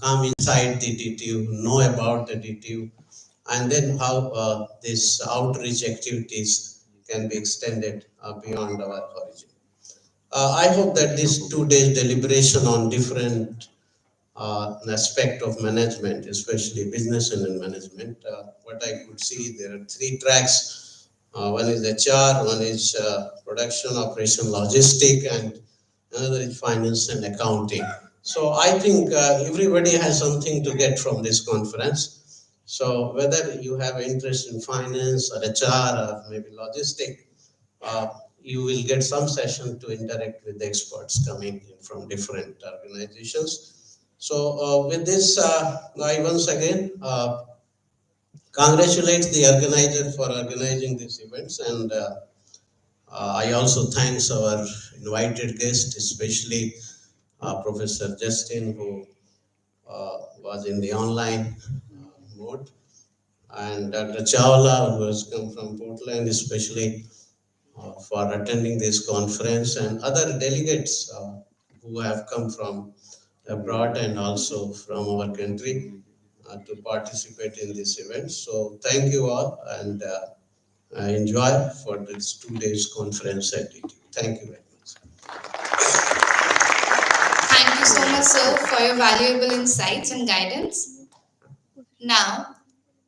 come inside the DTU, know about the DTU, and then how these outreach activities can be extended beyond our origin. I hope that this 2 days deliberation on different aspect of management, especially business and management, what I could see, there are three tracks. One is HR, one is production, operation, logistic, and another is finance and accounting. So I think everybody has something to get from this conference. So whether you have interest in finance or HR or maybe logistic, uh, you will get some session to interact with the experts coming in from different organizations. So with this, I once again congratulate the organizer for organizing these events, and I also thanks our invited guest, especially Professor Justin, who was in the online mode, and Dr. Chawla, who has come from Portland, especially for attending this conference, and other delegates who have come from abroad and also from our country to participate in this event. So thank you all, and enjoy for this 2 days conference at DTU. Thank you very much. Thank you so much, sir, for your valuable insights and guidance. Now,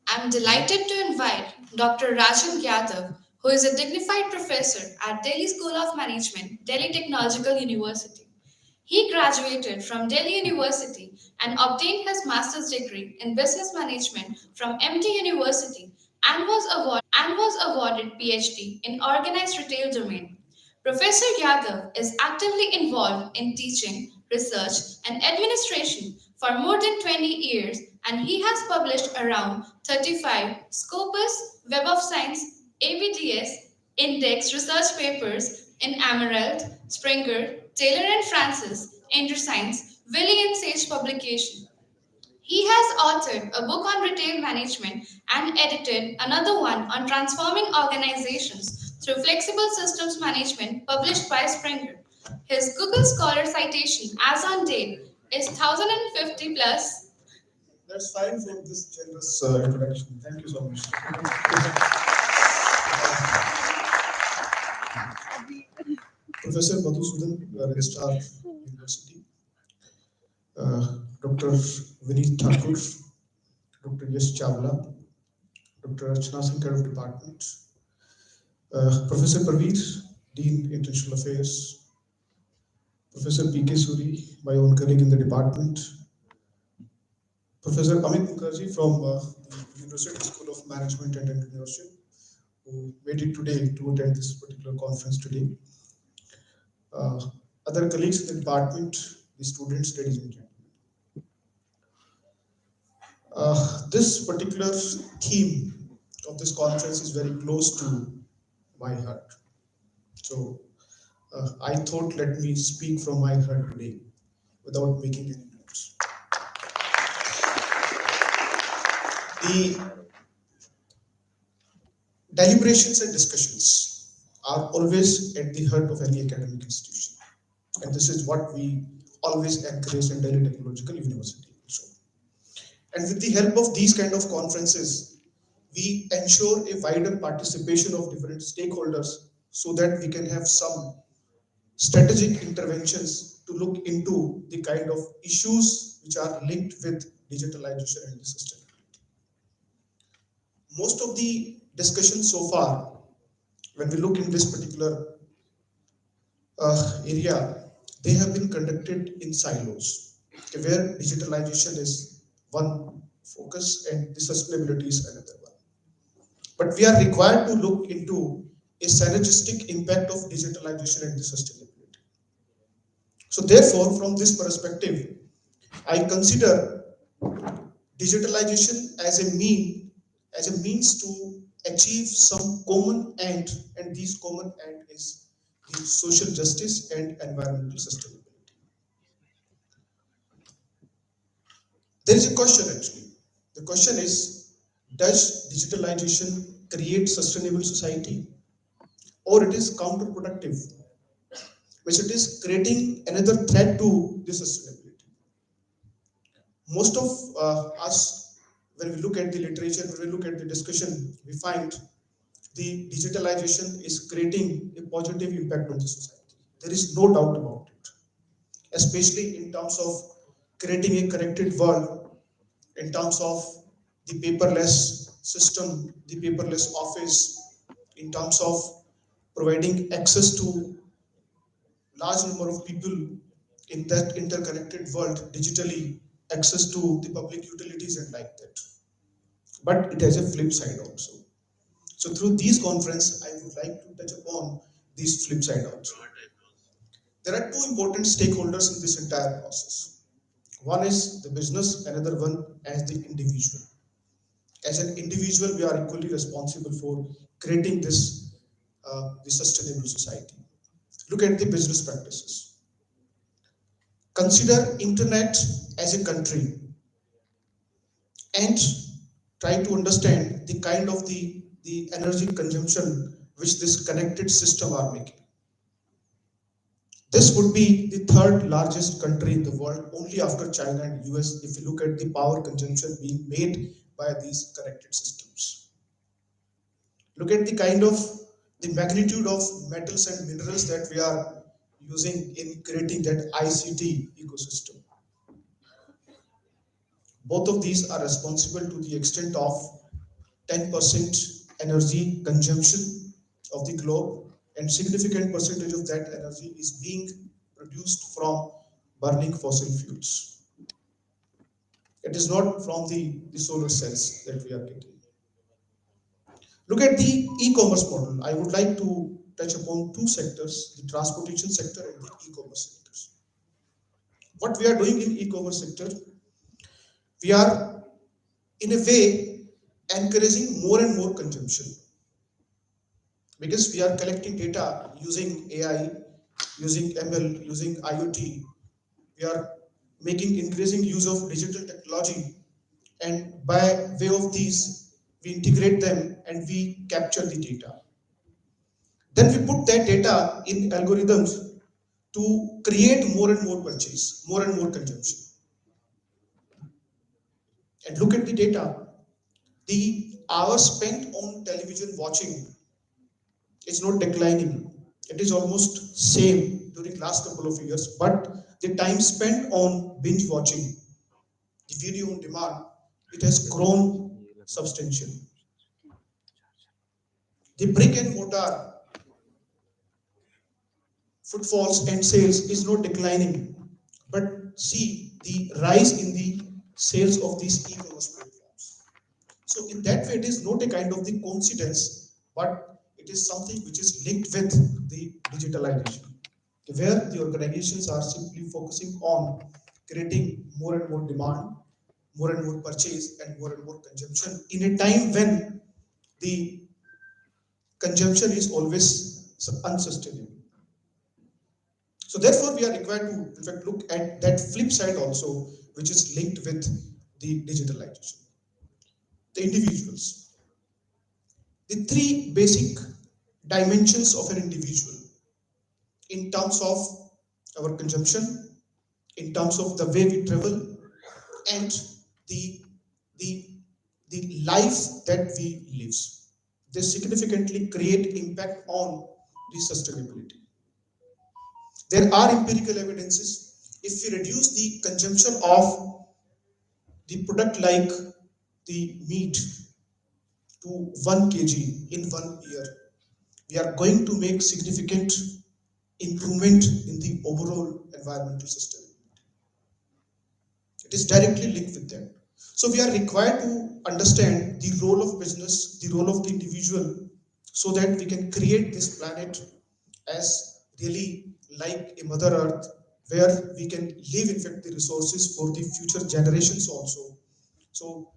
I'm delighted to invite Dr. Rajan Yadav, who is a dignified professor at Delhi School of Management, Delhi Technological University. He graduated from Delhi University and obtained his master's degree in business management from MT University and was awarded PhD in organized retail domain. Professor Yadav is actively involved in teaching, research, and administration for more than 20 years, and he has published around 35 Scopus, Web of Science, ABDS, Index research papers in Emerald, Springer, Taylor and Francis, InterScience, Wiley and Sage publication. He has authored a book on retail management and edited another one on transforming organizations through flexible systems management published by Springer. His Google Scholar citation as on date is 1050 plus. That's fine for this generous introduction. Thank you so much. Professor Madhusudan, Registrar, University. Dr. Vineet Thakur, Dr. Yash Chawla, Dr. Archana Singh, Head of Department, Professor Parveer, Dean, International Affairs, Professor P.K. Suri, my own colleague in the department, Professor Amit Mukherjee from the University School of Management and Entrepreneurship, who made it today to attend this particular conference today. Other colleagues in the department, the students, ladies and gentlemen. This particular theme of this conference is very close to my heart. So I thought, let me speak from my heart today without making any notes. The deliberations and discussions are always at the heart of any academic institution. And this is what we always encourage in Delhi Technological University also. And with the help of these kind of conferences, we ensure a wider participation of different stakeholders so that we can have some strategic interventions to look into the kind of issues which are linked with digitalization and sustainability. Most of the discussions so far, when we look in this particular area, they have been conducted in silos, where digitalization is one focus and the sustainability is another one. But we are required to look into a synergistic impact of digitalization and the sustainability. So therefore, from this perspective, I consider digitalization as a means to achieve some common end, and this common end is the social justice and environmental sustainability. There is a question actually. The question is, does digitalization create sustainable society, or it is counterproductive, which it is creating another threat to the sustainability? Most of us, when we look at the literature, when we look at the discussion, we find the digitalization is creating a positive impact on the society. There is no doubt about it, especially in terms of creating a connected world, in terms of the paperless system, the paperless office, in terms of providing access to large number of people in that interconnected world digitally, access to the public utilities and like that. But it has a flip side also. So through these conference, I would like to touch upon this flip side also. There are two important stakeholders in this entire process. One is the business, another one as the individual. As an individual, we are equally responsible for creating the sustainable society. Look at the business practices. Consider internet as a country and try to understand the kind of the energy consumption which this connected system are making. This would be the third largest country in the world, only after China and US, if you look at the power consumption being made by these connected systems. Look at the magnitude of metals and minerals that we are using in creating that ICT ecosystem. Both of these are responsible to the extent of 10% energy consumption of the globe, and significant percentage of that energy is being produced from burning fossil fuels. It is not from the solar cells that we are getting. Look at the e-commerce model. I would like to touch upon two sectors, the transportation sector and the e-commerce sectors. What we are doing in e-commerce sector, we are in a way encouraging more and more consumption, because we are collecting data using AI, using ML, using IoT. We are making increasing use of digital technology, and by way of these, we integrate them and we capture the data. Then we put that data in algorithms to create more and more purchase, more and more consumption. And look at the data. The hours spent on television watching is not declining. It is almost same during last couple of years, but the time spent on binge watching, the video on demand, it has grown substantially. The brick and mortar footfalls and sales is not declining, but see the rise in the sales of these e-commerce platforms. So in that way, it is not a kind of the coincidence, but it is something which is linked with the digitalization, where the organizations are simply focusing on creating more and more demand, more and more purchase, and more and more consumption in a time when the consumption is always unsustainable. So therefore, we are required to, in fact, look at that flip side also, which is linked with the digitalization. The individuals. The three basic dimensions of an individual in terms of our consumption, in terms of the way we travel, and the, the, the life that we live. They significantly create impact on the sustainability. There are empirical evidences. If we reduce the consumption of the product like the meat to 1 kg in 1 year, we are going to make significant improvement in the overall environmental system. It is directly linked with that. So we are required to understand the role of business, the role of the individual, so that we can create this planet as really like a mother earth, where we can leave in fact the resources for the future generations also. So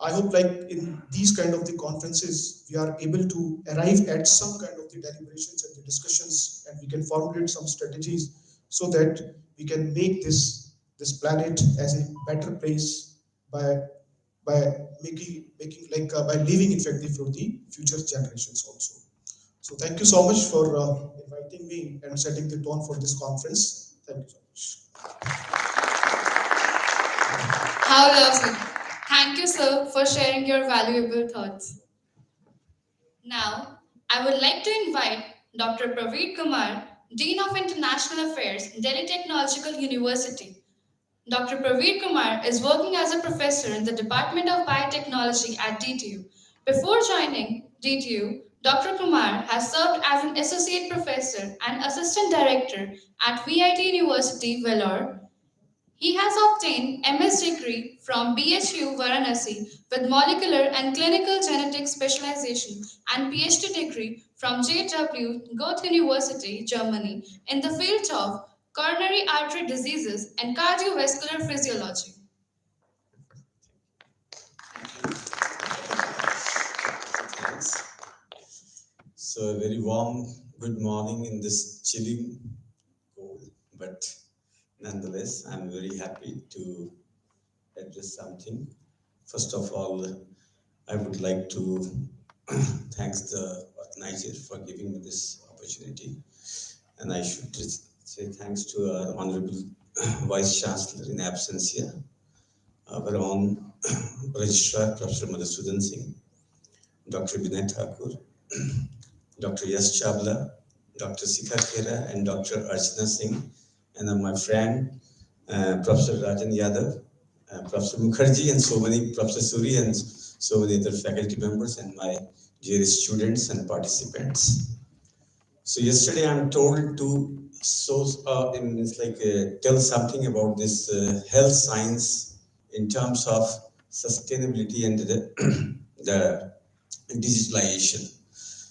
I hope like in these kind of the conferences, we are able to arrive at some kind of the deliberations and the discussions, and we can formulate some strategies so that we can make this planet as a better place by by leaving in fact for the future generations also. So thank you so much for inviting me and setting the tone for this conference. Thank you so much. How lovely. Thank you, sir, for sharing your valuable thoughts. Now, I would like to invite Dr. Praveer Kumar, Dean of International Affairs, Delhi Technological University. Dr. Praveer Kumar is working as a professor in the Department of Biotechnology at DTU. Before joining DTU, Dr. Kumar has served as an associate professor and assistant director at VIT University, Vellore. He has obtained MS degree from BHU Varanasi with molecular and clinical genetics specialization and PhD degree from JW Goethe University, Germany in the field of coronary artery diseases and cardiovascular physiology. Thanks. So a very warm good morning in this chilling cold, but nonetheless, I'm very happy to address something. First of all, I would like to thank the organizer for giving me this opportunity, and I should say thanks to our Honorable Vice Chancellor in absentia, our own Registrar Professor Madhusudan Singh, Dr. Vinay Thakur, Dr. Yash Chabla, Dr. Sikha Khera, and Dr. Archana Singh, and my friend, Professor Rajan Yadav, Professor Mukherjee, and so many, Professor Suri, and so many other faculty members, and my dear students and participants. So yesterday I'm told to tell something about this health science in terms of sustainability and the digitalization.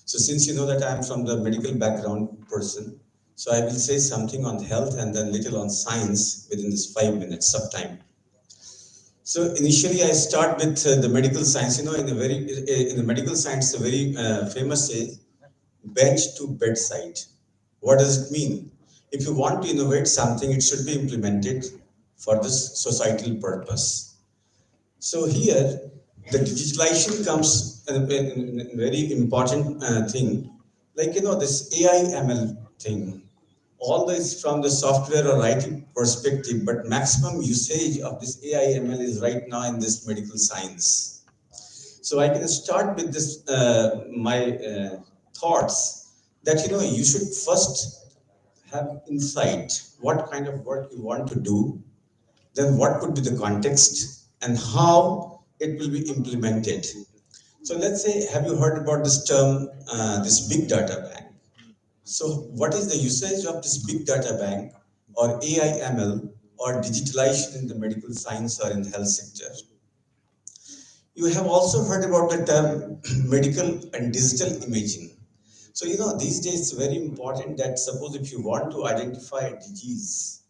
So since you know that I'm from the medical background person, so I will say something on health and then little on science within this 5 minutes of time. So initially I start with the medical science. You know, in the medical science, a very famous say, bench to bedside. What does it mean? If you want to innovate something, it should be implemented for this societal purpose. So here, the digitalization comes a very important thing, like this AI ML thing. All this from the software or IT perspective, but maximum usage of this AI ML is right now in this medical science. So I can start with this my thoughts that you should first have insight what kind of work you want to do, then what could be the context and how it will be implemented. So let's say, have you heard about this term, this big data bank? So what is the usage of this big data bank or AI ML or digitalization in the medical science or in the health sector? You have also heard about the term medical and digital imaging. So these days it's very important that suppose if you want to identify a disease,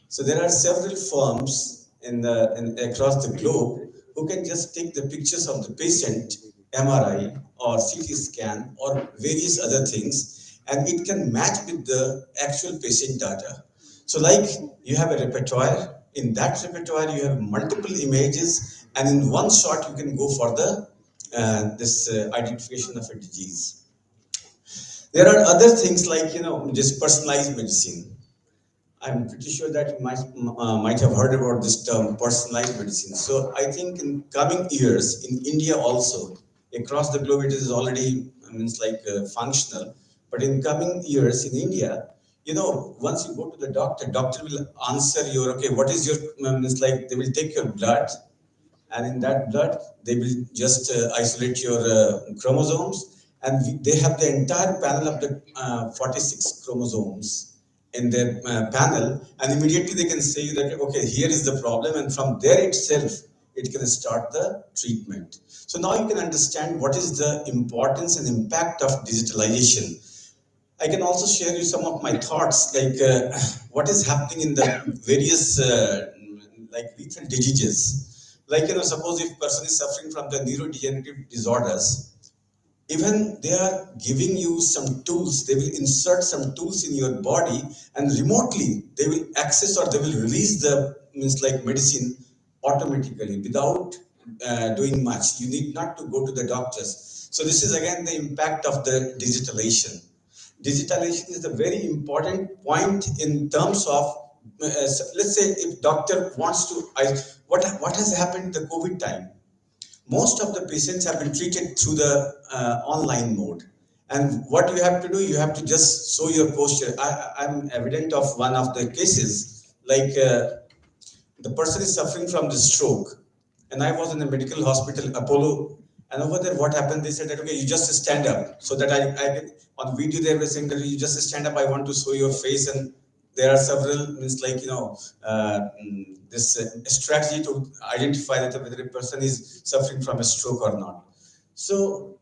so there are several firms across the globe who can just take the pictures of the patient, MRI or CT scan or various other things, and it can match with the actual patient data. So like you have a repertoire, in that repertoire you have multiple images, and in one shot you can go for the this identification of a disease. There are other things like just personalized medicine. I'm pretty sure that you might have heard about this term, personalized medicine. So I think in coming years, in India also, across the globe, it is already functional. But in coming years in India, once you go to the doctor will answer your, okay, what is your, they will take your blood, and in that blood they will just isolate your chromosomes, and they have the entire panel of the 46 chromosomes in their panel, and immediately they can say that, okay, here is the problem, and from there itself it can start the treatment. So now you can understand what is the importance and impact of digitalization. I can also share you some of my thoughts, like what is happening in the various like lethal diseases. Like suppose if person is suffering from the neurodegenerative disorders, even they are giving you some tools, they will insert some tools in your body, and remotely they will access or they will release the medicine automatically without doing much. You need not to go to the doctors. So this is again the impact of the digitalization. Digitalization is a very important point in terms of let's say if doctor wants to, what has happened in the COVID time? Most of the patients have been treated through the online mode. And what you have to do, you have to just show your posture. I'm evident of one of the cases, like the person is suffering from the stroke. And I was in a medical hospital, Apollo, and over there, what happened? They said that, okay, you just stand up. So that on video, they were saying that you just stand up, I want to show your face. And there are several, means like, this strategy to identify that whether a person is suffering from a stroke or not. So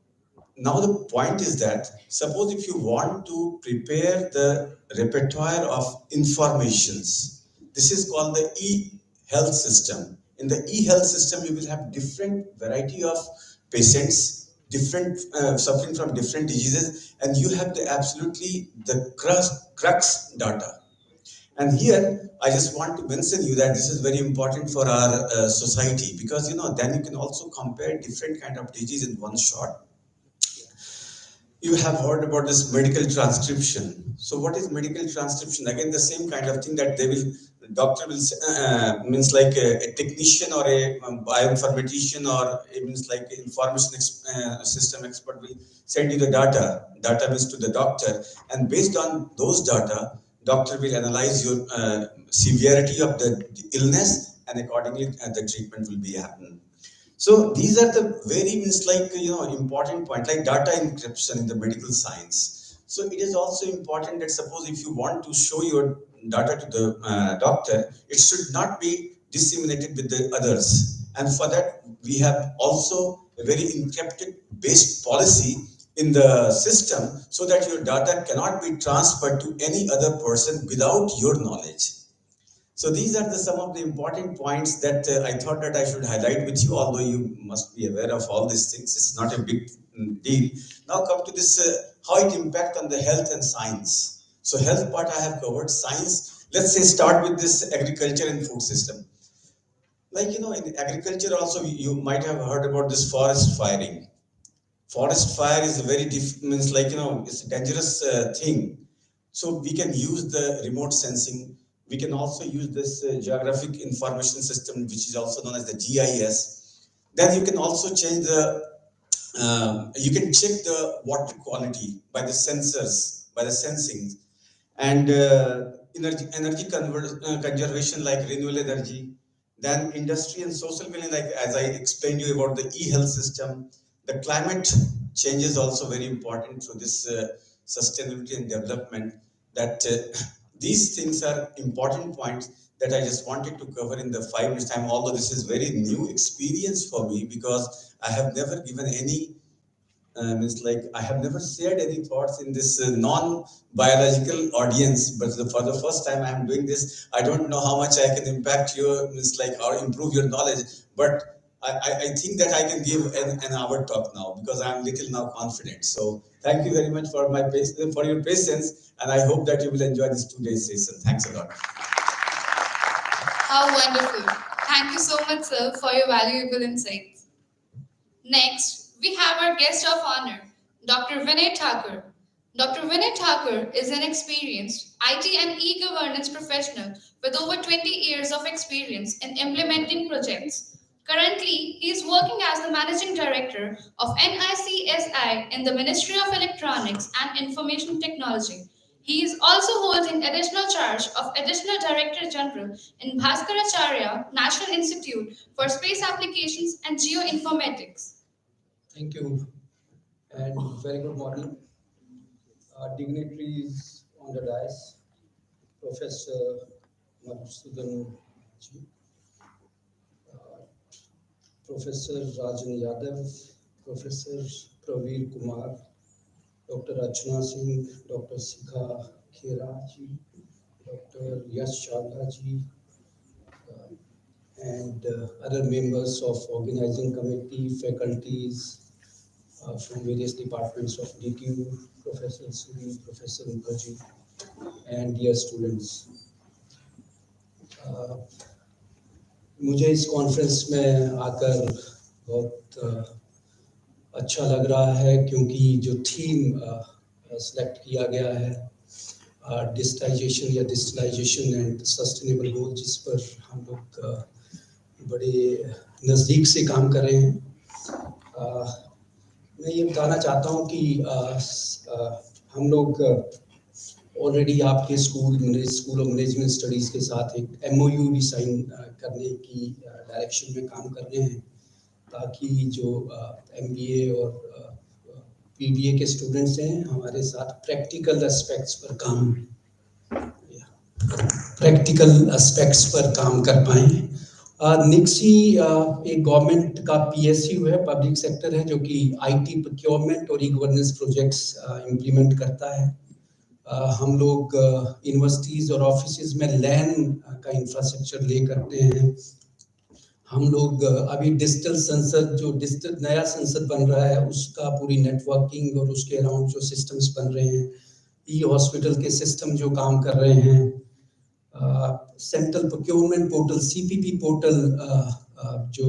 now the point is that, suppose if you want to prepare the repertoire of informations, this is called the e-health system. In the e-health system, you will have different variety of patients, different suffering from different diseases, and you have the absolutely the crux data. And here, I just want to mention you that this is very important for our society, because then you can also compare different kind of disease in one shot. You have heard about this medical transcription. So what is medical transcription? Again, the same kind of thing that doctor will means like a technician or a bioinformatician, or it means like information system expert will send you the data. Data means to the doctor, and based on those data, doctor will analyze your severity of the illness, and accordingly the treatment will be happening. So these are the very important point, like data encryption in the medical science. So it is also important that suppose if you want to show your data to the doctor, it should not be disseminated with the others. And for that, we have also a very encrypted based policy in the system, so that your data cannot be transferred to any other person without your knowledge. So these are some of the important points that I thought that I should highlight with you, although you must be aware of all these things. It's not a big deal. Now come to this, how it impacts on the health and science. So health part I have covered. Science, let's say start with this agriculture and food system. Like, in agriculture also, you might have heard about this forest firing. Forest fire is a very it's a dangerous thing. So we can use the remote sensing. We can also use this geographic information system, which is also known as the GIS. Then you can also change you can check the water quality by the sensors, by the sensing, and energy conservation, like renewable energy. Then industry and social well, like as I explained you about the e-health system. The climate change is also very important through this sustainability and development. That these things are important points that I just wanted to cover in the 5 minutes time. Although this is very new experience for me, because I have never given any. I have never shared any thoughts in this non-biological audience, but for the first time I am doing this. I don't know how much I can impact your or improve your knowledge, but I think that I can give an hour talk now, because I am little now confident. So thank you very much for your patience, and I hope that you will enjoy this 2 days session. Thanks a lot. How wonderful. Thank you so much, sir, for your valuable insights. Next, we have our guest of honor, Dr. Vinay Thakur. Dr. Vinay Thakur is an experienced IT and e-governance professional with over 20 years of experience in implementing projects. Currently, he is working as the Managing Director of NICSI in the Ministry of Electronics and Information Technology. He is also holding additional charge of Additional Director General in Bhaskaracharya National Institute for Space Applications and Geoinformatics. Thank you, and very good morning. Dignitaries on the dais, Professor Madhusudan ji, Professor Rajan Yadav, Professor Praveer Kumar, Dr. Rachna Singh, Dr. Sikha Khera ji, Dr. Yash Chawla ji, and other members of organizing committee, faculties, from various departments of DTU, Professor Suri, Professor Mukherjee, and dear students. मुझे इस conference में आकर बहुत अच्छा लग रहा है, क्योंकि जो थीम सेलेक्ट किया गया है डिजिटाइजेशन या डिजिटलाइजेशन एंड सस्टेनेबल गोल, जिस पर हम लोग बड़े नज़दीक से काम कर रहे हैं। मैं ये बताना चाहता हूँ कि हम लोग ऑलरेडी आपके स्कूल ऑफ मैनेजमेंट स्टडीज़ के साथ एक MOU भी साइन करने की डायरेक्शन में काम कर रहे हैं, ताकि जो MBA और PBA के स्टूडेंट्स हैं हमारे साथ प्रैक्टिकल एस्पेक्ट्स पर काम कर पाएँ। निक्सी एक गवर्नमेंट का PSU है, पब्लिक सेक्टर है, जो कि IT प्रोक्योरमेंट और ई-गवर्नेंस प्रोजेक्ट्स इम्प्लीमेंट करता है। हम लोग यूनिवर्सिटीज़ और ऑफिसेज में लैन का इंफ्रास्ट्रक्चर ले करते हैं। हम लोग अभी डिजिटल संसद, जो डिजिटल नया संसद बन रहा है, उसका पूरी नेटवर्किंग और उसके अराउंड जो सिस्टम्स बन रहे हैं, हॉस्पिटल के सिस्टम जो काम कर रहे हैं, central procurement portal CPP portal जो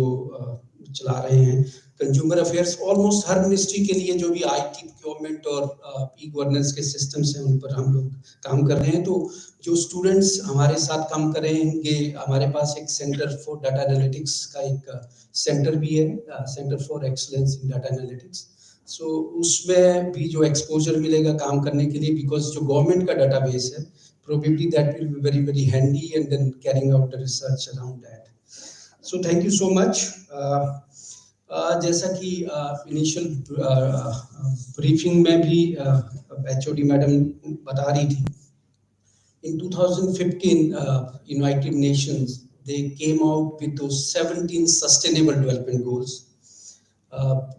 चला रहे हैं, कंज्यूमर अफेयर्स, ऑलमोस्ट हर मिनिस्ट्री के लिए जो भी IT प्रोक्योरमेंट और ई-गवर्नेंस के सिस्टम्स हैं उन पर हम लोग काम कर रहे हैं। तो जो स्टूडेंट्स हमारे साथ काम करेंगे, हमारे पास एक सेंटर फॉर डाटा एनालिटिक्स का एक सेंटर भी है, centre for excellence in data analytics. So उसमें भी जो एक्सपोजर मिलेगा काम करने के लिए, बिकॉज जो गवर्नमेंट का डाटाबेस है, probably that will be very, very handy, and then carrying out the research around that. So thank you so much. जैसा कि इनिशियल ब्रीफिंग में भी HOD मैडम बता रही थी, in 2015 United Nations, they came out with those 17 sustainable development goals,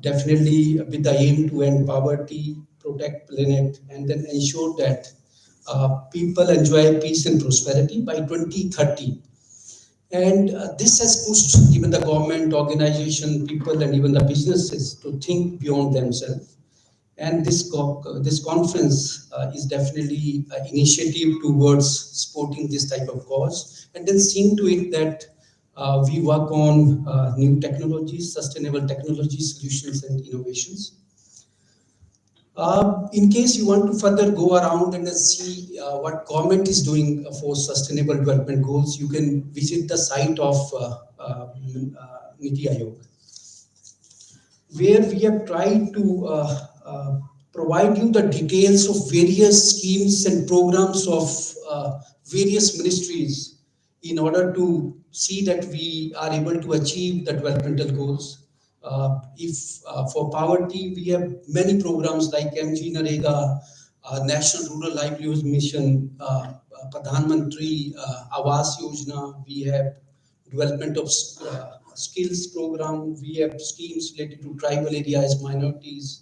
definitely with the aim to end poverty, protect planet, and then ensure that people enjoy peace and prosperity by 2030. And this has pushed even the government, organization, people, and even the businesses to think beyond themselves. And this conference is definitely an initiative towards supporting this type of cause, and then seeing to it that we work on new technologies, sustainable technology solutions, and innovations. In case you want to further go around and see what government is doing for sustainable development goals, you can visit the site of Niti Aayog, where we have tried to provide you the details of various schemes and programs of various ministries in order to see that we are able to achieve the developmental goals. If for poverty, we have many programs like MG Narega, National Rural Livelihood Mission, Pradhan Mantri Awas Yojana. We have development of skills program. We have schemes related to tribal areas, minorities.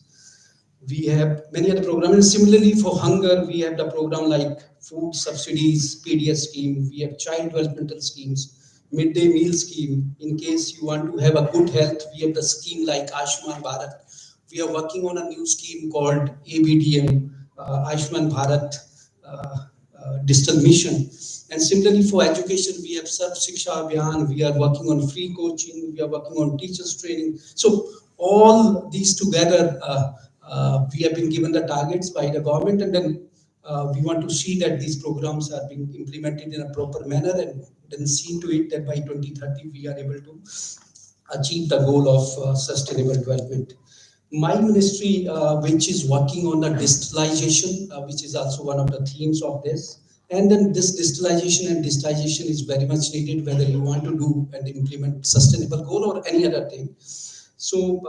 We have many other programs. And similarly, for hunger, we have the program like food subsidies, PDS scheme. We have child developmental schemes, midday meal scheme. In case you want to have a good health, we have the scheme like Ayushman Bharat. We are working on a new scheme called ABDM, Ayushman Bharat Digital Mission. And similarly for education, we have Sarv Shiksha Abhiyan. We are working on free coaching. We are working on teachers training. So all these together, we have been given the targets by the government, and then we want to see that these programs are being implemented in a proper manner, and then see to it that by 2030 we are able to achieve the goal of sustainable development. My ministry, which is working on the digitalization, which is also one of the themes of this, and then this digitalization and digitization is very much needed, whether you want to do and implement sustainable goal or any other thing. So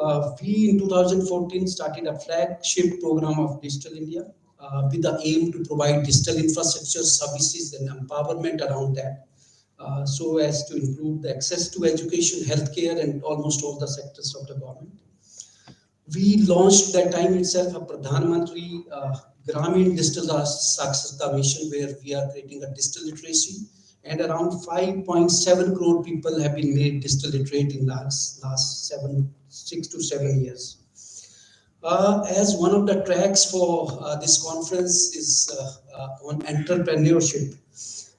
we in 2014 started a flagship program of Digital India with the aim to provide digital infrastructure services and empowerment around that, so as to include the access to education, healthcare, and almost all the sectors of the government. We launched that time itself a Pradhan Mantri Gramin Digital Saksharta Mission, where we are creating a digital literacy, and around 5.7 crore people have been made digital literate in last 6 to 7 years. As one of the tracks for this conference is on entrepreneurship.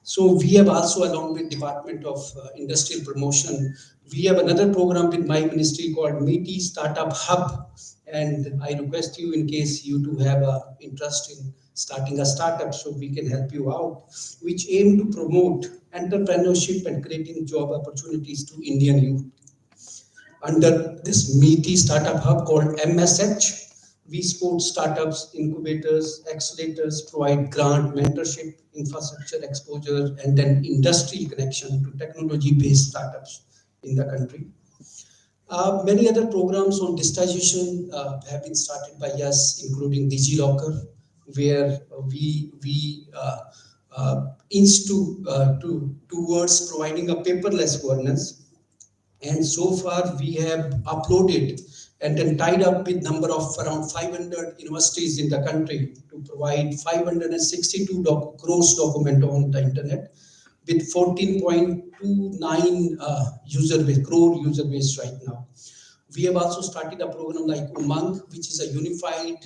So we have also, along with Department of Industrial Promotion, we have another program with my ministry called Meaty Startup Hub. And I request you, in case you do have an interest in starting a startup, so we can help you out, which aim to promote entrepreneurship and creating job opportunities to Indian youth. Under this meaty startup hub called MSH, we support startups, incubators, accelerators, provide grant, mentorship, infrastructure exposure, and then industry connection to technology-based startups in the country. Many other programs on digitization have been started by us, including DigiLocker, where we inch towards providing a paperless governance. And so far we have uploaded and then tied up with number of around 500 universities in the country to provide 562 gross document on the internet with 14.29 crore user base right now. We have also started a program like Umang, which is a unified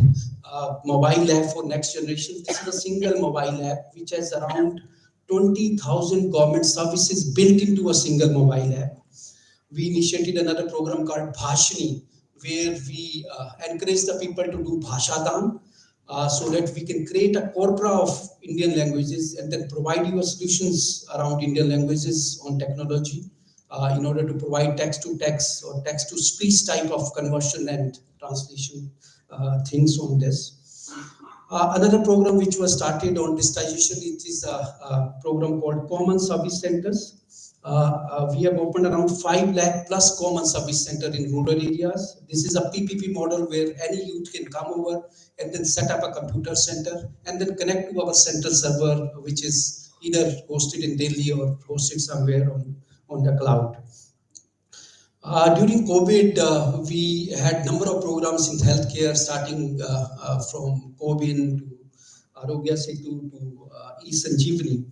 mobile app for next generation. This is a single mobile app which has around 20,000 government services built into a single mobile app. We initiated another program called Bhashini, where we encourage the people to do Bhashadan, so that we can create a corpora of Indian languages and then provide you solutions around Indian languages on technology in order to provide text to text or text to speech type of conversion and translation things on this. Another program which was started on digitization, it is a program called Common Service Centers. We have opened around 5 lakh plus common service center in rural areas. This is a PPP model where any youth can come over and then set up a computer center and then connect to our central server, which is either hosted in Delhi or hosted somewhere on the cloud. During COVID, we had number of programs in healthcare, starting from COVID to Arogya Setu to e-Sanjeevani.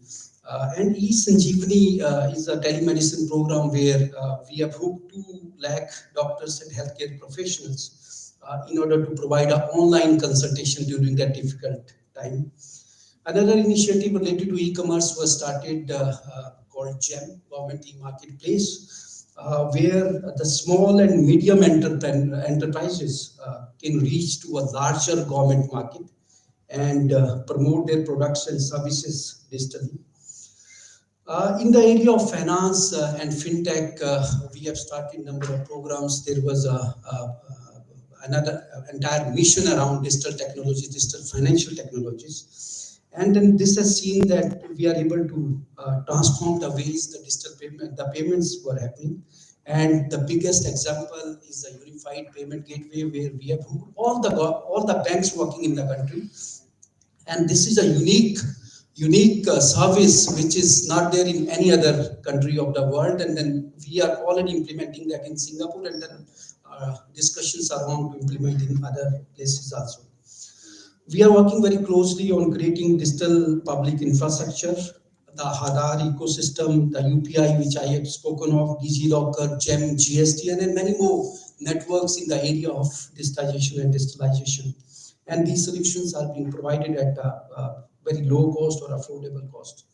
And e-Sanjeevani is a telemedicine program where we have hooked 2 lakh doctors and healthcare professionals in order to provide an online consultation during that difficult time. Another initiative related to e-commerce was started called GEM, Government E-Marketplace, where the small and medium enterprises can reach to a larger government market and promote their products and services digitally. In the area of finance and fintech, we have started a number of programs. There was another entire mission around digital technology, digital financial technologies. And then this has seen that we are able to transform the ways the payments were happening. And the biggest example is the unified payment gateway, where we have all the banks working in the country. And this is a unique service which is not there in any other country of the world, and then we are already implementing that in Singapore, and then discussions are on to implement in other places also. We are working very closely on creating digital public infrastructure, the Aadhaar ecosystem, the UPI which I have spoken of, DigiLocker, GEM, GST, and many more networks in the area of digitization and digitalization. And these solutions are being provided at a very low cost or affordable cost.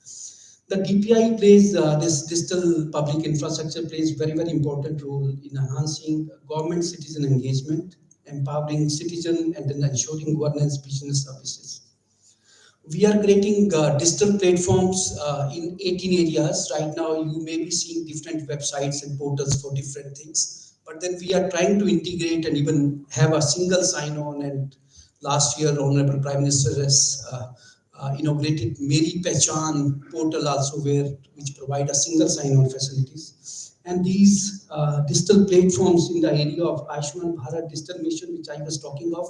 The DPI plays, this digital public infrastructure plays very important role in enhancing government citizen engagement, empowering citizen, and then ensuring governance business services. We are creating digital platforms in 18 areas. Right now, you may be seeing different websites and portals for different things, but then we are trying to integrate and even have a single sign-on. And last year, Honorable Prime Minister has inaugurated Meri Pehchan portal also, which provide a single sign-on facilities. And these digital platforms in the area of Ayushman Bharat Digital Mission, which I was talking of,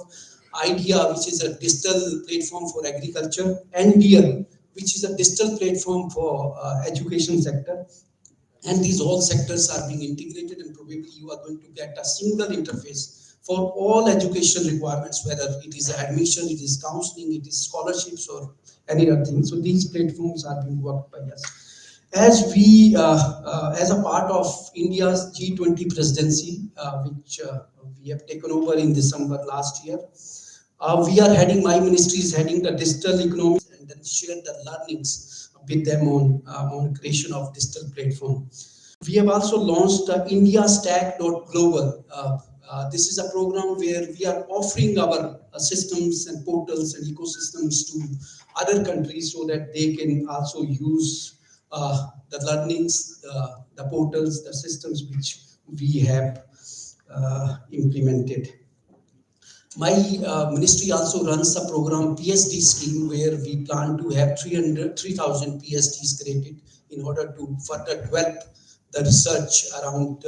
IDEA, which is a digital platform for agriculture, and DEAR, which is a digital platform for education sector. And these all sectors are being integrated, and probably you are going to get a single interface for all education requirements, whether it is admission, it is counseling, it is scholarships, or any other thing. So these platforms are being worked by us. As we, as a part of India's G20 presidency, which we have taken over in December last year, we are heading, my ministry is heading the digital economy, and then share the learnings with them on creation of digital platform. We have also launched India Stack.global, This is a program where we are offering our systems and portals and ecosystems to other countries so that they can also use the learnings, the portals, the systems which we have implemented. My ministry also runs a program, PhD scheme, where we plan to have 3,000 PhDs created in order to further develop the research around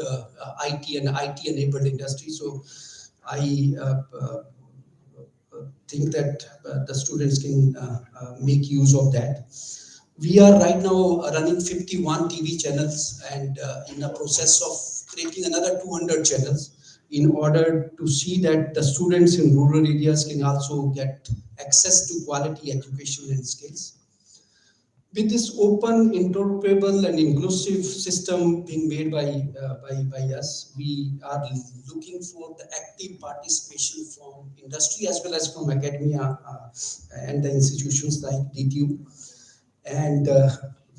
IT and IT-enabled industry. So I think that the students can make use of that. We are right now running 51 TV channels and in the process of creating another 200 channels in order to see that the students in rural areas can also get access to quality education and skills. With this open, interoperable, and inclusive system being made by us, we are looking for the active participation from industry as well as from academia and the institutions like DTU. And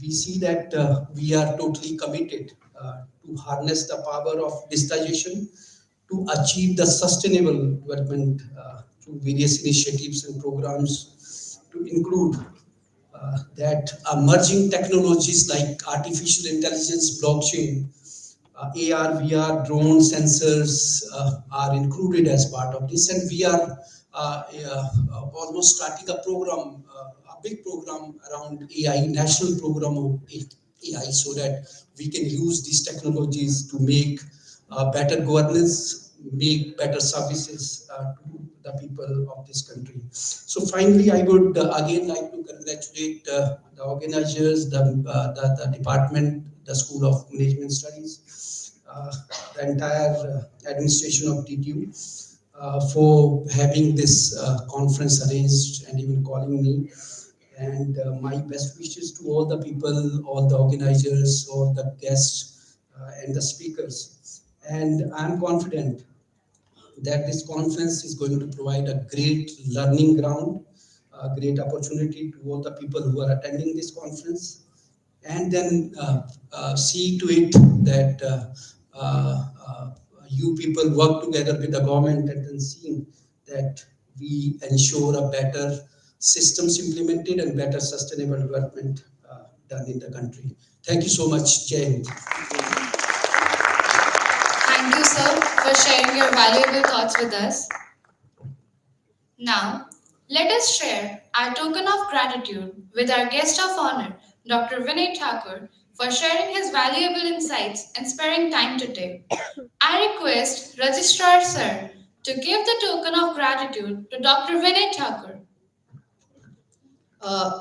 we see that we are totally committed to harness the power of digitization to achieve the sustainable development through various initiatives and programs to include that emerging technologies like artificial intelligence, blockchain, AR, VR, drone sensors are included as part of this, and we are almost starting a program, a big program around AI, national program of AI, so that we can use these technologies to make better governance, make better services to the people of this country. So finally, I would again like to congratulate the organizers, the department, the School of Management Studies, the entire administration of DTU for having this conference arranged and even calling me. And my best wishes to all the people, all the organizers, all the guests, and the speakers. And I'm confident that this conference is going to provide a great learning ground, a great opportunity to all the people who are attending this conference, and then see to it that you people work together with the government and then seeing that we ensure a better systems implemented and better sustainable development done in the country. Thank you so much, Jai Hind. Thank you, sir, for sharing your valuable thoughts with us. Now, let us share our token of gratitude with our guest of honor, Dr. Vinay Thakur, for sharing his valuable insights and sparing time today. I request Registrar Sir to give the token of gratitude to Dr. Vinay Thakur.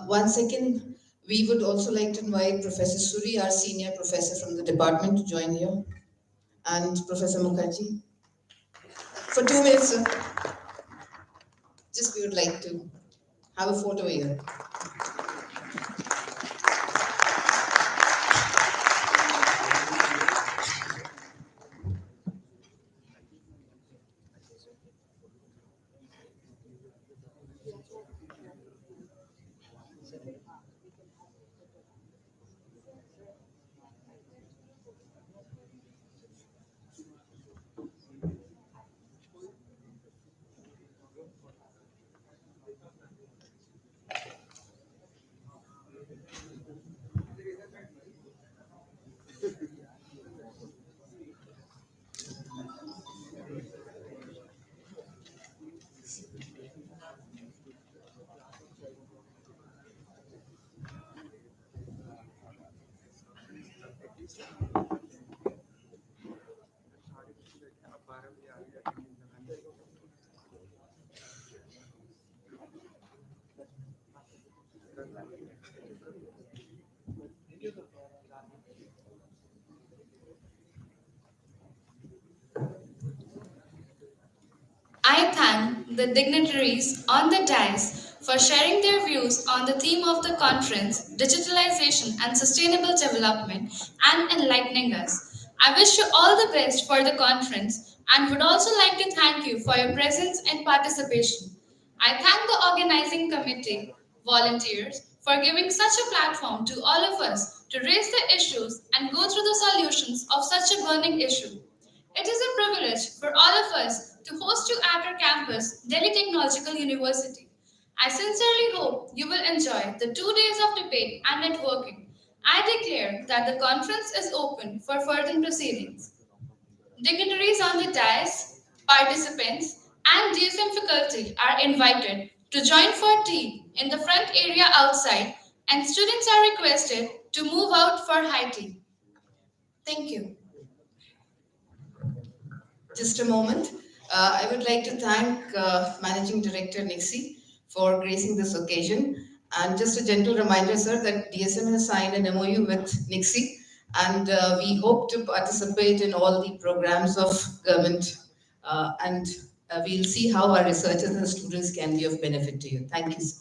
Once again, we would also like to invite Professor Suri, our senior professor from the department, to join here, and Professor Mukherjee. For 2 minutes, sir. Just we would like to have a photo here. I thank the dignitaries on the dais for sharing their views on the theme of the conference, Digitalization and Sustainable Development, and enlightening us. I wish you all the best for the conference and would also like to thank you for your presence and participation. I thank the organizing committee, volunteers, for giving such a platform to all of us to raise the issues and go through the solutions of such a burning issue. It is a privilege for all of us to host you at our campus, Delhi Technological University. I sincerely hope you will enjoy the 2 days of debate and networking. I declare that the conference is open for further proceedings. Dignitaries on the dais, participants, and DSM faculty are invited to join for tea in the front area outside, and students are requested to move out for high tea. Thank you. Just a moment. I would like to thank Managing Director Nixie for gracing this occasion. And just a gentle reminder, sir, that DSM has signed an MOU with Nixie, and we hope to participate in all the programs of government. And we'll see how our researchers and students can be of benefit to you. Thank you, sir.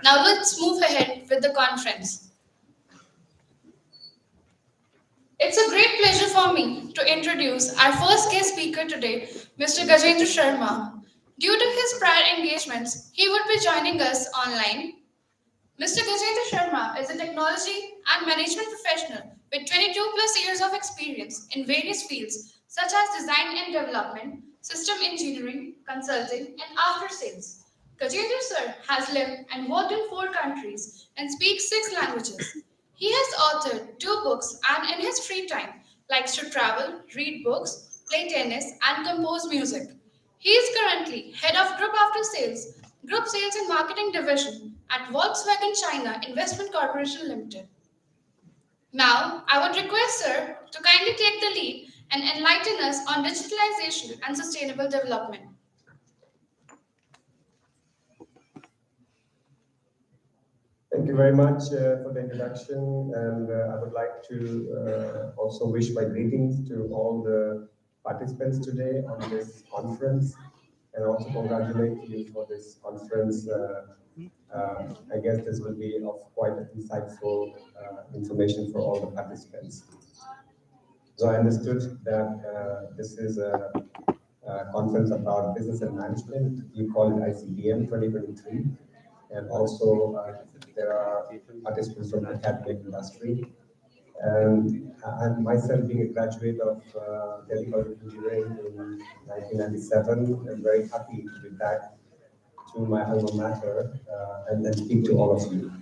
Now let's move ahead with the conference. It's a great pleasure for me to introduce our first guest speaker today, Mr. Gajendra Sharma. Due to his prior engagements, he would be joining us online. Mr. Gajendra Sharma is a technology and management professional with 22 plus years of experience in various fields such as design and development, system engineering, consulting, and after sales. Gajendra sir has lived and worked in 4 countries and speaks 6 languages. He has authored 2 books and in his free time likes to travel, read books, play tennis, and compose music. He is currently head of Group Sales and Marketing Division at Volkswagen China Investment Corporation Limited. Now, I would request Sir to kindly take the lead and enlighten us on digitalization and sustainable development. Thank you very much for the introduction, and I would like to also wish my greetings to all the participants today on this conference, and also congratulate you for this conference. I guess this will be of quite insightful information for all the participants. So I understood that this is a conference about business and management. You call it ICBM 2023. And also there are participants from the academic industry. And I'm myself being a graduate of Delhi College of Engineering in 1997. I'm very happy to be back to my alma mater and speak to all of you.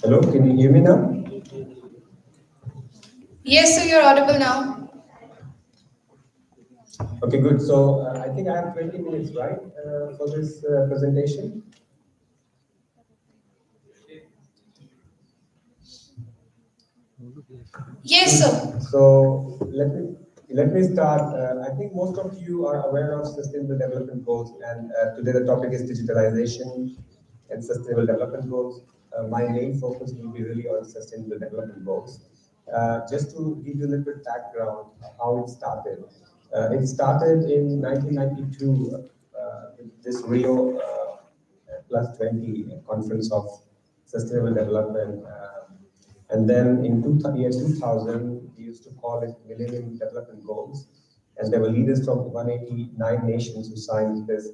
Hello, can you hear me now? Yes, sir, you're audible now. Okay, good. So I think I have 20 minutes, right, for this presentation? Yes, sir. So let me start. I think most of you are aware of Sustainable Development Goals, and today the topic is digitalization and Sustainable Development Goals. My main focus will be really on Sustainable Development Goals. Just to give you a little bit background how it started. It started in 1992 with this Rio plus 20 conference of sustainable development. And then in year 2000, we used to call it Millennium Development Goals. And there were leaders from 189 nations who signed this.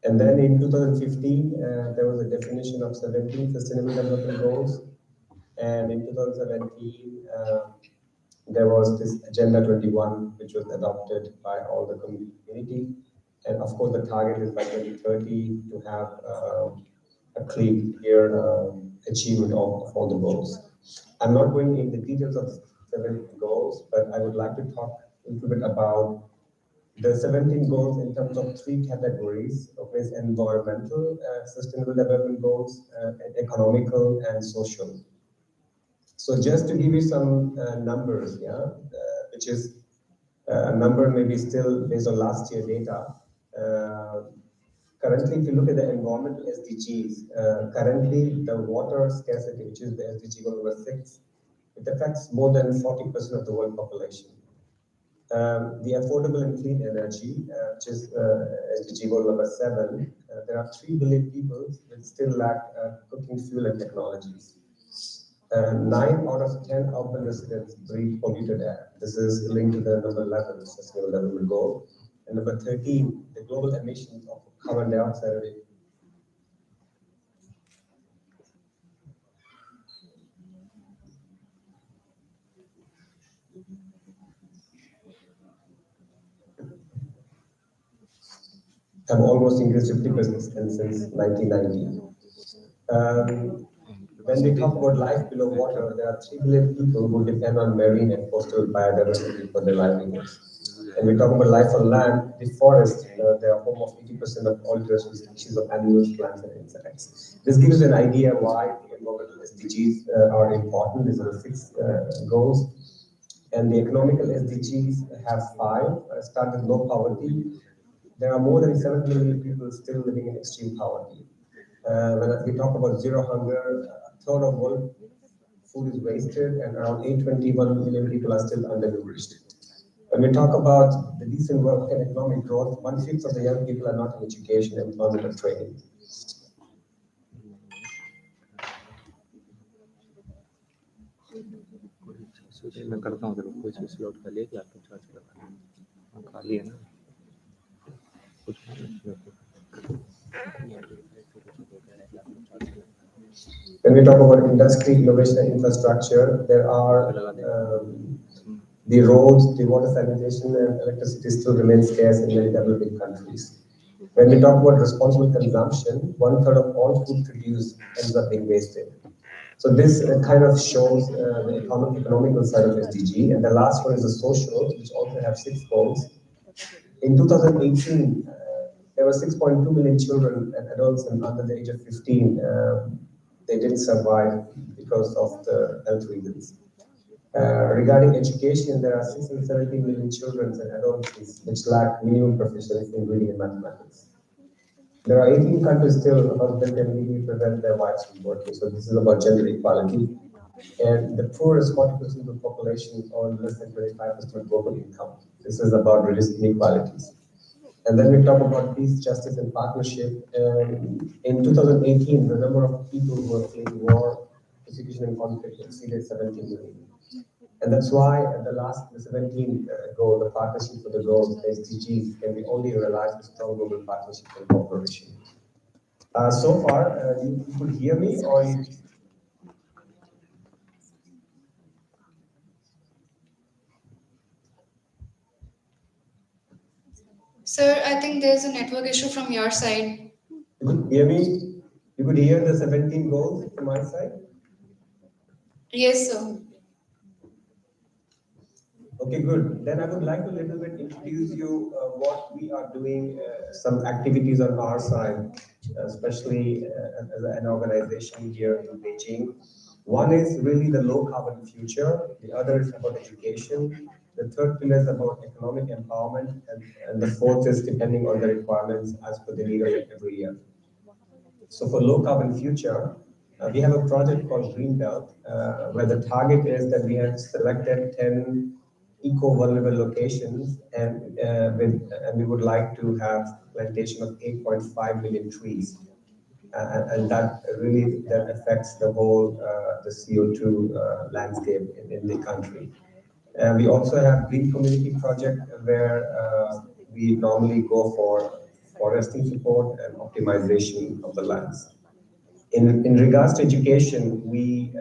And then in 2015, there was a definition of 17 Sustainable Development Goals. And in 2017, there was this Agenda 21, which was adopted by all the community. And of course, the target is by 2030 to have a clear achievement of all the goals. I'm not going into the details of the 7 goals, but I would like to talk a little bit about the 17 goals in terms of 3 categories, of which environmental, sustainable development goals, economical, and social. So just to give you some numbers, which is a number maybe still based on last year data. Currently, if you look at the environmental SDGs, currently the water scarcity, which is the SDG goal number 6, it affects more than 40% of the world population. The affordable and clean energy, which is SDG goal number 7, there are 3 billion people that still lack cooking fuel and technologies. 9 out of 10 urban residents breathe polluted air. This is linked to the number 11 Sustainable Development Goal. And number 13, the global emissions of carbon dioxide have almost increased 50% since 1990. When we talk about life below water, there are 3 billion people who depend on marine and coastal biodiversity for their livelihoods. And we talk about life on land, the forest, they are home of 80% of all terrestrial species of animals, plants, and insects. This gives an idea why the environmental SDGs are important. These are the 6 goals. And the economical SDGs have 5. Start with low poverty. There are more than 7 million people still living in extreme poverty. When we talk about zero hunger, a third of world food is wasted, and around 821 million people are still undernourished. When we talk about the decent work and economic growth, 1/5 of the young people are not in education, employment, or training. मैं करता हूँ जरूर कोई switch load कर लिया कि आपको charge करना खाली है ना कुछ When we talk about industry, innovation, and infrastructure, there are the roads, the water sanitation, and electricity still remain scarce in many developing countries. When we talk about responsible consumption, 1/3 of all food produced ends up being wasted. So this kind of shows the economical side of SDG. And the last one is the social, which also have 6 goals. In 2018, there were 6.2 million children and adults under the age of 15. They didn't survive because of the health reasons. Regarding education, there are 670 million children and adolescents which lack minimum proficiency in reading and mathematics. There are 18 countries still husband and legally prevent their wives from working. So this is about gender equality. And the poorest 40% of the population own less than 25% of global income. This is about reducing inequalities. And then we talk about peace, justice, and partnership. In 2018, the number of people who were fleeing war, persecution, and conflict exceeded 17 million. And that's why at the 17th goal, the partnership for the goals, SDGs, can be only realized with strong global partnership and cooperation. So far, you could hear me or you... Sir, I think there's a network issue from your side. You could hear me? You could hear the 17 goals from my side? Yes, sir. Okay, good. Then I would like to little bit introduce you what we are doing, some activities on our side, especially as an organization here in Beijing. One is really the low carbon future. The other is about education. The third pillar is about economic empowerment. And the fourth is depending on the requirements as per the need of every year. So for low carbon future, we have a project called Green Belt, where the target is that we have selected 10 eco-vulnerable locations, and we would like to have plantation of 8.5 million trees, and that really affects the whole the CO2 landscape in the country. We also have green community project where we normally go for foresting support and optimization of the lands. In regards to education, we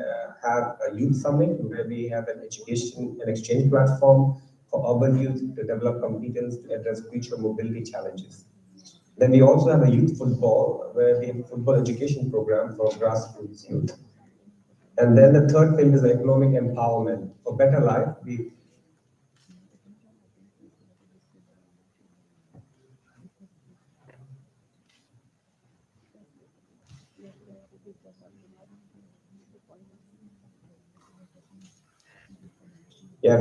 have a youth summit where we have an education and exchange platform for urban youth to develop competence to address future mobility challenges. Then we also have a youth football where we have a football education program for grassroots youth. And then the third thing is economic empowerment. For better life, we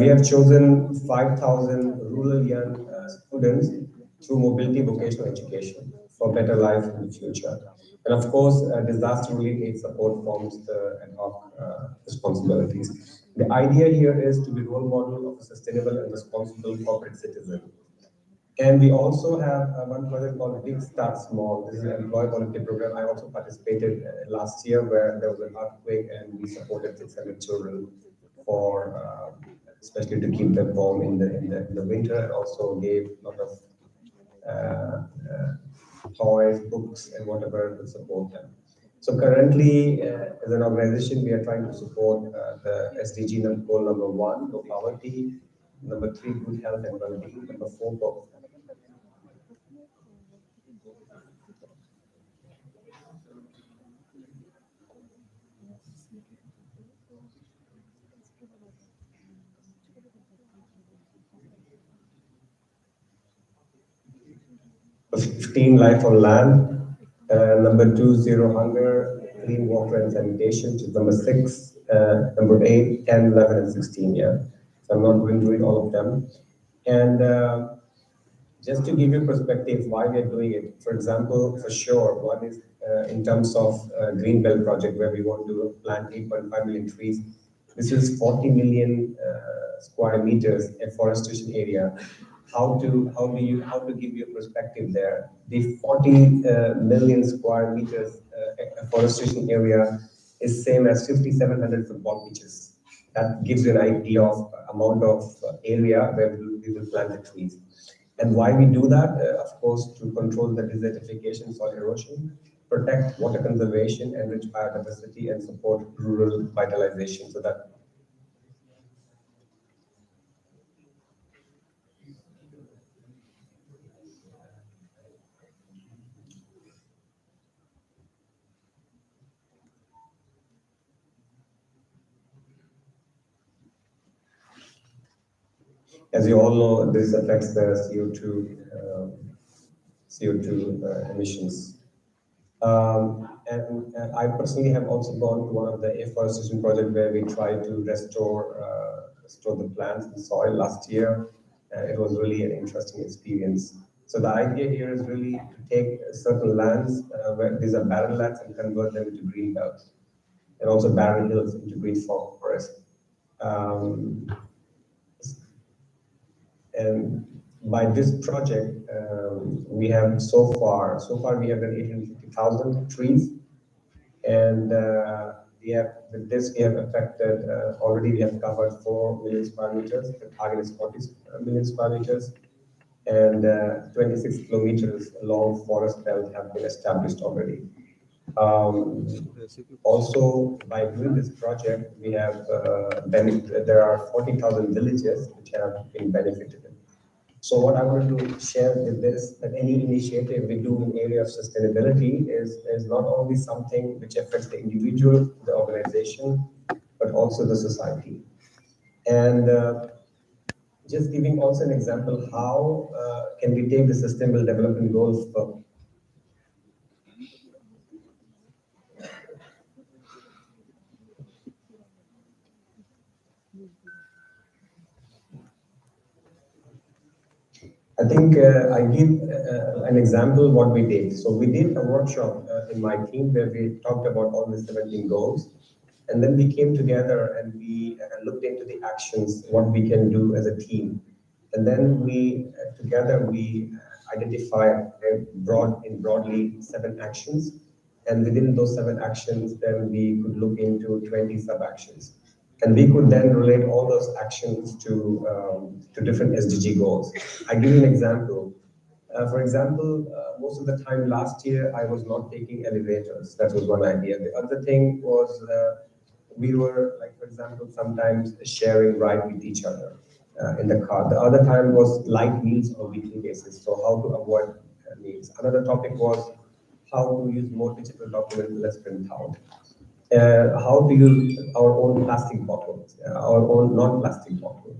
have chosen 5,000 rural young students through mobility vocational education for better life in the future. And of course, disaster relief aid support forms the ad hoc responsibilities. The idea here is to be role model of a sustainable and responsible corporate citizen. And we also have one project called Big Start Small. This is an employee volunteer program. I also participated last year where there was an earthquake and we supported 600 children for especially to keep them warm in the winter, and also gave a lot of toys, books, and whatever to support them. So currently, as an organization, we are trying to support the SDG goal number 1, low poverty, number 3, good health and well-being, number 4, 15, life on land. Number 2, zero hunger, clean water and sanitation, which is number 6. Number 8, 10, 11, and 16. Yeah, so I'm not going to read all of them. And just to give you perspective why we are doing it. For example, for sure, one is in terms of green belt project where we want to plant 8.5 million trees. This is 40 million square meters afforestation area. How to give you a perspective there? The 40 million square meters afforestation area is same as 5,700 football pitches. That gives you an idea of amount of area where we will plant the trees. And why we do that? Of course, to control the desertification, soil erosion, protect water conservation, enrich biodiversity, and support rural vitalization. So that as you all know, this affects the CO2 emissions. And I personally have also gone to one of the afforestation projects where we try to restore the plants and soil last year. It was really an interesting experience. So the idea here is really to take certain lands where these are barren lands and convert them into green belts, and also barren hills into green forest. And by this project, we have so far we have done 850,000 trees, and with this we have affected, already we have covered 4 million square meters. The target is 40 million square meters, and 26 kilometers long forest belt have been established already. Also, by doing this project, we have there are 40,000 villages which have been benefited. So what I wanted to share with this, that any initiative we do in area of sustainability is not only something which affects the individual, the organization, but also the society. And just giving also an example, how can we take the sustainable development goals for I think I give an example what we did. So we did a workshop in my team where we talked about all the 17 goals. And then we came together and we looked into the actions, what we can do as a team. And then we together we identified broadly 7 actions. And within those 7 actions, then we could look into 20 sub-actions. And we could then relate all those actions to different SDG goals. I give you an example. For example, most of the time last year, I was not taking elevators. That was one idea. The other thing was we were, like, for example, sometimes sharing ride with each other in the car. The other time was light meals on a weekly basis. So how to avoid meals. Another topic was how to use more digital documents, less print out. How to use our own plastic bottles, our own non-plastic bottle.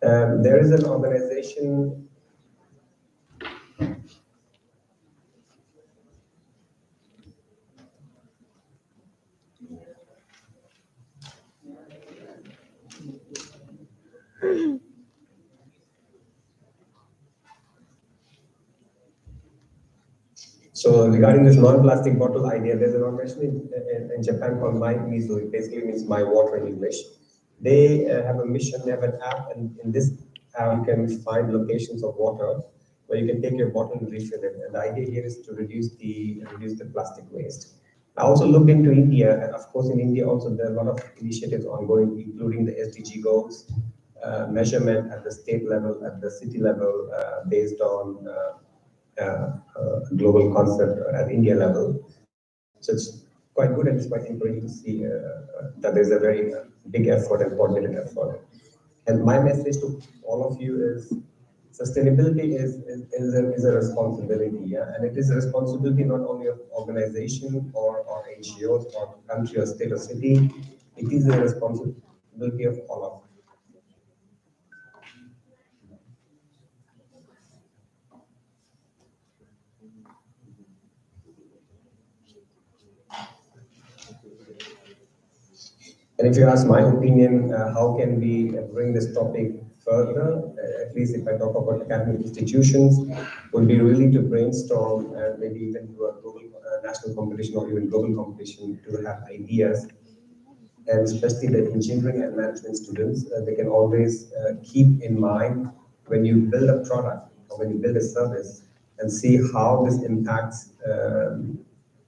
There is an organization. So regarding this non-plastic bottle idea, there's an organization in Japan called My Mizu. It basically means my water in English. They have a mission, they have an app, and in this app you can find locations of water where you can take your bottle and refill it. And the idea here is to reduce the plastic waste. I also looked into India, and of course in India also there are a lot of initiatives ongoing, including the SDG goals, measurement at the state level, at the city level, based on global concept at India level. So it's quite good and it's quite encouraging to see that there's a very big effort and coordinated effort. And my message to all of you is sustainability is a responsibility, yeah? And it is a responsibility not only of organization or NGOs or country or state or city, it is a responsibility of all of us. And if you ask my opinion, how can we bring this topic further, at least if I talk about academic institutions, would be really to brainstorm and maybe even do a global, national competition or even global competition to have ideas. And especially the engineering and management students, they can always keep in mind when you build a product or when you build a service and see how this impacts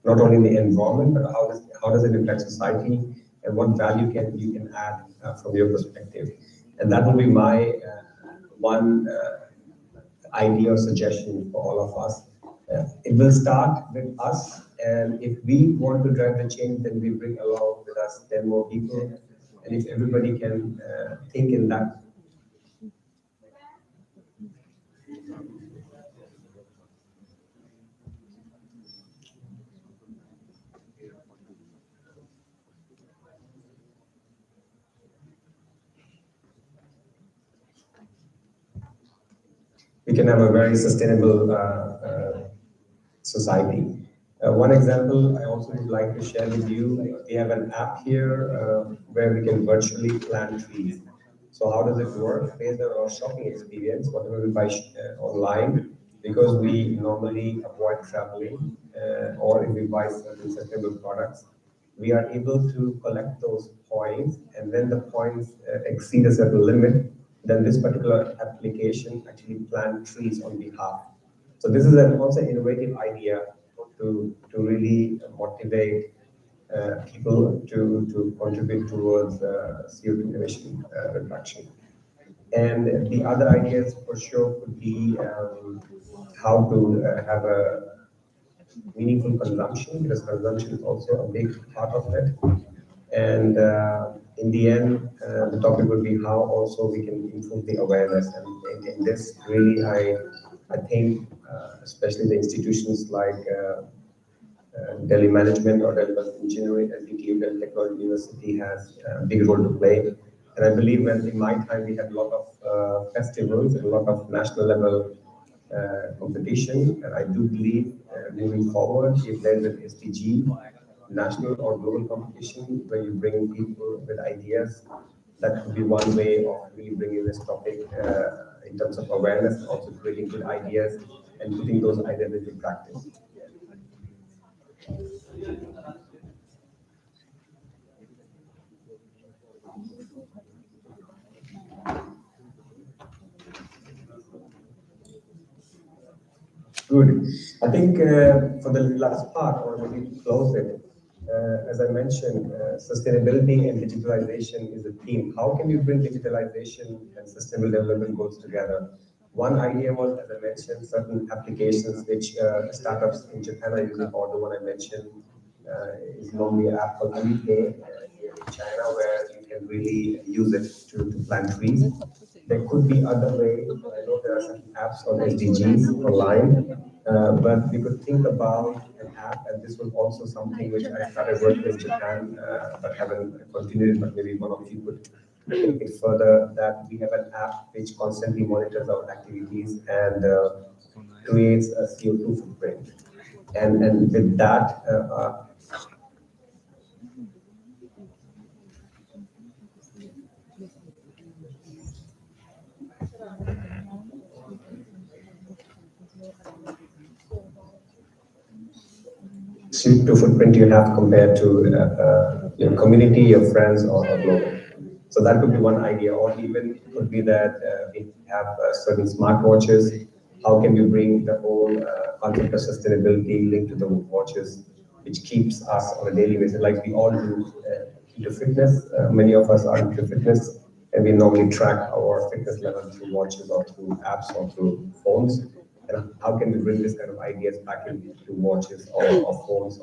not only the environment, but how does it impact society and what value you can add from your perspective. And that will be my one idea or suggestion for all of us. It will start with us, and if we want to drive the change, then we bring along with us 10 more people. And if everybody can think in that, we can have a very sustainable society. One example I also would like to share with you, we have an app here where we can virtually plant trees. So how does it work? Based on our shopping experience, whatever we buy online, because we normally avoid traveling or if we buy certain sustainable products, we are able to collect those points, and when the points exceed a certain limit, then this particular application actually plant trees on behalf. So this is also an innovative idea to really motivate people to contribute towards CO2 emission reduction. And the other ideas for sure could be how to have a meaningful consumption, because consumption is also a big part of it. And in the end, the topic would be how also we can improve the awareness. And in this, really, I think, especially the institutions like Delhi Management or Delhi Engineering and DTU, Delhi Technology University has a big role to play. And I believe when in my time we had a lot of festivals and a lot of national level competition, and I do believe moving forward, if there's an SDG, national or global competition, where you bring people with ideas, that could be one way of really bringing this topic in terms of awareness, also creating good ideas and putting those ideas into practice. Good. I think for the last part, or maybe to close it, as I mentioned, sustainability and digitalization is a theme. How can you bring digitalization and sustainable development goals together? One idea was, as I mentioned, certain applications which startups in Japan are using, or the one I mentioned is normally an app called here in China, where you can really use it to plant trees. There could be other ways. I know there are some apps on SDGs online, but we could think about an app, and this was also something which I started working in Japan, but haven't continued, but maybe one of you could take it further, that we have an app which constantly monitors our activities and creates a CO2 footprint. And with that, CO2 footprint you have compared to your community, your friends, or global. So that could be one idea, or even it could be that we have certain smartwatches. How can we bring the whole concept of sustainability linked to the watches, which keeps us on a daily basis, like we all do into fitness. Many of us are into fitness, and we normally track our fitness level through watches or through apps or through phones. And how can we bring this kind of ideas back into watches or phones?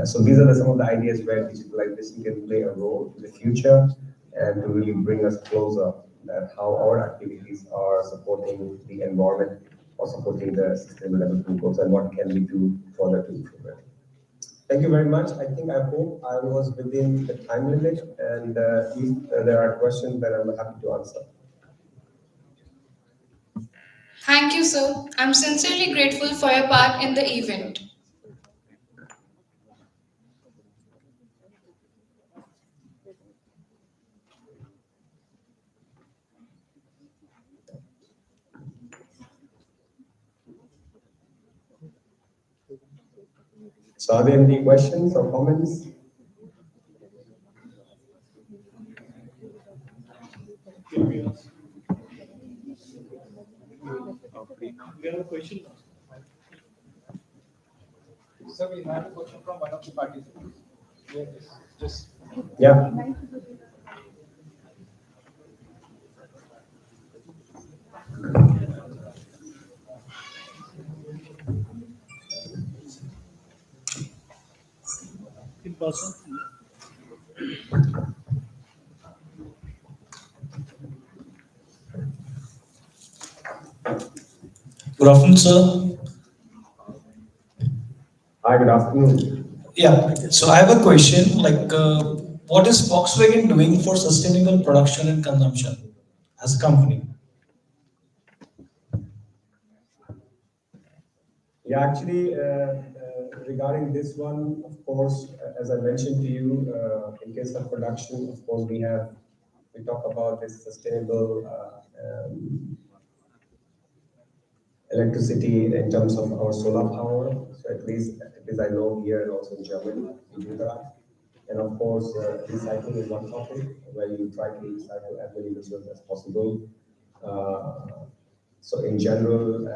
So these are some of the ideas where digitalization can play a role in the future and to really bring us closer that how our activities are supporting the environment or supporting the sustainable development goals, and what can we do further to improve it. Thank you very much. I hope I was within the time limit, and if there are questions that I'm happy to answer. Thank you, sir. I'm sincerely grateful for your part in the event. So are there any questions or comments? We have a question. So we have a question from one of the participants. Yes, just Yeah. In person. Good afternoon, sir. Hi, good afternoon. Yeah, so I have a question like, what is Volkswagen doing for sustainable production and consumption as a company? Yeah, actually, regarding this one, of course, as I mentioned to you, in case of production, of course, we talk about this sustainable electricity in terms of our solar power. So at least I know here and also in Germany, we do that. And of course, recycling is one topic where you try to recycle as many materials as possible. So in general,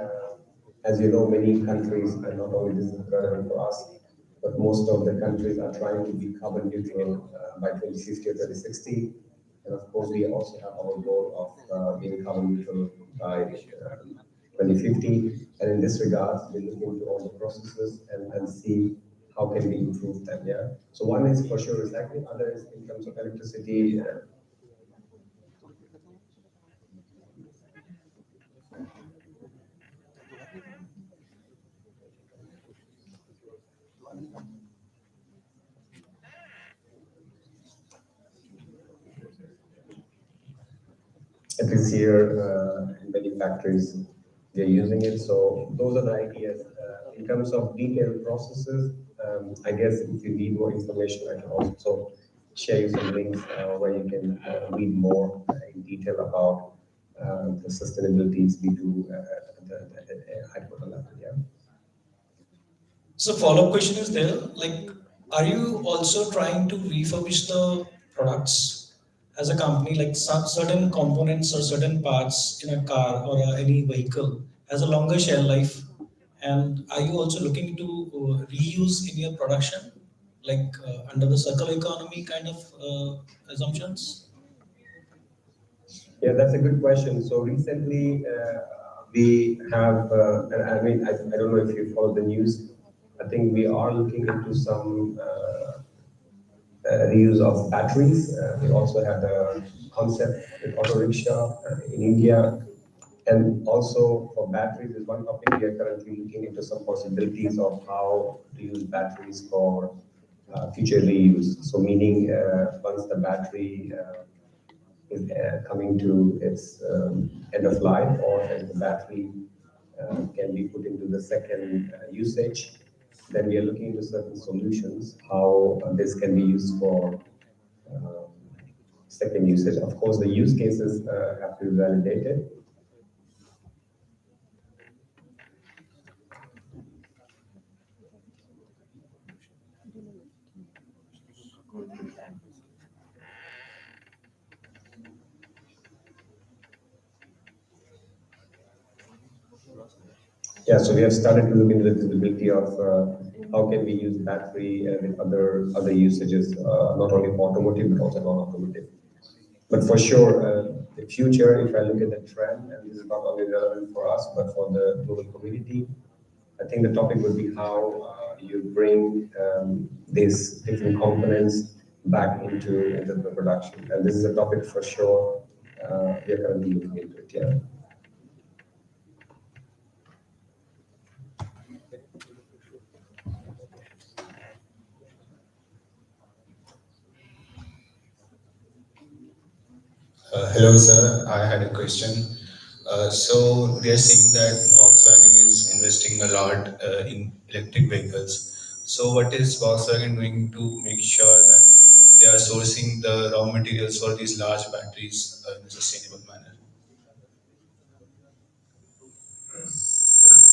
as you know, many countries, and not only this is relevant for us, but most of the countries are trying to be carbon neutral by 2050 or 2060. And of course, we also have our goal of being carbon neutral by 2050. And in this regard, we look into all the processes and see how can we improve them. Yeah. So one is for sure recycling, other is in terms of electricity. At least here in many factories, they're using it. So those are the ideas. In terms of detailed processes, I guess if you need more information, I can also share you some links where you can read more in detail about the sustainabilities we do at the headquarter level. Yeah. So follow-up question is there, like, are you also trying to refurbish the products as a company, like some certain components or certain parts in a car or any vehicle has a longer shelf life? And are you also looking to reuse in your production, like under the circular economy kind of assumptions? Yeah, that's a good question. So recently, we have, I mean, I don't know if you follow the news. I think we are looking into some reuse of batteries. We also have a concept with auto rickshaw in India. And also for batteries is one topic. We are currently looking into some possibilities of how to use batteries for future reuse. So meaning once the battery is coming to its end of life, or as the battery can be put into the second usage, then we are looking into certain solutions, how this can be used for second usage. Of course, the use cases have to be validated. Yeah, so we have started to look into the feasibility of how can we use battery with other usages, not only for automotive but also non-automotive. But for sure, the future, if I look at the trend, and this is not only relevant for us but for the global community, I think the topic would be how you bring these different components back into the production, and this is a topic for sure we are currently looking into it. Yeah. Hello, sir. I had a question. So we are seeing that Volkswagen is investing a lot in electric vehicles. So what is Volkswagen doing to make sure that they are sourcing the raw materials for these large batteries in a sustainable manner?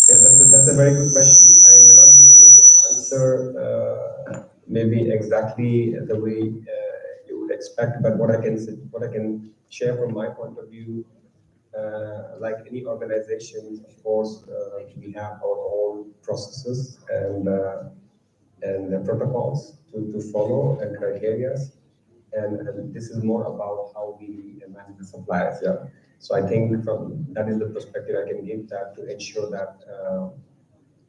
Yeah, that's a very good question. I may not be able to answer maybe exactly the way you would expect, but what I can share from my point of view, like any organization, of course, we have our own processes and protocols to follow and criteria. And this is more about how we manage the suppliers. Yeah. So I think from that is the perspective I can give, that to ensure that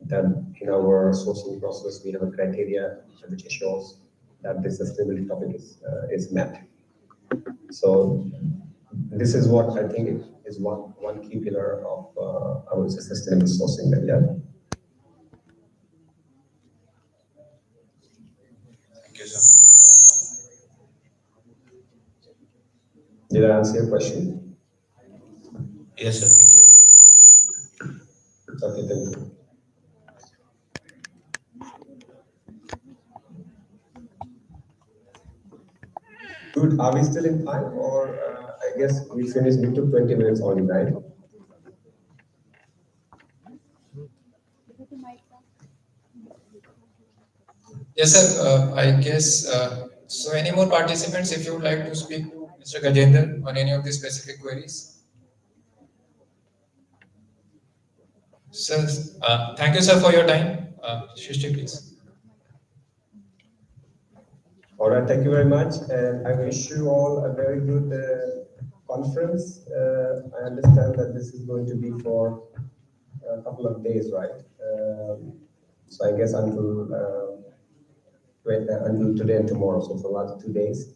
that in our sourcing process we have a criteria which ensures that the sustainability topic is met. So this is what I think is one key pillar of I would say sustainable sourcing. Yeah. Thank you, sir. Did I answer your question? Yes, sir. Thank you. Okay, thank you. Good. Are we still in time, or I guess we finished? We took 20 minutes only, right? Yes, sir. I guess so. Any more participants, if you would like to speak, Mr. Gajendra, on any of the specific queries? Sir, thank you, sir, for your time. Shrishti, please. All right. Thank you very much, and I wish you all a very good conference. I understand that this is going to be for a couple of days, right? So I guess until today and tomorrow, so for the last 2 days.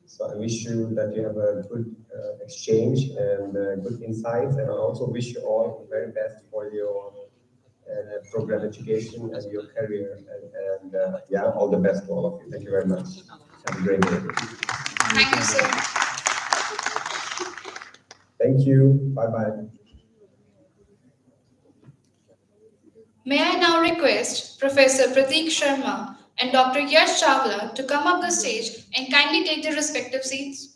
So I wish you that you have a good exchange and good insights, and I also wish you all the very best for your program education and your career. And yeah, all the best to all of you. Thank you very much. Have a great day. Thank you, sir. Thank you. Bye bye. May I now request Professor Prateek Sharma and Dr. Yash Chawla to come up the stage and kindly take their respective seats.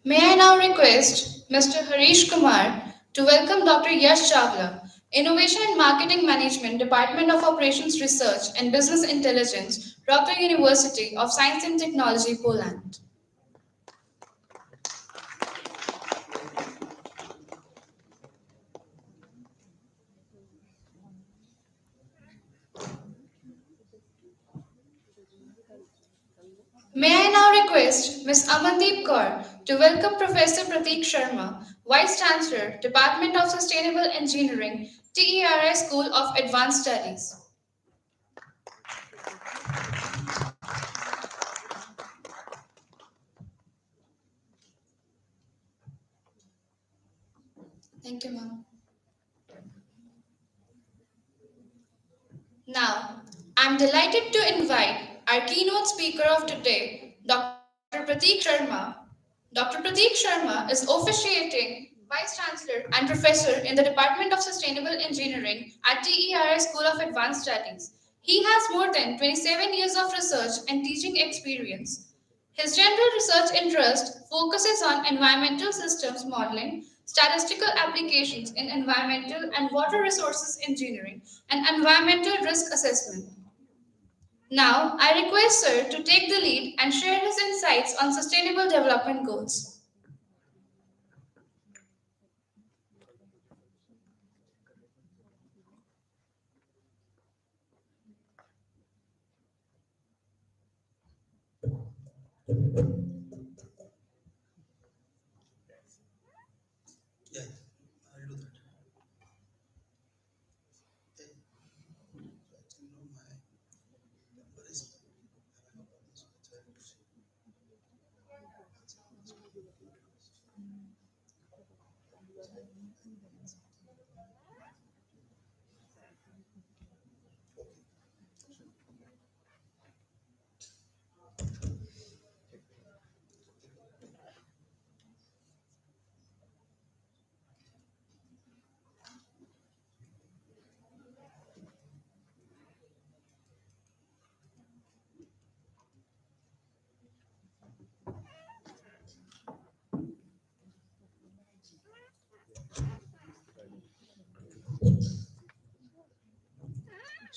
May I now request Mr. Harish Kumar to welcome Dr. Yash Chawla, Innovation and Marketing Management, Department of Operations Research and Business Intelligence, Wrocław University of Science and Technology, Poland. May I now request Ms. Amandeep Kaur to welcome Professor Prateek Sharma, Vice Chancellor, Department of Sustainable Engineering, TERI School of Advanced Studies. Thank you, ma'am. Now, I'm delighted to invite our keynote speaker of today, Dr. Prateek Sharma. Dr. Prateek Sharma is officiating Vice Chancellor and Professor in the Department of Sustainable Engineering at TERI School of Advanced Studies. He has more than 27 years of research and teaching experience. His general research interest focuses on environmental systems modeling, statistical applications in environmental and water resources engineering, and environmental risk assessment. Now, I request Sir to take the lead and share his insights on sustainable development goals.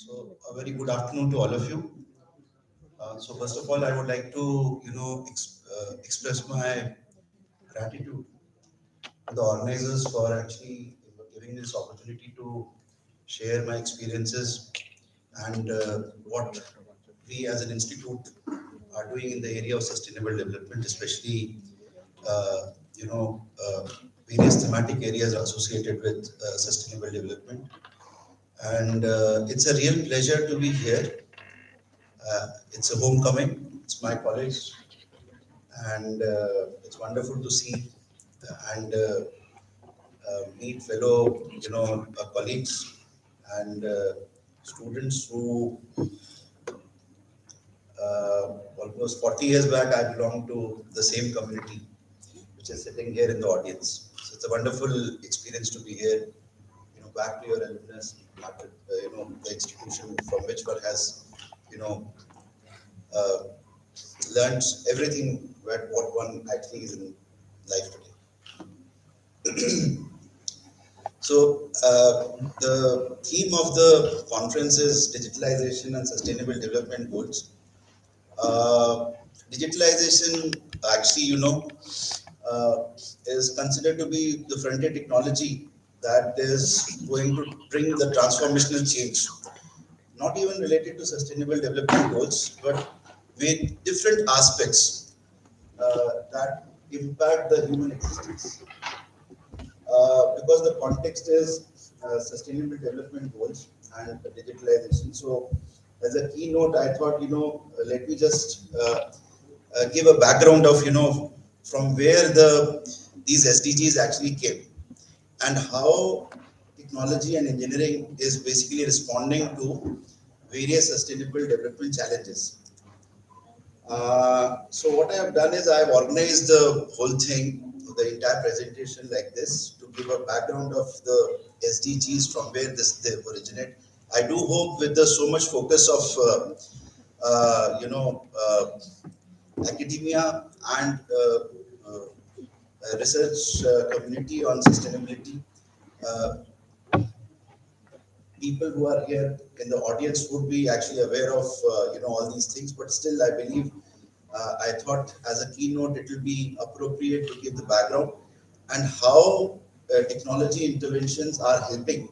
So a very good afternoon to all of you. So first of all, I would like to, express my gratitude to the organizers for actually giving this opportunity to share my experiences and what we as an institute are doing in the area of sustainable development, especially, uh, you know, uh, various thematic areas associated with sustainable development. And it's a real pleasure to be here. It's a homecoming. It's my college, and it's wonderful to see and meet fellow, colleagues and students who almost 40 years back I belonged to the same community, which is sitting here in the audience. So it's a wonderful experience to be here. Back to your alumnus, the institution from which one has, you know, uh, learned everything what one actually is in life today. So the theme of the conference is digitalization and sustainable development goals. Digitalization, actually, is considered to be the frontier technology that is going to bring the transformational change, not even related to sustainable development goals, but with different aspects that impact the human existence. Because the context is sustainable development goals and digitalization. So, as a keynote, I thought, let me just give a background of, from where these SDGs actually came and how technology and engineering is basically responding to various sustainable development challenges. So what I have done is I have organized the whole thing, the entire presentation like this to give a background of the SDGs from where they originate. I do hope with the so much focus of academia and research community on sustainability, uh, people who are here in the audience would be actually aware of all these things, but still I believe I thought as a keynote it will be appropriate to give the background and how technology interventions are helping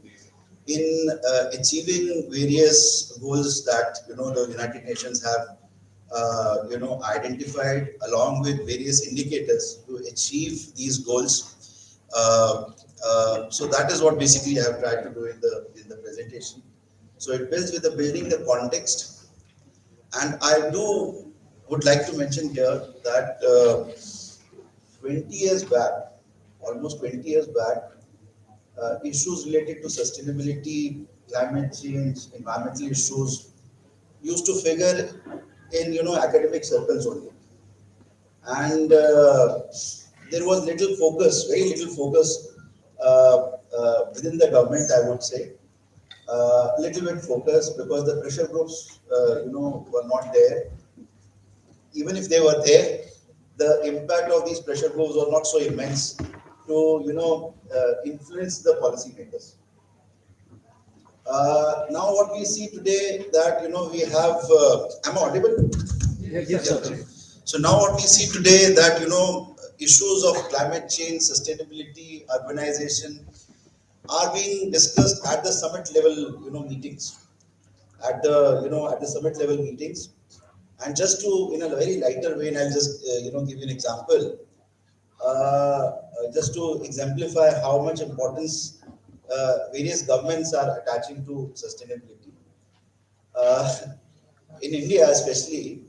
in achieving various goals that the United Nations have identified along with various indicators to achieve these goals. So that is what basically I have tried to do in the presentation. So it builds with the building the context, and I do would like to mention here that 20 years back, almost 20 years back, issues related to sustainability, climate change, environmental issues used to figure in academic circles only, and there was little focus, very little focus within the government, I would say. Little bit focus because the pressure groups, were not there. Even if they were there, the impact of these pressure groups was not so immense to, influence the policymakers. Now what we see today that, we have, am I audible? Yes, sir. So now what we see today that, issues of climate change, sustainability, urbanization are being discussed at the summit level, meetings. At the summit level meetings. And just to, in a very lighter way, and I'll just give you an example, just to exemplify how much importance various governments are attaching to sustainability. Uh, in India, especially,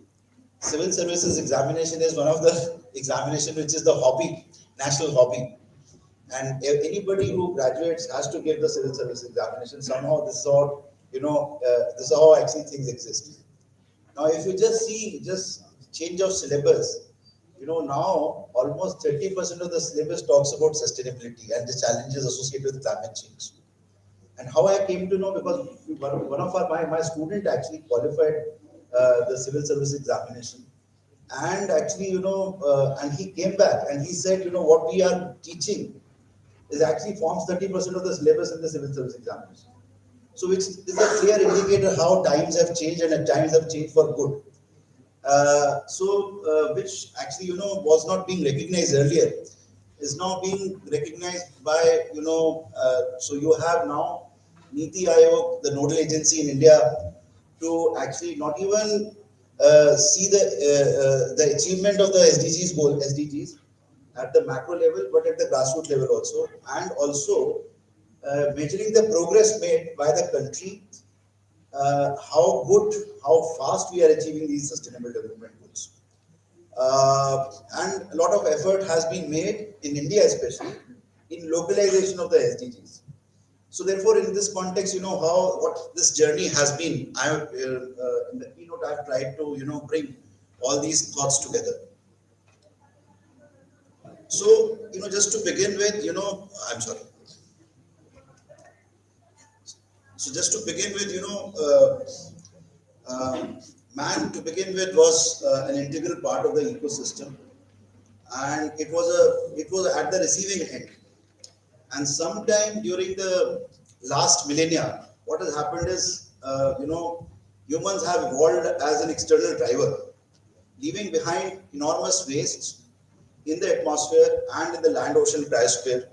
civil services examination is one of the examination which is the hobby, national hobby. And if anybody who graduates has to give the civil service examination. Somehow this is how, this is how actually things exist. Now, if you just see just change of syllabus, now almost 30% of the syllabus talks about sustainability and the challenges associated with climate change. And how I came to know, because one of my student actually qualified the civil service examination, and actually and he came back and he said, what we are teaching is actually forms 30% of the syllabus in the civil service examination. So which is a clear indicator how times have changed, and at times have changed for good. Which actually was not being recognized earlier, is now being recognized by so you have now Niti Aayog, the nodal agency in India, to actually not even see the achievement of the SDGs at the macro level, but at the grassroots level also, and also measuring the progress made by the country, how good, how fast we are achieving these sustainable development goals. And a lot of effort has been made in India, especially in localization of the SDGs. So therefore, in this context, what this journey has been. In the keynote, I've tried to bring all these thoughts together. So just to begin with, I'm sorry. So just to begin with, man to begin with was an integral part of the ecosystem, and it was at the receiving end. And sometime during the last millennia, what has happened is, humans have evolved as an external driver, leaving behind enormous waste in the atmosphere and in the land-ocean cryosphere.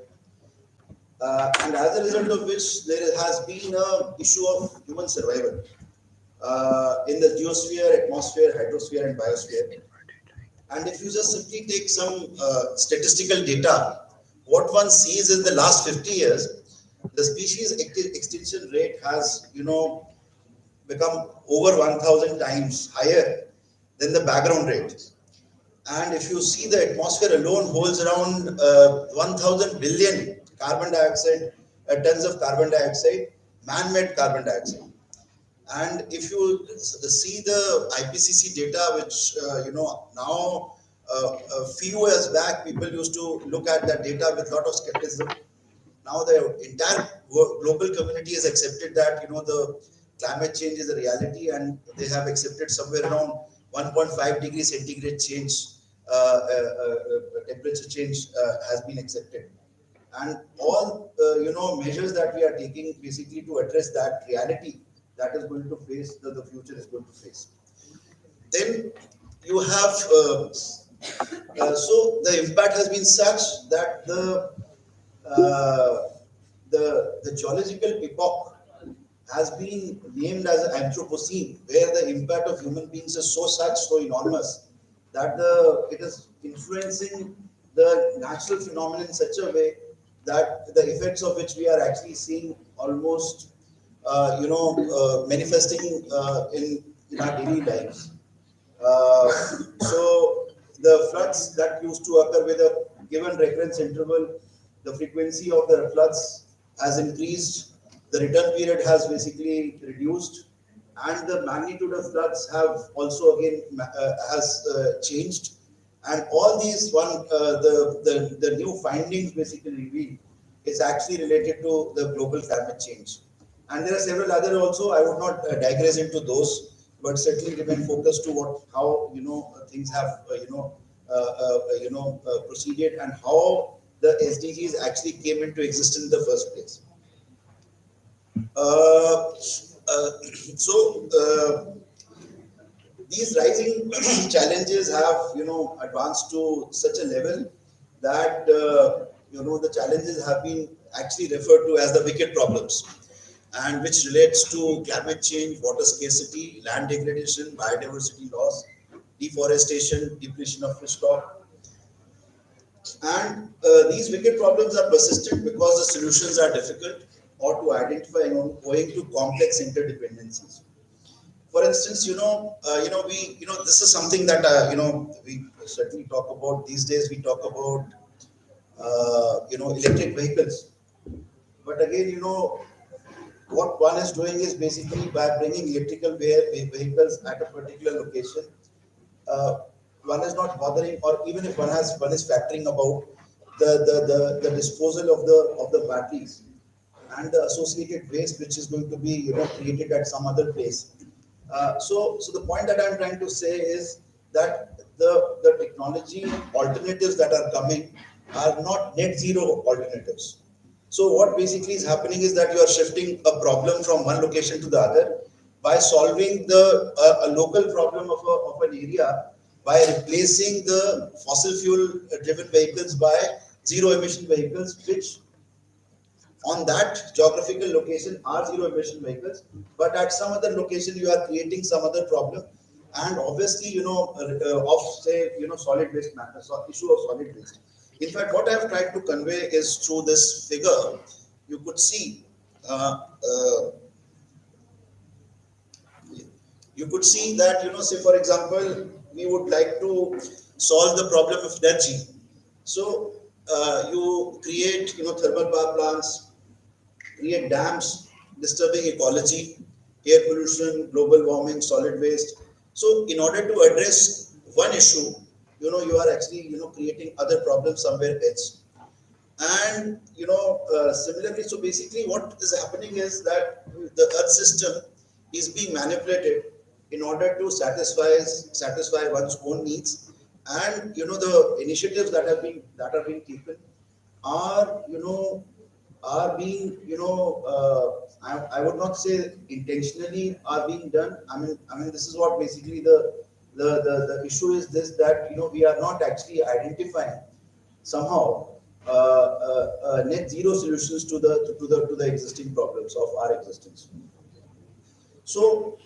And as a result of which, there has been an issue of human survival in the geosphere, atmosphere, hydrosphere, and biosphere. And if you just simply take some statistical data, what one sees in the last 50 years, the species extinction rate has, become over 1,000 times higher than the background rate. And if you see, the atmosphere alone holds around 1,000 billion carbon dioxide, tons of carbon dioxide, man-made carbon dioxide. And if you see the IPCC data, which now a few years back people used to look at that data with a lot of skepticism. Now the entire global community has accepted that the climate change is a reality, and they have accepted somewhere around 1.5 degrees centigrade change, temperature change has been accepted. And all measures that we are taking basically to address that reality that is going to face, the future is going to face. Then you have so the impact has been such that the geological epoch has been named as Anthropocene, where the impact of human beings is so enormous that it is influencing the natural phenomenon in such a way that the effects of which we are actually seeing almost manifesting in our daily lives. So the floods that used to occur with a given recurrence interval, the frequency of the floods has increased, the return period has basically reduced, and the magnitude of floods have also again has changed. And all these the new findings basically reveal is actually related to the global climate change. And there are several other also. I would not digress into those, but certainly remain focused to how things have proceeded, and how the SDGs actually came into existence in the first place. These rising challenges have advanced to such a level that the challenges have been actually referred to as the wicked problems. and which relates to climate change, water scarcity, land degradation, biodiversity loss, deforestation, depletion of fish stock. And these wicked problems are persistent because the solutions are difficult or to identify owing to complex interdependencies. For instance, this is something that we certainly talk about these days. We talk about electric vehicles, but again, what one is doing is basically by bringing electrical vehicles at a particular location, uh, one is not bothering, or even if one is factoring about the disposal of the batteries and the associated waste which is going to be created at some other place. So the point that I'm trying to say is that the technology alternatives that are coming are not net zero alternatives. So what basically is happening is that you are shifting a problem from one location to the other by solving the a local problem of an area by replacing the fossil fuel driven vehicles by zero emission vehicles, which on that geographical location are zero emission vehicles, but at some other location you are creating some other problem, and obviously of say solid waste matter, so issue of solid waste. In fact, what I have tried to convey is through this figure. You could see that say for example, we would like to solve the problem of energy. So you create thermal power plants, create dams, disturbing ecology, air pollution, global warming, solid waste. So in order to address one issue, you are actually creating other problems somewhere else. And similarly, so basically what is happening is that the earth system is being manipulated in order to satisfy one's own needs. And the initiatives that are being taken are are being I would not say intentionally are being done. I mean this is what basically the issue is, this that we are not actually identifying somehow net zero solutions to the existing problems of our existence. So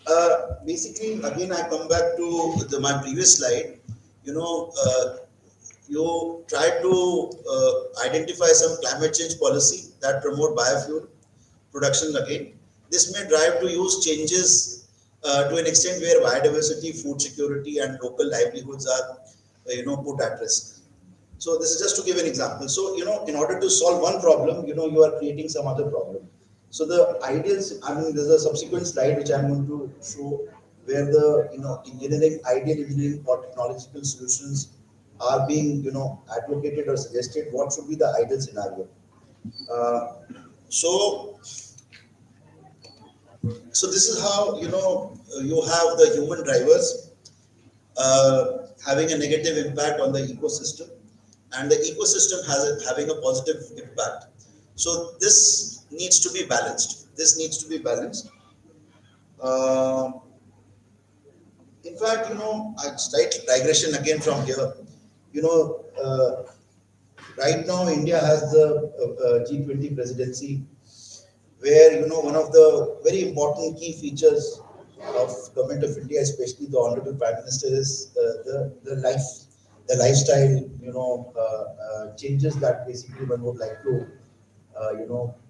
basically, again, I come back to my previous slide. You try to identify some climate change policy that promote biofuel production again. This may drive to use changes to an extent where biodiversity, food security, and local livelihoods are put at risk. So this is just to give an example. So in order to solve one problem, you are creating some other problem. So the ideals, there's a subsequent slide which I'm going to show where the ideal engineering or technological solutions are being advocated or suggested. What should be the ideal scenario? So this is how you have the human drivers having a negative impact on the ecosystem, and the ecosystem having a positive impact. So this needs to be balanced. In fact, a slight digression again from here. Right now India has the G20 presidency, where one of the very important key features of government of India, especially the Honorable Prime Minister, is the lifestyle changes that basically one would like to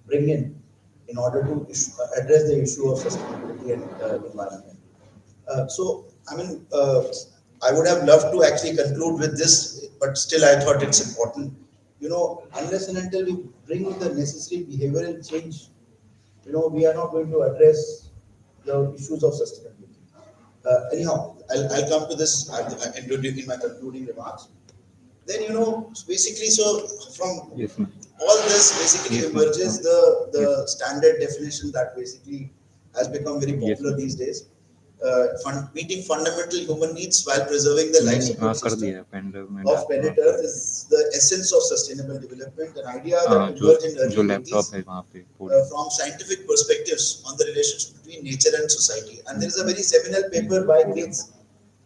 bring in order to address the issue of sustainability and environment. So I would have loved to actually conclude with this, but still I thought it's important. Unless and until we bring the necessary behavioral change, we are not going to address the issues of sustainability. Anyhow, I'll come to this in my concluding remarks. Then, basically, so from all this basically emerges the standard definition that basically has become very popular these days. Meeting fundamental human needs while preserving the life support system of planet Earth is the essence of sustainable development, an idea that emerged in early 80s from scientific perspectives on the relationship between nature and society. And there is a very seminal paper by Gates,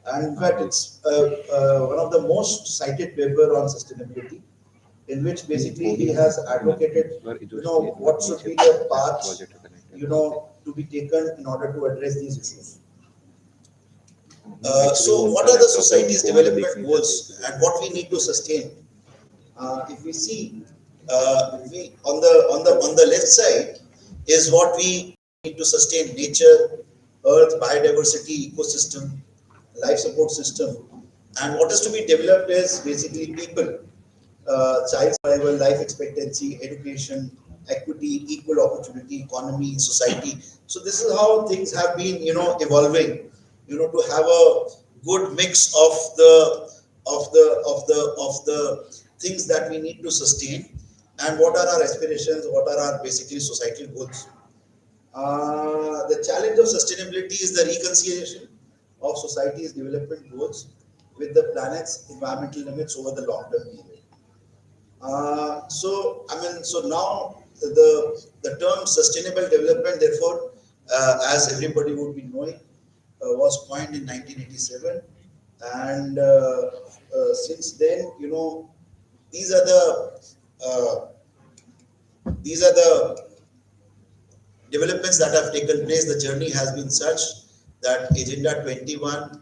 and in fact it's one of the most cited paper on sustainability, in which basically he has advocated what should be the path to be taken in order to address these issues. So what are the society's development goals and what we need to sustain? If we see, we on the left side is what we need to sustain: nature, earth, biodiversity, ecosystem, life support system. And what is to be developed is basically people, child survival, life expectancy, education, equity, equal opportunity, economy, society. So this is how things have been, evolving. To have a good mix of the things that we need to sustain, and what are our aspirations, what are our basically societal goals. The challenge of sustainability is the reconciliation of society's development goals with the planet's environmental limits over the long term period. So now the term sustainable development, therefore, as everybody would be knowing, was coined in 1987, and since then, these are uh, the developments that have taken place. The journey has been such that Agenda 21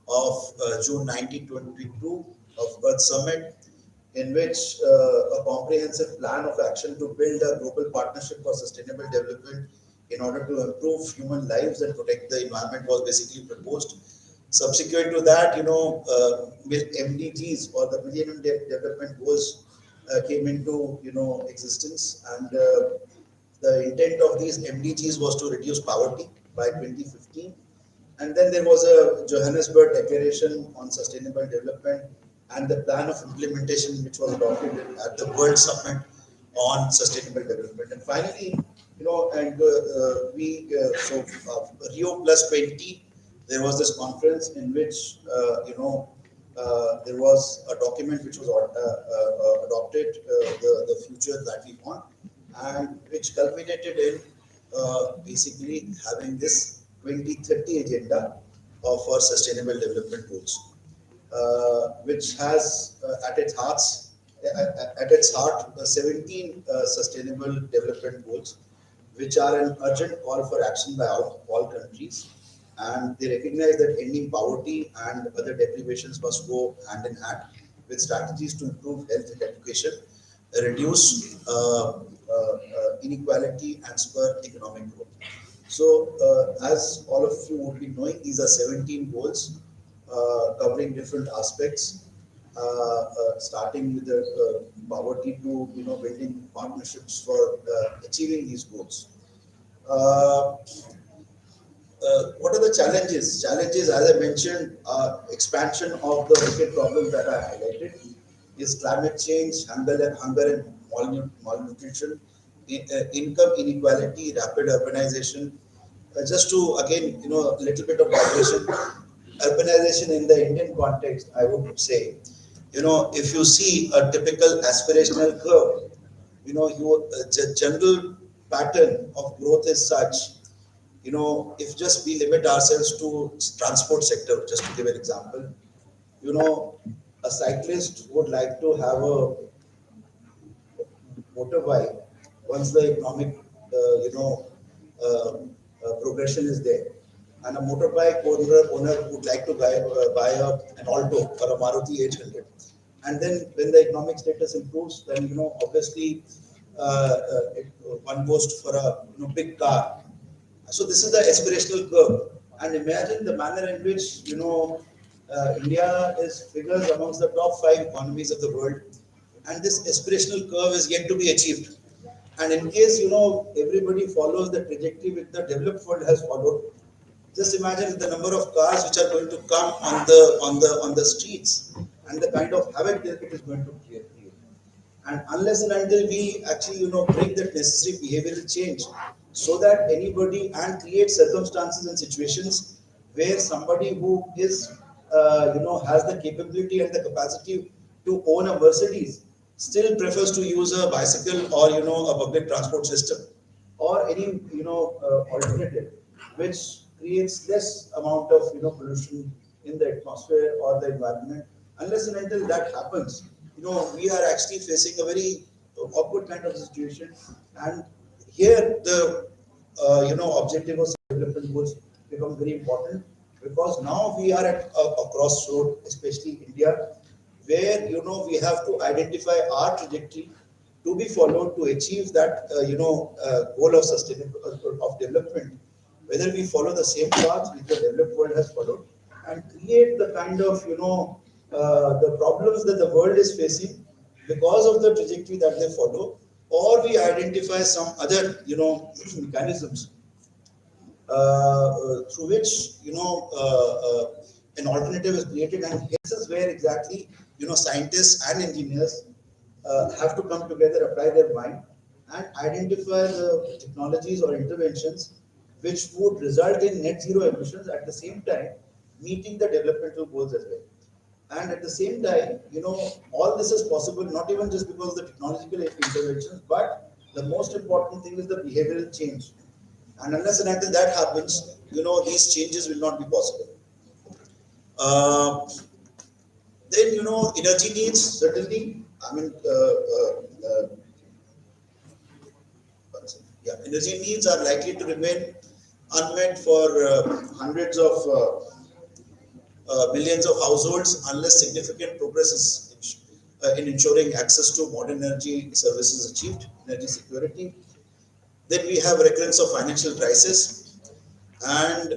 of June 1922 of Earth Summit, in which a comprehensive plan of action to build a global partnership for sustainable development in order to improve human lives and protect the environment was basically proposed. Subsequent to that, MDGs, or the Millennium Development Goals, came into existence, and the intent of these MDGs was to reduce poverty by 2015. And then there was a Johannesburg Declaration on Sustainable Development and the plan of implementation, which was adopted at the World Summit on Sustainable Development. And finally, Rio Plus 20, there was this conference in which there was a document which was adopted, the future that we want, and which culminated in basically having this 2030 agenda for sustainable development goals, which has at its heart 17 sustainable development goals, which are an urgent call for action by all countries. And they recognize that ending poverty and other deprivations must go hand in hand with strategies to improve health and education, reduce inequality, and spur economic growth. So, as all of you would be knowing, these are 17 goals covering different aspects, starting with the poverty to building partnerships for achieving these goals. What are the challenges? Challenges, as I mentioned, expansion of the wicked problems that I highlighted is climate change, hunger and malnutrition, income inequality, rapid urbanization. Just to again, a little bit of migration, urbanization in the Indian context, I would say, if you see a typical aspirational curve, the general pattern of growth is such. If just we limit ourselves to transport sector, just to give an example, a cyclist would like to have a motorbike once the economic, progression is there. And a motorbike owner would like to buy an Alto or a Maruti 800. And then when the economic status improves, then, obviously, one goes for a big car. So this is the aspirational curve, and imagine the manner in which India figures amongst the top 5 economies of the world, and this aspirational curve is yet to be achieved. And in case everybody follows the trajectory which the developed world has followed, just imagine the number of cars which are going to come on the streets, and the kind of havoc that it is going to create. And unless and until we actually, bring that necessary behavioral change, so that anybody and create circumstances and situations where somebody who is, has the capability and the capacity to own a Mercedes still prefers to use a bicycle or, a public transport system or any, alternative, which creates less amount of, pollution in the atmosphere or the environment. Unless and until that happens, we are actually facing a very awkward kind of situation. And here objective of development goals becomes very important, because now we are at a crossroad, especially India, where we have to identify our trajectory to be followed to achieve that goal of sustainable of development, whether we follow the same path which the developed world has followed, and create the kind of the problems that the world is facing because of the trajectory that they follow, or we identify some other mechanisms through which an alternative is created. And this is where exactly scientists and engineers have to come together, apply their mind, and identify the technologies or interventions which would result in net zero emissions, at the same time meeting the developmental goals as well. And at the same time, all this is possible not even just because of the technological interventions, but the most important thing is the behavioral change. And unless and until that happens, these changes will not be possible. Then, energy needs, certainly. I mean, energy needs are likely to remain unmet for hundreds of millions of households unless significant progress is in ensuring access to modern energy services achieved, energy security. Then we have recurrence of financial crisis. And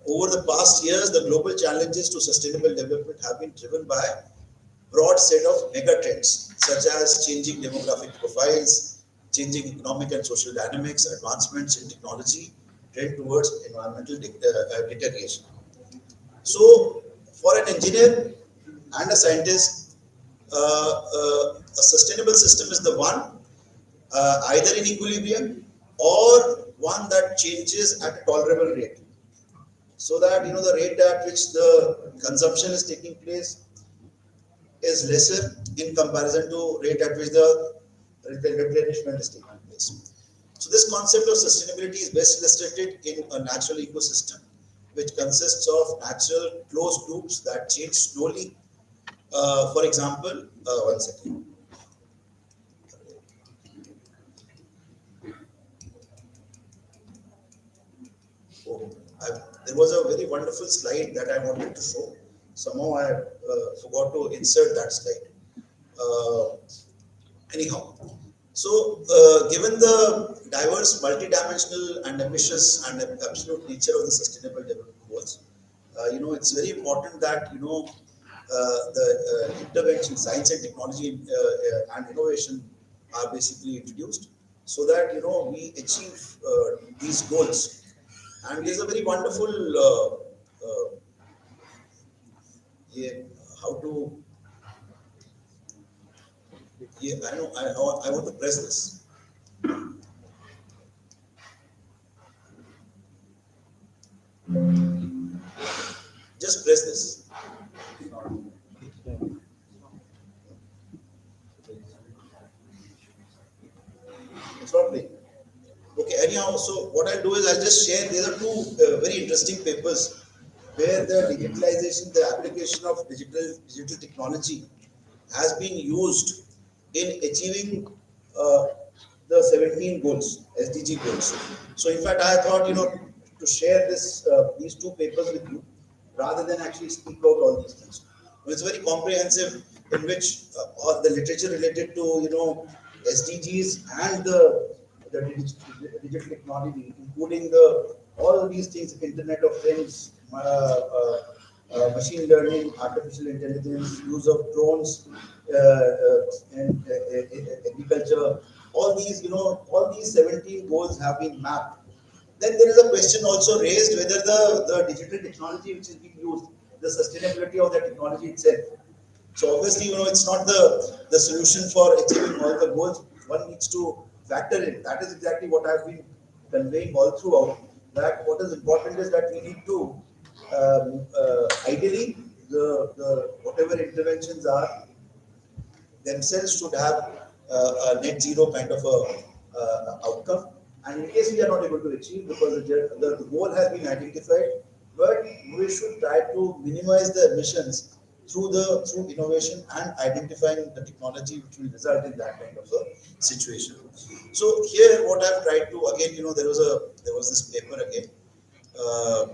over the past years, the global challenges to sustainable development have been driven by broad set of mega trends, such as changing demographic profiles, changing economic and social dynamics, advancements in technology, trend towards environmental deterioration. So, for an engineer and a scientist, a sustainable system is the one either in equilibrium or one that changes at a tolerable rate, so that the rate at which the consumption is taking place is lesser in comparison to rate at which the replenishment is taking place. So this concept of sustainability is best illustrated in a natural ecosystem, which consists of natural closed loops that change slowly. For example, one second. Oh, there was a very wonderful slide that I wanted to show. Somehow I forgot to insert that slide. Anyhow, so given the diverse, multidimensional, and ambitious and absolute nature of the sustainable development goals, it's very important that the intervention, science and technology and innovation are basically introduced, so that we achieve these goals. And there's a very wonderful how to I want to press this. Just press this. It's not playing. Okay, anyhow, so what I'll do is I'll just share. There are two very interesting papers where the digitalization, the application of digital technology has been used in achieving the 17 goals, SDG goals. So in fact, I thought, to share these two papers with you, rather than actually speak out all these things. It's very comprehensive, in which all the literature related to, SDGs and the digital technology, including all these things, Internet of Things, machine learning, artificial intelligence, use of drones, and agriculture. All these 17 goals have been mapped. Then there is a question also raised whether the digital technology which is being used, the sustainability of the technology itself. So obviously, it's not the solution for achieving all the goals. One needs to factor in. That is exactly what I've been conveying all throughout. That what is important is that we need to ideally the whatever interventions are themselves should have a net zero kind of a outcome. And in case we are not able to achieve, because the goal has been identified, but we should try to minimize the emissions through innovation and identifying the technology which will result in that kind of a situation. So here, what I've tried to again, there was this paper again, uh,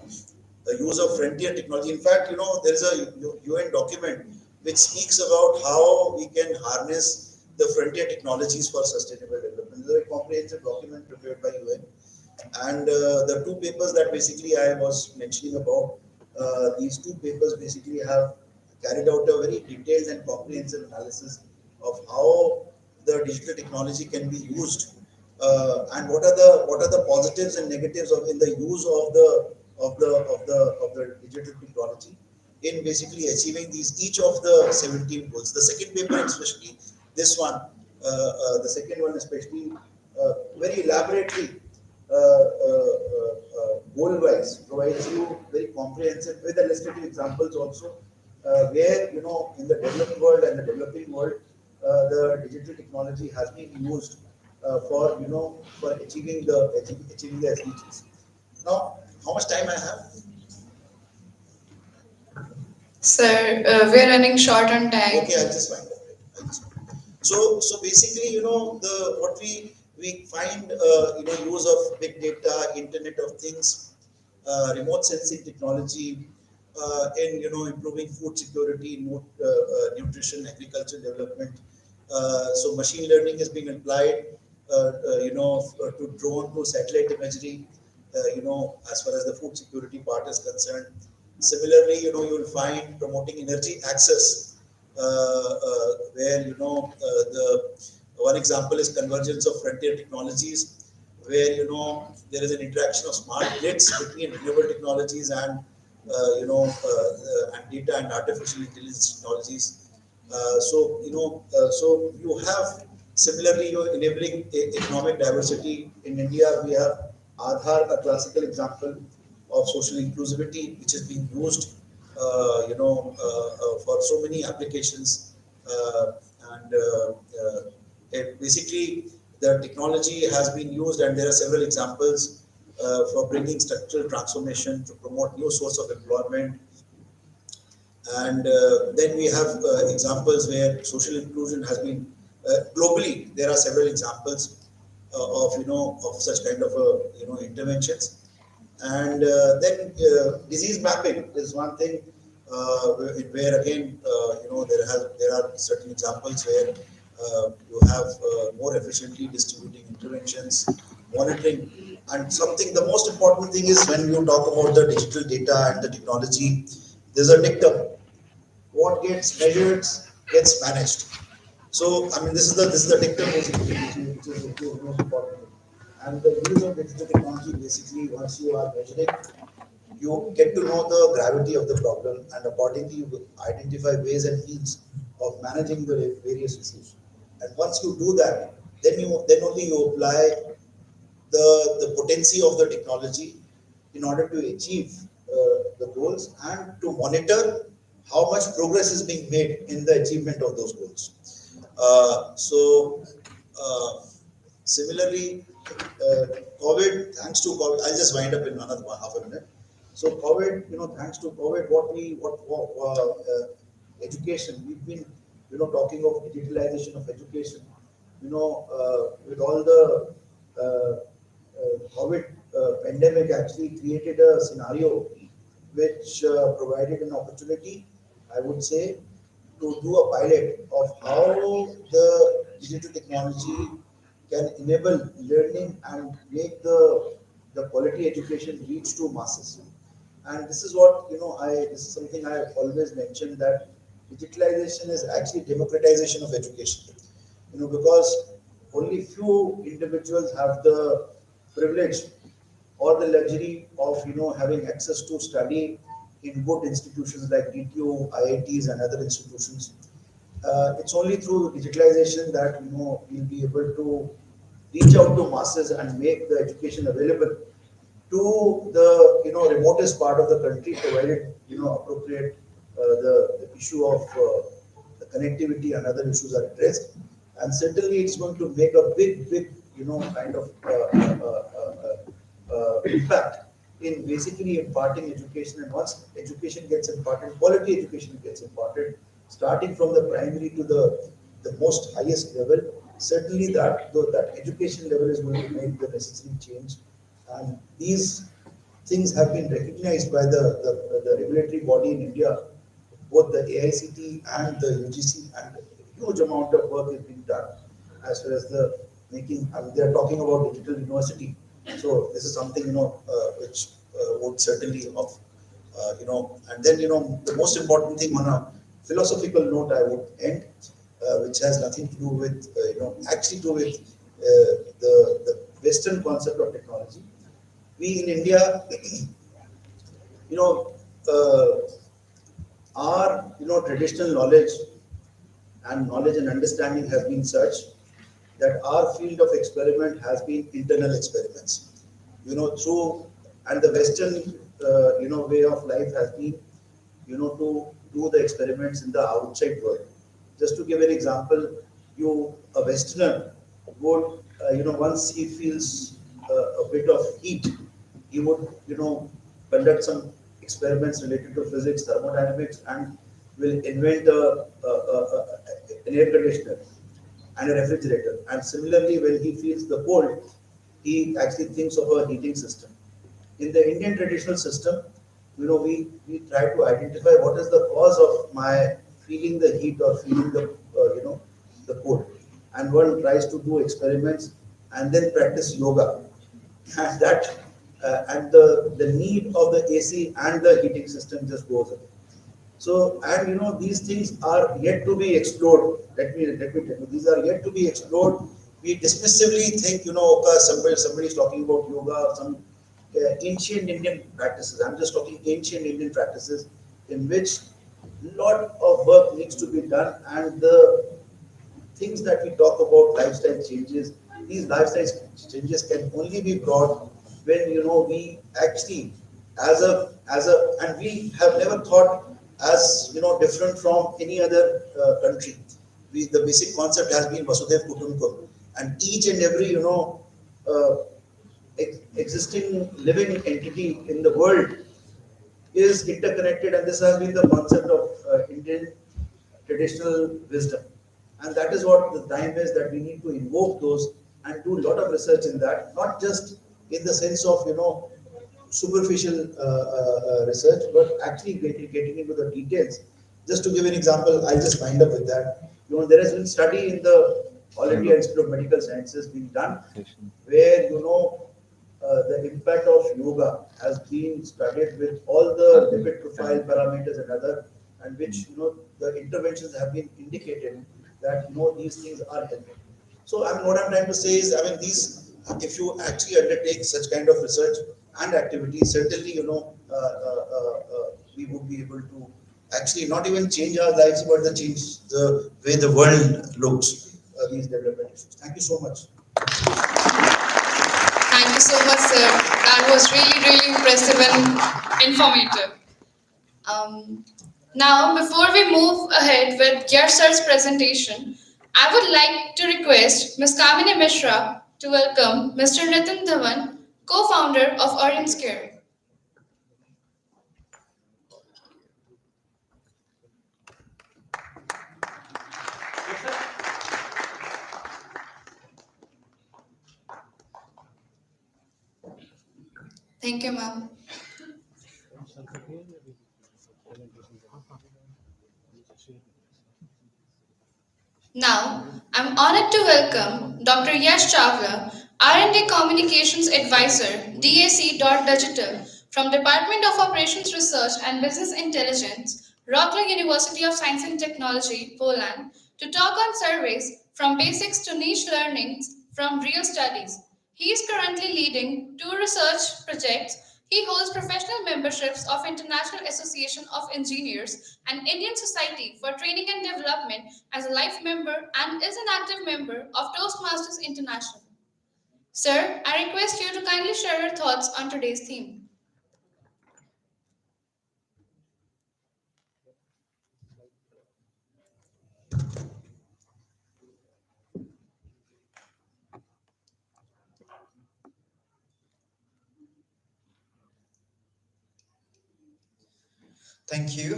the use of frontier technology. In fact, there is a UN document which speaks about how we can harness the frontier technologies for sustainable development. It's a very comprehensive document prepared by UN. And the two papers that basically I was mentioning about, these two papers basically have carried out a very detailed and comprehensive analysis of how the digital technology can be used, and what are the positives and negatives of in the use of the digital technology in basically achieving each of the 17 goals. The second paper, especially this one, the second one especially, very elaborately, goal-wise, provides you very comprehensive with illustrative examples also, where in the developed world and the developing world, the digital technology has been used for achieving the SDGs. Now, how much time I have? Sir, we're running short on time. Okay, I'll just wind up. So basically, what we find, use of big data, Internet of Things, remote sensing technology, in improving food security, nutrition, agriculture development. So machine learning is being applied, to drone, to satellite imagery, as far as the food security part is concerned. Similarly, you'll find promoting energy access, where the one example is convergence of frontier technologies, where there is an interaction of smart grids between renewable technologies and and data and artificial intelligence technologies. So you have similarly you're enabling economic diversity. In India, we have Aadhaar, a classical example of social inclusivity, which is being used, for so many applications, and basically the technology has been used, and there are several examples for bringing structural transformation to promote new source of employment. And then we have examples where social inclusion has been globally. There are several examples of such kind of interventions. And then disease mapping is one thing, where again, there are certain examples where you have more efficiently distributing interventions, monitoring, and something. The most important thing is when you talk about the digital data and the technology, there's a dictum: what gets measured gets managed. So I mean, this is the dictum basically, which is most important. And the use of digital technology basically, once you are measuring, you get to know the gravity of the problem, and accordingly you identify ways and means of managing the various issues. And once you do that, then only you apply the potency of the technology in order to achieve the goals, and to monitor how much progress is being made in the achievement of those goals. So similarly, COVID, thanks to COVID, I'll just wind up in another half a minute. So COVID, thanks to COVID, education, we've been, talking of digitalization of education, with all the COVID pandemic actually created a scenario which provided an opportunity, I would say, to do a pilot of how the digital technology can enable learning and make the quality education reach to masses. And this is what, this is something I have always mentioned, that digitalization is actually democratization of education. Because only few individuals have the privilege or the luxury of having access to study in good institutions like DTU, IITs, and other institutions. It's only through digitalization that we'll be able to reach out to masses and make the education available to the remotest part of the country, provided appropriate the issue of the connectivity and other issues are addressed. And certainly, it's going to make a big kind of impact in basically imparting education, and once education gets imparted, quality education gets imparted, starting from the primary to the most highest level, certainly that education level is going to make the necessary change. And these things have been recognized by the regulatory body in India, both the AICT and the UGC, and a huge amount of work is being done as far as the making. I mean, they are talking about digital university, so this is something which would certainly of and then the most important thing on a philosophical note I would end, which has nothing to do with actually to do with the Western concept of technology. We in India, you know, uh, our traditional knowledge and understanding has been such that our field of experiment has been internal experiments. Through and the Western way of life has been to do the experiments in the outside world. Just to give an example, a Westerner would once he feels a bit of heat, he would conduct some experiments related to physics, thermodynamics, and will invent an air conditioner and a refrigerator. And similarly, when he feels the cold, he actually thinks of a heating system. In the Indian traditional system, we try to identify what is the cause of my feeling the heat or feeling the cold, and one tries to do experiments and then practice yoga, and the need of the AC and the heating system just goes away. So, and these things are yet to be explored. Let me tell you, these are yet to be explored. We dismissively think, okay, somebody is talking about yoga or some ancient Indian practices. I'm just talking ancient Indian practices in which lot of work needs to be done, and the things that we talk about lifestyle changes, these lifestyle changes can only be brought when we actually as a and we have never thought as different from any other country. The basic concept has been Vasudev Kutumbakam, and each and every uh, existing living entity in the world is interconnected, and this has been the concept of Indian traditional wisdom. And that is what the time is, that we need to invoke those and do a lot of research in that, not just in the sense of superficial research, but actually getting into the details. Just to give an example, I'll just wind up with that. There has been study in the All India Institute of Medical Sciences being done, where the impact of yoga has been studied with all the lipid profile parameters and other, and which the interventions have been indicated that these things are helping. So what I'm trying to say is, I mean, these, if you actually undertake such kind of research and activities, certainly we would be able to actually not even change our lives, but change the way the world looks these development issues. Thank you so much. Thank you so much, sir. That was really, really impressive and informative. Now, before we move ahead with Gear Sir's presentation, I would like to request Ms. Kamini Mishra to welcome Mr. Nitin Dhawan, co-founder of Orange Care. Thank you, ma'am. Now, I'm honored to welcome Dr. Yash Chawla, R&D Communications Advisor, DAC.Digital, from Department of Operations Research and Business Intelligence, Wrocław University of Science and Technology, Poland, to talk on surveys from basics to niche learnings from real studies. He is currently leading two research projects. He holds professional memberships of International Association of Engineers and Indian Society for Training and Development as a life member, and is an active member of Toastmasters International. Sir, I request you to kindly share your thoughts on today's theme. Thank you.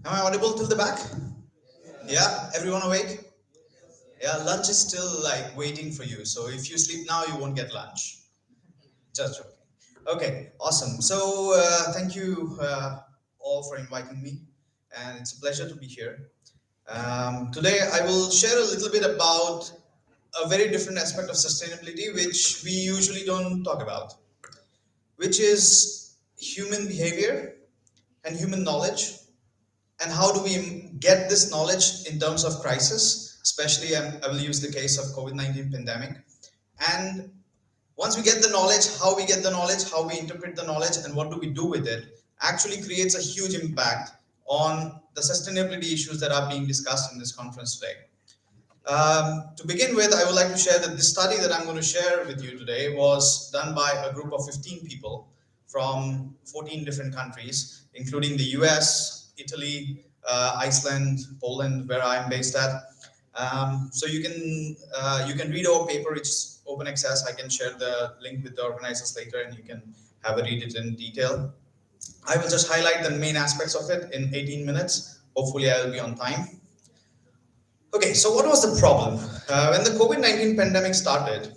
Am I audible till the back? Yeah, everyone awake? Yeah, lunch is still like waiting for you. So if you sleep now, you won't get lunch. Just joking. Okay, awesome. So thank you all for inviting me, and it's a pleasure to be here. Today, I will share a little bit about a very different aspect of sustainability, which we usually don't talk about, which is human behavior and human knowledge, and how do we get this knowledge in terms of crisis, especially I will use the case of COVID-19 pandemic. And once we get the knowledge, how we get the knowledge, how we interpret the knowledge, and what do we do with it, actually creates a huge impact on the sustainability issues that are being discussed in this conference today. To begin with, I would like to share that this study that I'm going to share with you today was done by a group of 15 people from 14 different countries, including the US, Italy, Iceland, Poland, where I'm based at. So you can read our paper. It's open access. I can share the link with the organizers later, and you can have a read it in detail. I will just highlight the main aspects of it in 18 minutes. Hopefully, I will be on time. Okay, so what was the problem? When the COVID-19 pandemic started,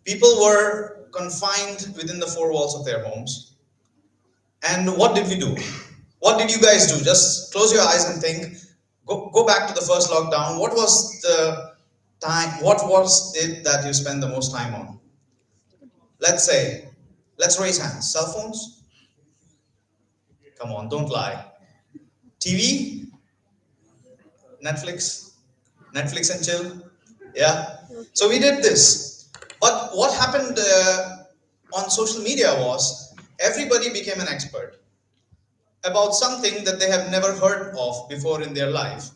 people were confined within the four walls of their homes. And what did we do? What did you guys do? Just close your eyes and think. Go back to the first lockdown. What was the time? What was it that you spent the most time on? Let's raise hands. Cell phones? Come on, don't lie. TV? Netflix and chill. Yeah. So we did this. But what happened on social media was everybody became an expert about something that they have never heard of before in their life.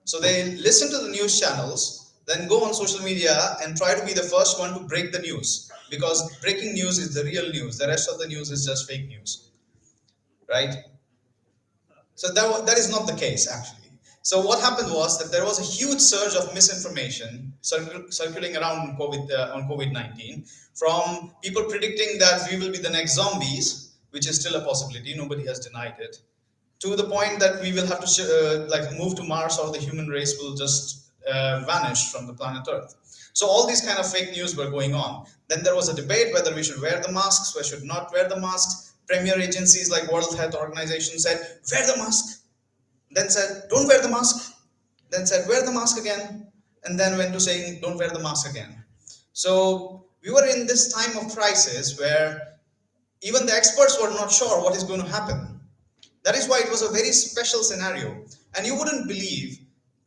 So they listen to the news channels, then go on social media and try to be the first one to break the news, because breaking news is the real news. The rest of the news is just fake news, right? So that is not the case, actually. So what happened was that there was a huge surge of misinformation circulating around on COVID-19, from people predicting that we will be the next zombies, which is still a possibility. Nobody has denied it, to the point that we will have to move to Mars, or the human race will just vanish from the planet Earth. So all these kind of fake news were going on. Then there was a debate whether we should wear the masks, we should not wear the masks. Premier agencies like World Health Organization said, wear the mask. Then said, don't wear the mask. Then said, wear the mask again. And then went to saying, don't wear the mask again. So we were in this time of crisis where even the experts were not sure what is going to happen. That is why it was a very special scenario. And you wouldn't believe,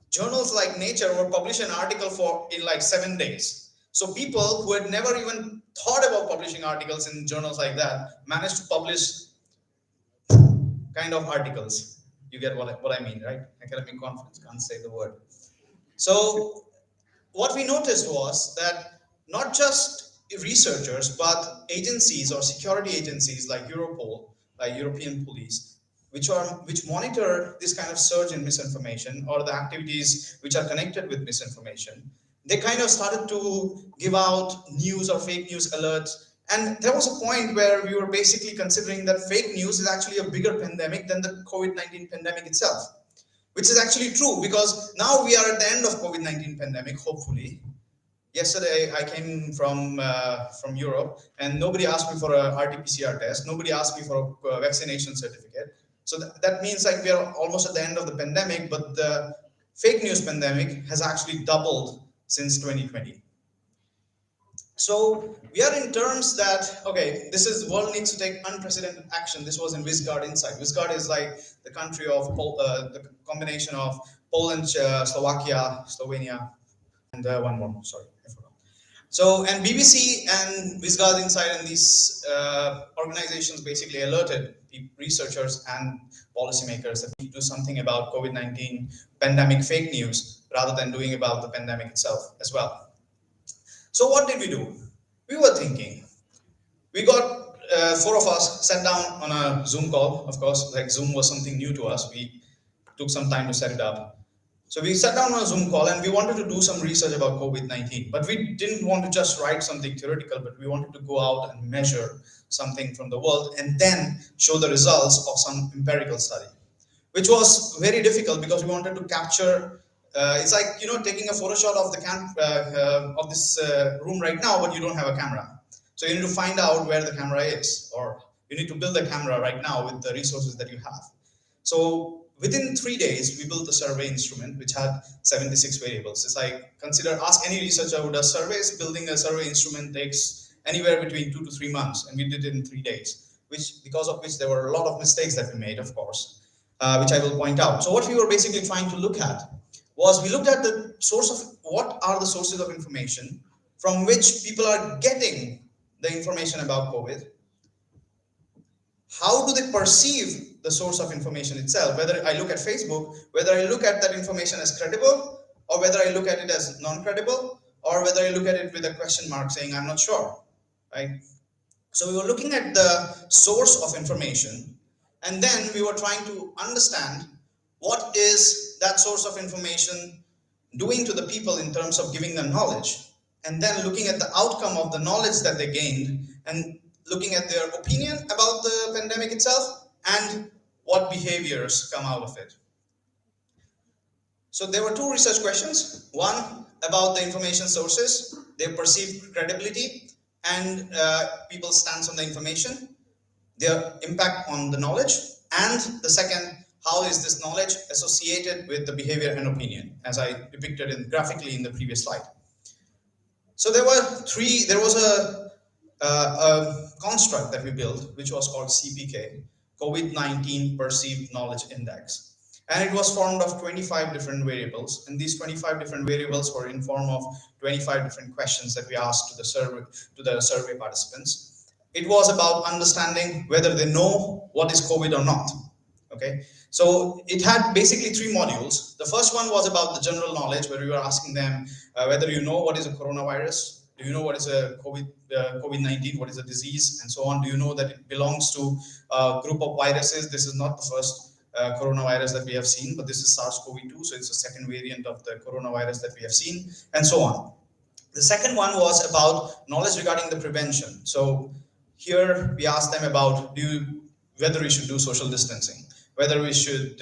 journals like Nature will publish an article in like 7 days. So people who had never even thought about publishing articles in journals like that managed to publish kind of articles. You get what I mean, right? Academic conference, can't say the word. So what we noticed was that not just researchers, but agencies or security agencies like Europol, like European police, which monitor this kind of surge in misinformation, or the activities which are connected with misinformation, they kind of started to give out news or fake news alerts. And there was a point where we were basically considering that fake news is actually a bigger pandemic than the COVID-19 pandemic itself, which is actually true, because now we are at the end of COVID-19 pandemic, hopefully. Yesterday, I came from Europe, and nobody asked me for a RT-PCR test. Nobody asked me for a vaccination certificate. So that means like we are almost at the end of the pandemic, but the fake news pandemic has actually doubled since 2020. So we are in terms that, okay, this is world needs to take unprecedented action. This was in Visgard Insight. Visgard is like the country of the combination of Poland, Slovakia, Slovenia, and one more, sorry, I forgot. So, and BBC and Visgard Insight and these organizations basically alerted researchers and policymakers that we need to do something about COVID-19 pandemic fake news rather than doing about the pandemic itself as well. So what did we do? We were thinking. We got 4 of us sat down on a Zoom call. Of course, like Zoom was something new to us. We took some time to set it up. So we sat down on a Zoom call and we wanted to do some research about COVID-19, but we didn't want to just write something theoretical, but we wanted to go out and measure something from the world and then show the results of some empirical study, which was very difficult because we wanted to capture. It's like taking a photo shot of the of this room right now, but you don't have a camera. So you need to find out where the camera is, or you need to build a camera right now with the resources that you have. So within 3 days, we built a survey instrument which had 76 variables. It's like ask any researcher who does surveys, building a survey instrument takes anywhere between 2 to 3 months, and we did it in 3 days. Because of which there were a lot of mistakes that we made, of course, which I will point out. So what we were basically trying to look at was we looked at the source of what are the sources of information from which people are getting the information about COVID. How do they perceive the source of information itself? Whether I look at Facebook, whether I look at that information as credible, or whether I look at it as non-credible, or whether I look at it with a question mark saying I'm not sure, right? So we were looking at the source of information, and then we were trying to understand what is that source of information doing to the people in terms of giving them knowledge, and then looking at the outcome of the knowledge that they gained and looking at their opinion about the pandemic itself and what behaviors come out of it. So there were 2 research questions. One about the information sources, their perceived credibility, and people's stance on the information, their impact on the knowledge, and the second, how is this knowledge associated with the behavior and opinion, as I depicted graphically in the previous slide. So there was a construct that we built, which was called CPK, COVID-19 Perceived Knowledge Index. And it was formed of 25 different variables. And these 25 different variables were in form of 25 different questions that we asked to the survey participants. It was about understanding whether they know what is COVID or not. Okay, so it had basically 3 modules. The first one was about the general knowledge, where we were asking them whether you know what is a coronavirus, do you know what is a COVID-19, what is a disease, and so on. Do you know that it belongs to a group of viruses? This is not the first coronavirus that we have seen, but this is SARS-CoV-2, so it's a second variant of the coronavirus that we have seen, and so on. The second one was about knowledge regarding the prevention. So here we asked them about whether we should do social distancing, whether we should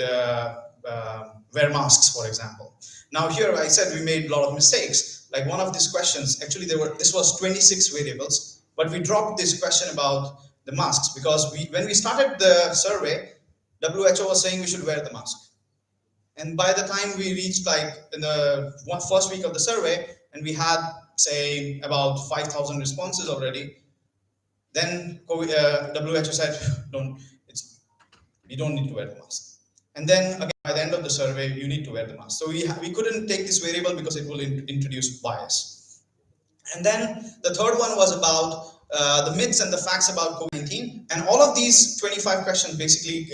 wear masks, for example. Now here I said we made a lot of mistakes. Like one of these questions, actually this was 26 variables, but we dropped this question about the masks because when we started the survey, WHO was saying we should wear the mask. And by the time we reached like in the first week of the survey, and we had say about 5,000 responses already, then WHO said, you don't need to wear the mask. And then again, by the end of the survey, you need to wear the mask. So we couldn't take this variable because it will introduce bias. And then the third one was about the myths and the facts about COVID-19. And all of these 25 questions basically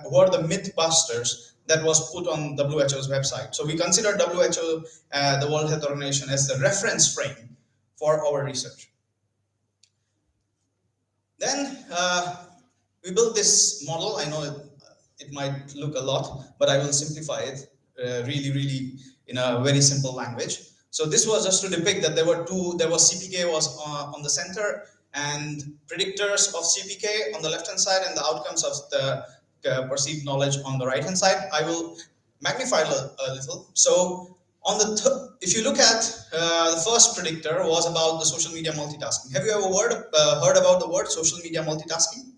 were the myth busters that was put on WHO's website. So we consider WHO, the World Health Organization, as the reference frame for our research. Then we built this model. I know it might look a lot, but I will simplify it really in a very simple language. So this was just to depict that there was CPK was on the center and predictors of CPK on the left hand side and the outcomes of the perceived knowledge on the right hand side. I will magnify a little. So on if you look at the first predictor was about the social media multitasking. Have you ever heard about the word social media multitasking?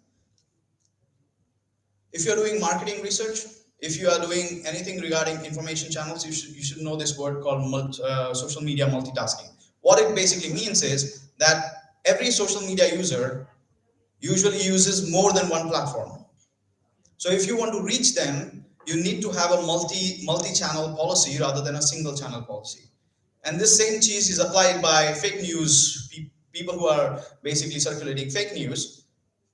If you're doing marketing research, if you are doing anything regarding information channels, you should know this word called social media multitasking. What it basically means is that every social media user usually uses more than one platform. So if you want to reach them, you need to have a multi-channel policy rather than a single channel policy. And this same cheese is applied by fake news, people who are basically circulating fake news,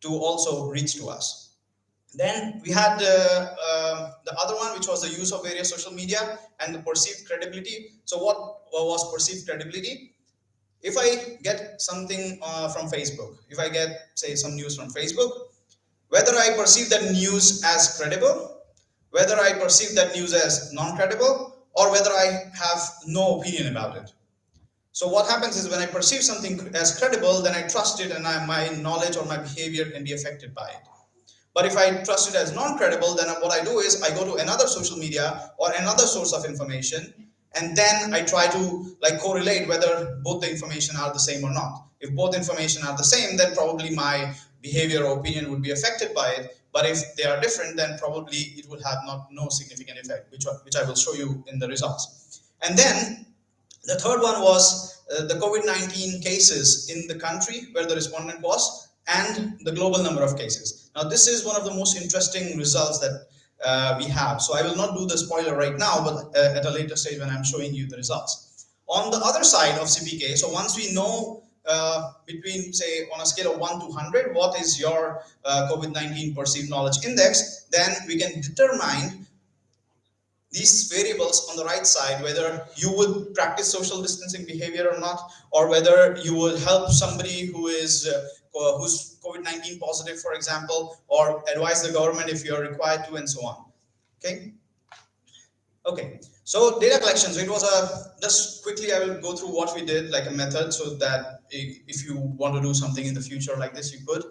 to also reach to us. Then we had the other one, which was the use of various social media and the perceived credibility. So what was perceived credibility? If I get something from Facebook, if I get, say, some news from Facebook, whether I perceive that news as credible, whether I perceive that news as non-credible, or whether I have no opinion about it. So what happens is when I perceive something as credible, then I trust it and my knowledge or my behavior can be affected by it. But if I trust it as non-credible, then what I do is I go to another social media or another source of information, and then I try to like correlate whether both the information are the same or not. If both information are the same, then probably my behavior or opinion would be affected by it. But if they are different, then probably it would have no significant effect, which I will show you in the results. And then the third one was the COVID-19 cases in the country where the respondent was, and the global number of cases. Now, this is one of the most interesting results that we have. So I will not do the spoiler right now, but at a later stage when I'm showing you the results. On the other side of CPK, so once we know between, say, on a scale of 1 to 100, what is your COVID-19 perceived knowledge index, then we can determine these variables on the right side, whether you would practice social distancing behavior or not, or whether you will help somebody who is who's COVID-19 positive, for example, or advise the government if you are required to, and so on. Okay, so data collection. So it was just quickly I will go through what we did, like a method, so that if you want to do something in the future like this, you could.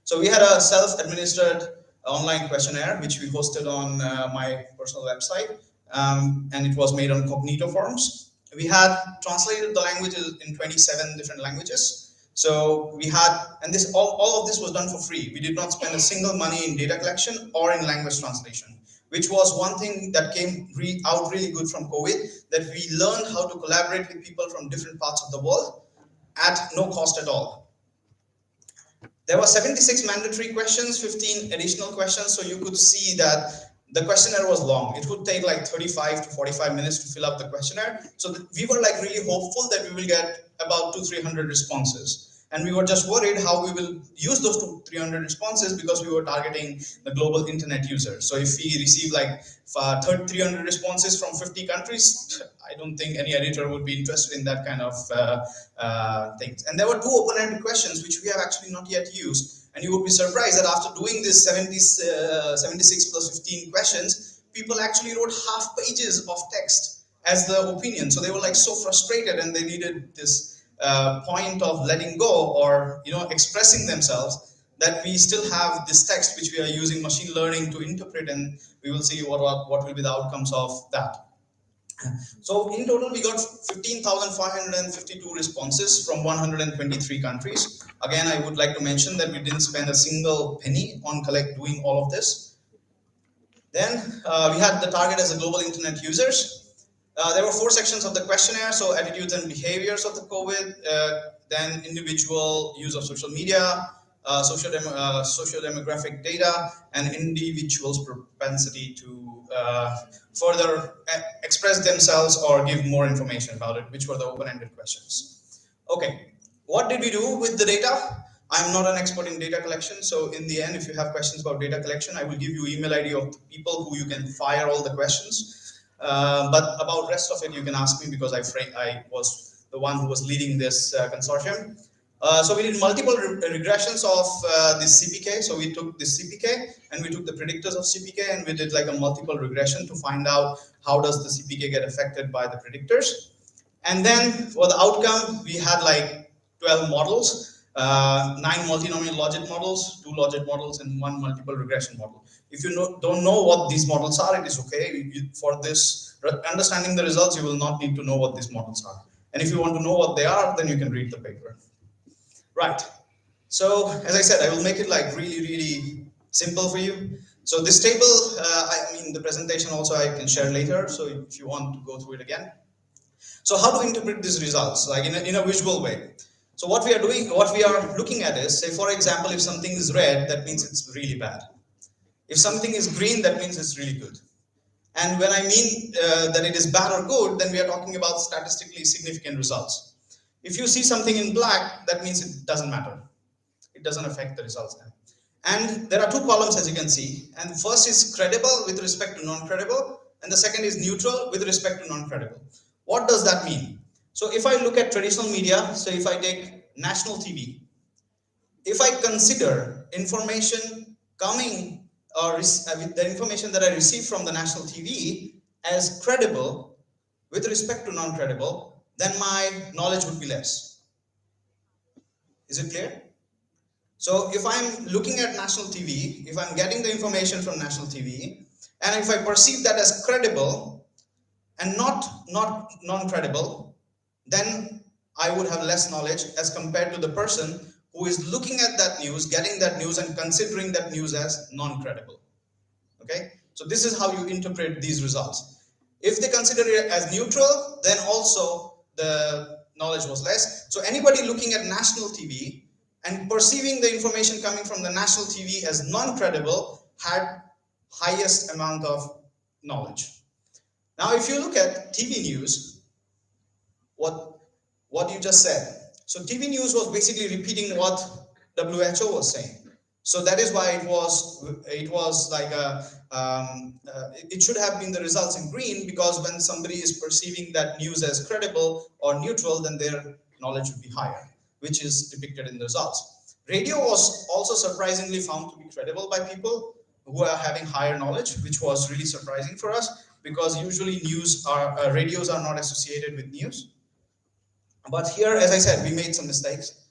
So we had a self-administered online questionnaire which we hosted on my personal website, and it was made on Cognito forms. We had translated the languages in 27 different languages. So we had, and this all of this was done for free. We did not spend a single money in data collection or in language translation, which was one thing that came out really good from COVID, that we learned how to collaborate with people from different parts of the world at no cost at all. There were 76 mandatory questions, 15 additional questions, so you could see that the questionnaire was long. It would take like 35 to 45 minutes to fill up the questionnaire. So we were like really hopeful that we will get about 200-300 responses. And we were just worried how we will use those 200-300 responses, because we were targeting the global internet users. So if we receive like 300 responses from 50 countries, I don't think any editor would be interested in that kind of things. And there were 2 open-ended questions which we have actually not yet used. And you would be surprised that after doing this 76 plus 15 questions, people actually wrote half pages of text as the opinion. So they were like so frustrated, and they needed this point of letting go, or expressing themselves, that we still have this text which we are using machine learning to interpret, and we will see what will be the outcomes of that. So in total we got 15,552 responses from 123 countries. Again, I would like to mention that we didn't spend a single penny on doing all of this. Then we had the target as a global internet users. There were 4 sections of the questionnaire, so attitudes and behaviors of the COVID, then individual use of social media, social demographic data, and individuals' propensity to further express themselves or give more information about it, which were the open-ended questions. Okay, what did we do with the data? I'm not an expert in data collection, so in the end, if you have questions about data collection, I will give you email ID of the people who you can fire all the questions. But about rest of it, you can ask me, because I was the one who was leading this consortium. So we did multiple regressions of this CPK. So we took this CPK and we took the predictors of CPK, and we did like a multiple regression to find out how does the CPK get affected by the predictors. And then for the outcome, we had like 12 models, 9 multinomial logit models, 2 logit models, and 1 multiple regression model. If you don't know what these models are, it is okay. For this, understanding the results, you will not need to know what these models are. And if you want to know what they are, then you can read the paper. Right. So as I said, I will make it like really, really simple for you. So this table, the presentation also I can share later. So if you want to go through it again. So how to interpret these results, like in a visual way. So what we are looking at is, say for example, if something is red, that means it's really bad. If something is green, that means it's really good. And when I mean that it is bad or good, then we are talking about statistically significant results. If you see something in black, that means it doesn't matter. It doesn't affect the results then. And there are 2 columns, as you can see. And first is credible with respect to non-credible, and the second is neutral with respect to non-credible. What does that mean? So if I look at traditional media, so if I take national TV, if I consider information coming, or the information that I receive from the national TV as credible, with respect to non-credible, then my knowledge would be less. Is it clear? So if I'm looking at national TV, if I'm getting the information from national TV, and if I perceive that as credible and not non-credible, then I would have less knowledge as compared to the person who is looking at that news, getting that news, and considering that news as non-credible. Okay, so this is how you interpret these results. If they consider it as neutral, then also the knowledge was less. So anybody looking at national TV and perceiving the information coming from the national TV as non-credible had highest amount of knowledge. Now, if you look at TV news, what you just said. So TV news was basically repeating what WHO was saying. So that is why it was like it should have been the results in green, because when somebody is perceiving that news as credible or neutral, then their knowledge would be higher, which is depicted in the results. Radio was also surprisingly found to be credible by people who are having higher knowledge, which was really surprising for us, because usually radios are not associated with news. But here, as I said, we made some mistakes.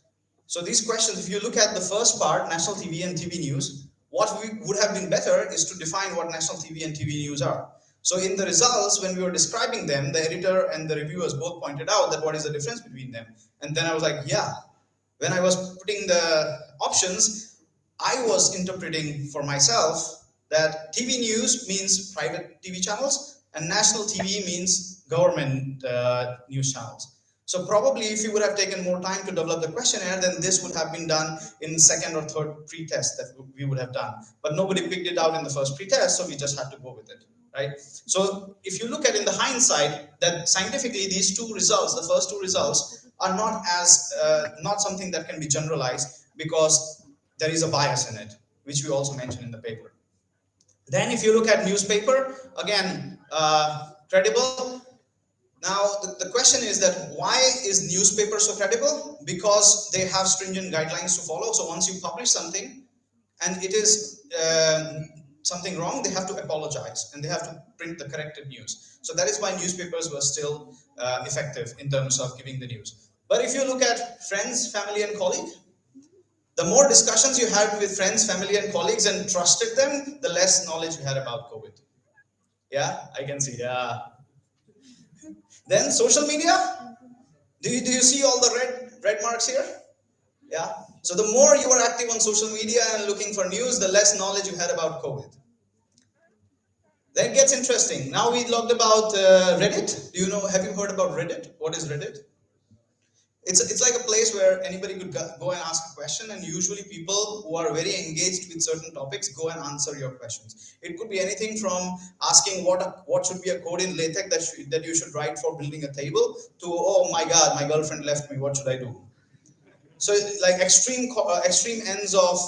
So these questions, if you look at the first part, national TV and TV news, what would have been better is to define what national TV and TV news are. So in the results, when we were describing them, the editor and the reviewers both pointed out that what is the difference between them. And then I was like, yeah. When I was putting the options, I was interpreting for myself that TV news means private TV channels and national TV means government news channels. So probably if you would have taken more time to develop the questionnaire, then this would have been done in second or third pre-test that we would have done. But nobody picked it out in the first pre-test, so we just had to go with it, right? So if you look at in the hindsight, that scientifically these two results, the first two results, are not as not something that can be generalized, because there is a bias in it, which we also mentioned in the paper. Then if you look at newspaper, again, credible. Now, the question is that why is newspaper so credible? Because they have stringent guidelines to follow. So once you publish something and it is something wrong, they have to apologize and they have to print the corrected news. So that is why newspapers were still effective in terms of giving the news. But if you look at friends, family, and colleague, the more discussions you had with friends, family, and colleagues and trusted them, the less knowledge you had about COVID. Yeah, I can see. Yeah. Then social media, do you see all the red marks here? Yeah. So the more you are active on social media and looking for news, the less knowledge you had about COVID. Then it gets interesting. Now we talked about Reddit. Have you heard about Reddit? What is Reddit? It's like a place where anybody could go and ask a question, and usually people who are very engaged with certain topics go and answer your questions. It could be anything from asking what should be a code in LaTeX that you should write for building a table, to, oh my God, my girlfriend left me, what should I do? So like extreme ends of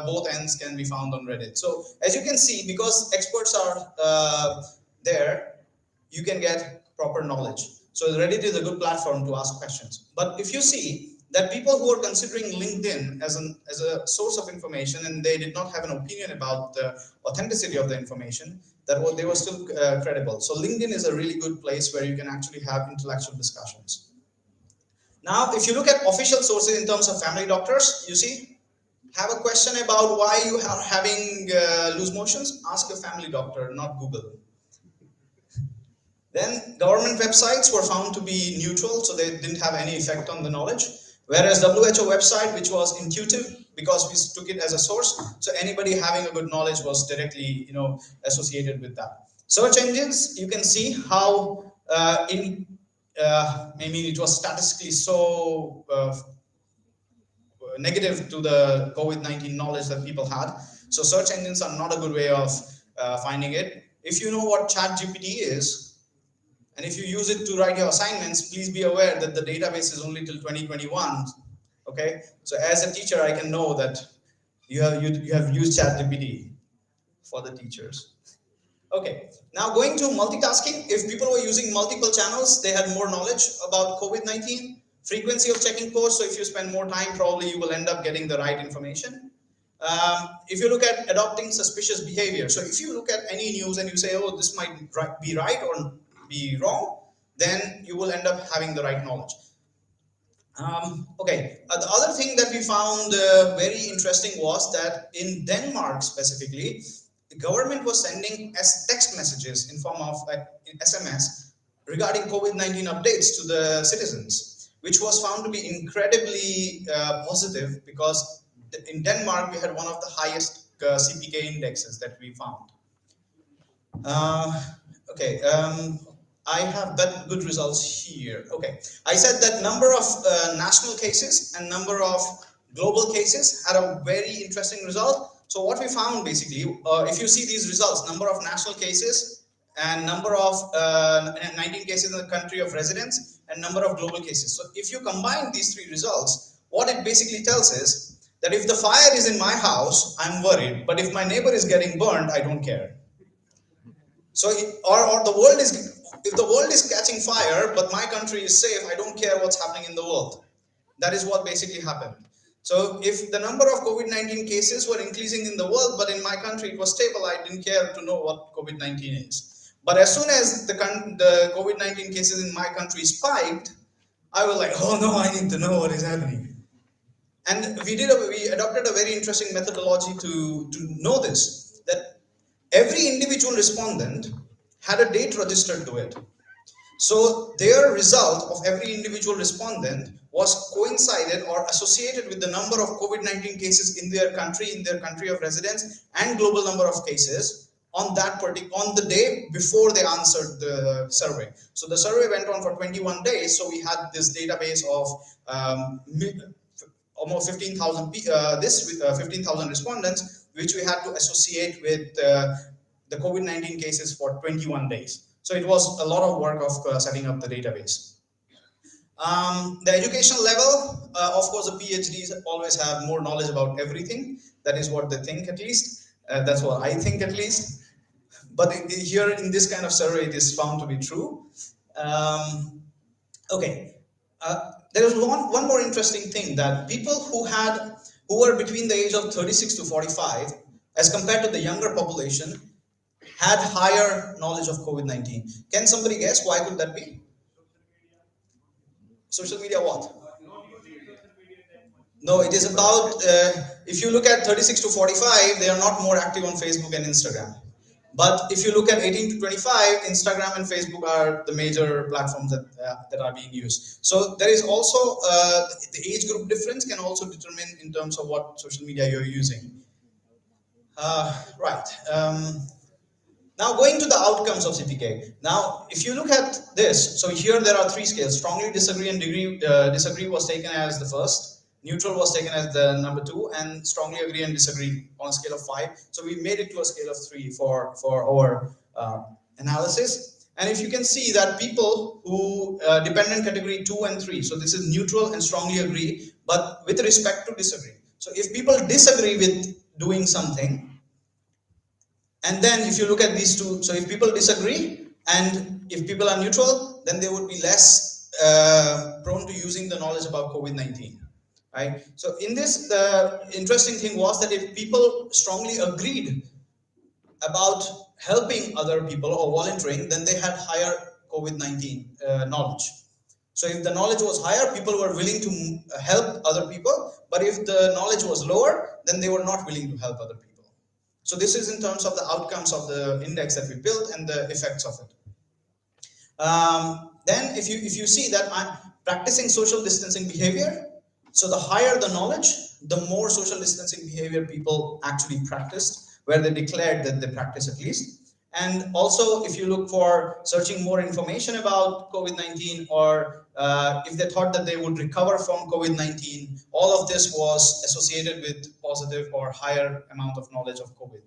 both ends can be found on Reddit. So as you can see, because experts are there, you can get proper knowledge. So Reddit is a good platform to ask questions. But if you see that people who are considering LinkedIn as a source of information and they did not have an opinion about the authenticity of the information, they were still credible. So LinkedIn is a really good place where you can actually have intellectual discussions. Now, if you look at official sources in terms of family doctors, you see, have a question about why you are having loose motions, ask your family doctor, not Google. Then government websites were found to be neutral, so they didn't have any effect on the knowledge. Whereas WHO website, which was intuitive because we took it as a source, so anybody having a good knowledge was directly, associated with that. Search engines, you can see how maybe it was statistically so negative to the COVID-19 knowledge that people had. So search engines are not a good way of finding it. If you know what ChatGPT is, and if you use it to write your assignments, please be aware that the database is only till 2021. Okay, so as a teacher, I can know that you have used ChatGPT for the teachers. Okay, now going to multitasking. If people were using multiple channels, they had more knowledge about COVID-19. Frequency of checking posts. So if you spend more time, probably you will end up getting the right information. If you look at adopting suspicious behavior. So if you look at any news and you say, oh, this might be right or be wrong, then you will end up having the right knowledge. The other thing that we found very interesting was that in Denmark specifically, the government was sending text messages in form of SMS regarding COVID-19 updates to the citizens, which was found to be incredibly positive, because in Denmark we had one of the highest CPK indexes that we found. I have that good results here. Okay, I said that number of national cases and number of global cases had a very interesting result. So what we found basically, if you see these results, number of national cases and number of 19 cases in the country of residence and number of global cases. So if you combine these three results, what it basically tells is that if the fire is in my house, I'm worried, but if my neighbor is getting burned, I don't care. So, or the world is, if the world is catching fire, but my country is safe, I don't care what's happening in the world. That is what basically happened. So, if the number of COVID-19 cases were increasing in the world, but in my country it was stable, I didn't care to know what COVID-19 is. But as soon as the COVID-19 cases in my country spiked, I was like, oh no, I need to know what is happening. And we adopted a very interesting methodology to know this, that every individual respondent had a date registered to it. So their result of every individual respondent was coincided or associated with the number of COVID-19 cases in their country of residence, and global number of cases on the day before they answered the survey. So the survey went on for 21 days. So we had this database of almost 15,000 15,000 respondents, which we had to associate with the COVID-19 cases for 21 days. So it was a lot of work of setting up the database. The educational level, of course, the PhDs always have more knowledge about everything. That is what they think, at least. That's what I think, at least. But here in this kind of survey, it is found to be true. There is one more interesting thing, that people who were between the age of 36 to 45, as compared to the younger population, had higher knowledge of COVID-19. Can somebody guess why could that be? Social media what? No, it is about, if you look at 36 to 45, they are not more active on Facebook and Instagram. But if you look at 18 to 25, Instagram and Facebook are the major platforms that are being used. So there is also, the age group difference can also determine in terms of what social media you're using. Now going to the outcomes of CPK. Now, if you look at this, so here there are three scales. Strongly disagree and disagree was taken as the first. Neutral was taken as the number 2, and strongly agree and disagree on a scale of 5. So we made it to a scale of 3 for our analysis. And if you can see that people who dependent category 2 and 3, so this is neutral and strongly agree, but with respect to disagree. So if people disagree with doing something, and then if you look at these two, so if people disagree and if people are neutral, then they would be less prone to using the knowledge about COVID-19. Right? So in this, the interesting thing was that if people strongly agreed about helping other people or volunteering, then they had higher COVID-19 knowledge. So if the knowledge was higher, people were willing to help other people, but if the knowledge was lower, then they were not willing to help other people. So this is in terms of the outcomes of the index that we built and the effects of it. Then if you see that I'm practicing social distancing behavior, so the higher the knowledge, the more social distancing behavior people actually practiced, where they declared that they practice at least. And also, if you look for searching more information about COVID-19, or if they thought that they would recover from COVID-19, all of this was associated with positive or higher amount of knowledge of COVID.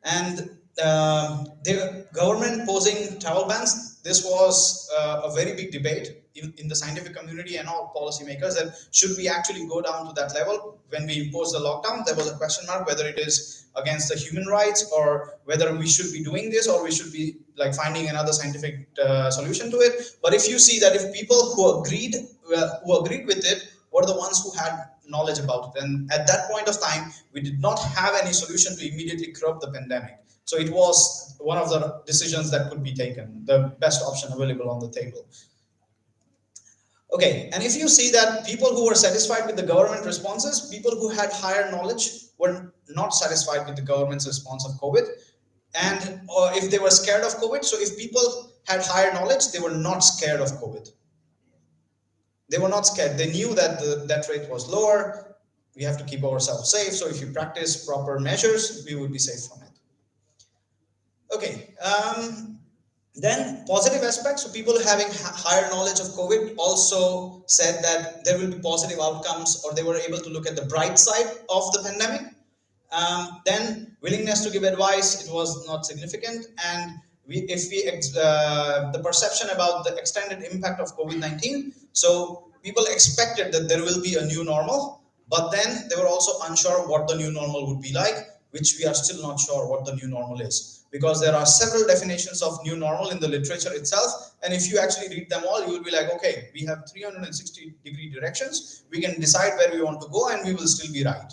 And the government posing travel bans, this was a very big debate in the scientific community and all policymakers, that should we actually go down to that level. When we imposed the lockdown, there was a question mark whether it is against the human rights, or whether we should be doing this, or we should be like finding another scientific solution to it. But if you see that if people who agreed with it were the ones who had knowledge about it, and at that point of time we did not have any solution to immediately curb the pandemic. So it was one of the decisions that could be taken, the best option available on the table. Okay, and if you see that people who were satisfied with the government responses, people who had higher knowledge were not satisfied with the government's response of COVID. And if they were scared of COVID, so if people had higher knowledge, they were not scared of COVID. They were not scared. They knew that the death rate was lower. We have to keep ourselves safe. So if you practice proper measures, we would be safe from it. Okay. Then positive aspects. So people having higher knowledge of COVID also said that there will be positive outcomes, or they were able to look at the bright side of the pandemic. Then willingness to give advice, it was not significant. And the perception about the extended impact of COVID-19, so people expected that there will be a new normal, but then they were also unsure what the new normal would be like, which we are still not sure what the new normal is, because there are several definitions of new normal in the literature itself. And if you actually read them all, you will be like, okay, we have 360-degree directions. We can decide where we want to go and we will still be right.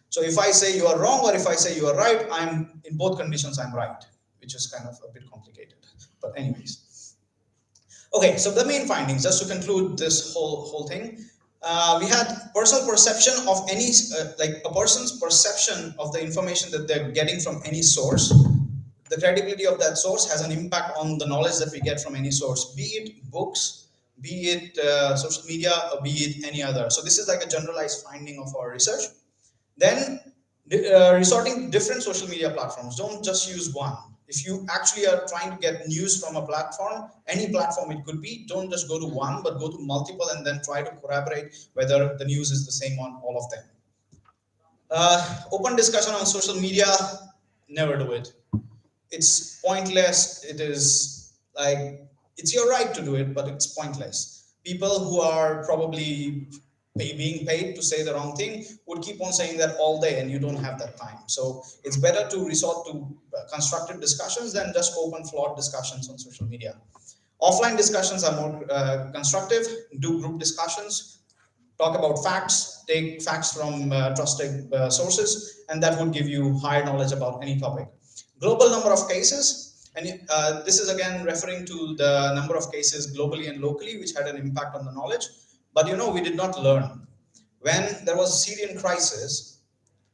So if I say you are wrong or if I say you are right, I'm in both conditions, I'm right, which is kind of a bit complicated. But anyways. Okay, so the main findings, just to conclude this whole thing, we had personal perception of any, like a person's perception of the information that they're getting from any source. The credibility of that source has an impact on the knowledge that we get from any source, be it books, be it social media, or be it any other. So this is like a generalized finding of our research. Then resorting to different social media platforms. Don't just use one. If you actually are trying to get news from a platform, any platform it could be, don't just go to one, but go to multiple and then try to corroborate whether the news is the same on all of them. Open discussion on social media, never do it. It's pointless. It is like, it's your right to do it, but it's pointless. People who are probably being paid to say the wrong thing would keep on saying that all day, and you don't have that time. So it's better to resort to constructive discussions than just open flawed discussions on social media. Offline discussions are more constructive. Do group discussions, talk about facts, take facts from trusted sources, and that would give you higher knowledge about any topic. Global number of cases, and this is again referring to the number of cases globally and locally, which had an impact on the knowledge. But you know, we did not learn. When there was a Syrian crisis,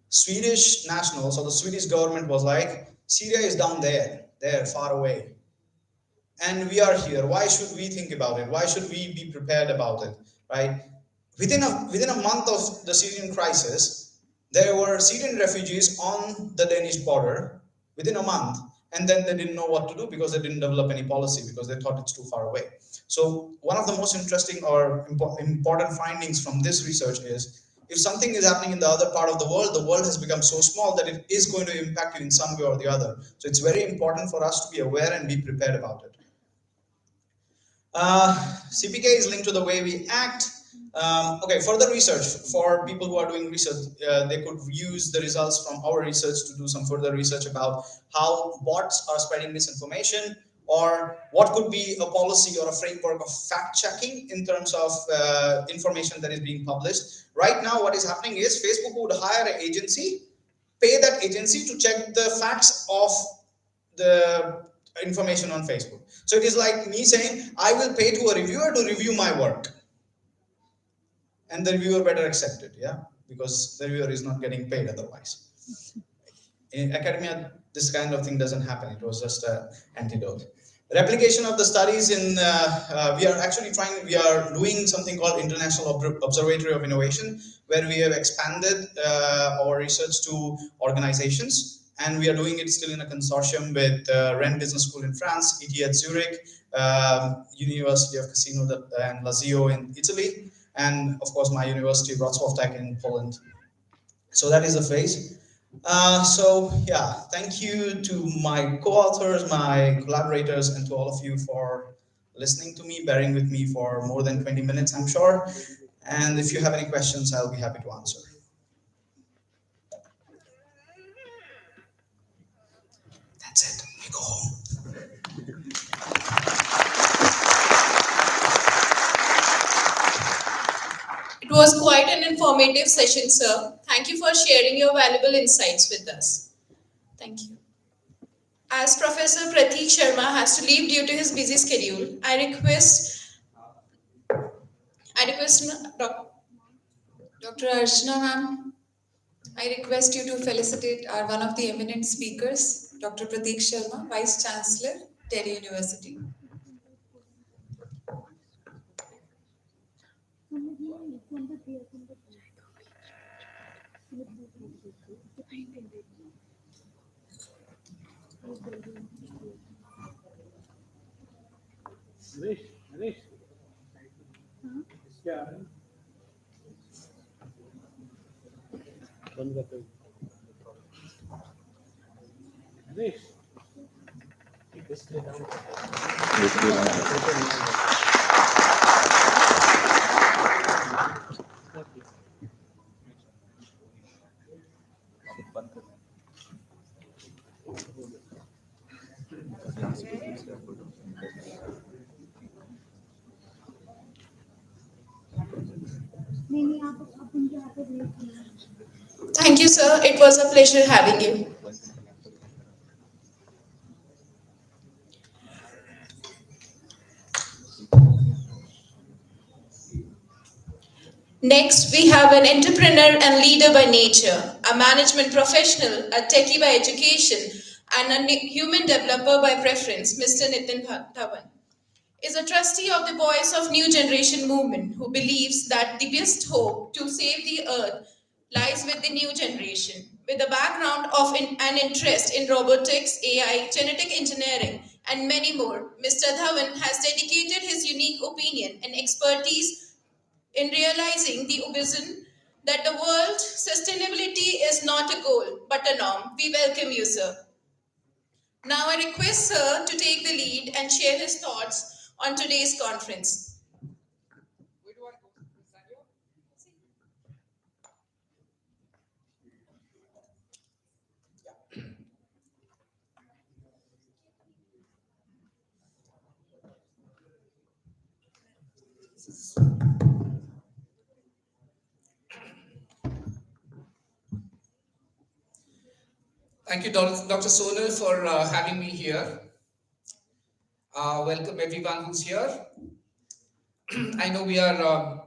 Swedish nationals or the Swedish government was like, Syria is down there, far away. And we are here. Why should we think about it? Why should we be prepared about it, right? Within a month of the Syrian crisis, there were Syrian refugees on the Danish border within a month. And then they didn't know what to do because they didn't develop any policy because they thought it's too far away. So one of the most interesting or important findings from this research is, if something is happening in the other part of the world has become so small that it is going to impact you in some way or the other. So it's very important for us to be aware and be prepared about it. CPK is linked to the way we act. Okay, further research for people who are doing research, they could use the results from our research to do some further research about how bots are spreading misinformation, or what could be a policy or a framework of fact checking in terms of information that is being published. Right now, what is happening is Facebook would hire an agency, pay that agency to check the facts of the information on Facebook. So it is like me saying, I will pay to a reviewer to review my work. And the reviewer better accept it, yeah? Because the reviewer is not getting paid otherwise. In academia, this kind of thing doesn't happen. It was just an antidote. Replication of the studies in, we are doing something called International Observatory of Innovation, where we have expanded our research to organizations. And we are doing it still in a consortium with Rennes Business School in France, ETH Zurich, University of Cassino and Lazio in Italy, and of course my university, Wrocław Tech in Poland. So that is the phase. So yeah, thank you to my co-authors, my collaborators, and to all of you for listening to me, bearing with me for more than 20 minutes, I'm sure. And if you have any questions, I'll be happy to answer. That's it, I go home. It was quite an informative session, sir. Thank you for sharing your valuable insights with us. Thank you. As Professor Prateek Sharma has to leave due to his busy schedule, I request Dr. Archana ma'am, I request you to felicitate our one of the eminent speakers, Dr. Prateek Sharma, Vice Chancellor, Delhi University. Thank you, sir. It was a pleasure having you. Next, we have an entrepreneur and leader by nature, a management professional, a techie by education, and a human developer by preference, Mr. Nitin Dhawan. Is a trustee of the Voice of New Generation movement who believes that the best hope to save the earth lies with the new generation. With a background of an interest in robotics, AI, genetic engineering, and many more, Mr. Dhawan has dedicated his unique opinion and expertise in realizing the vision that the world sustainability is not a goal but a norm. We welcome you, sir. Now I request sir to take the lead and share his thoughts on today's conference. Thank you, Dr. Sonal, for having me here. Welcome everyone who's here. I know we are a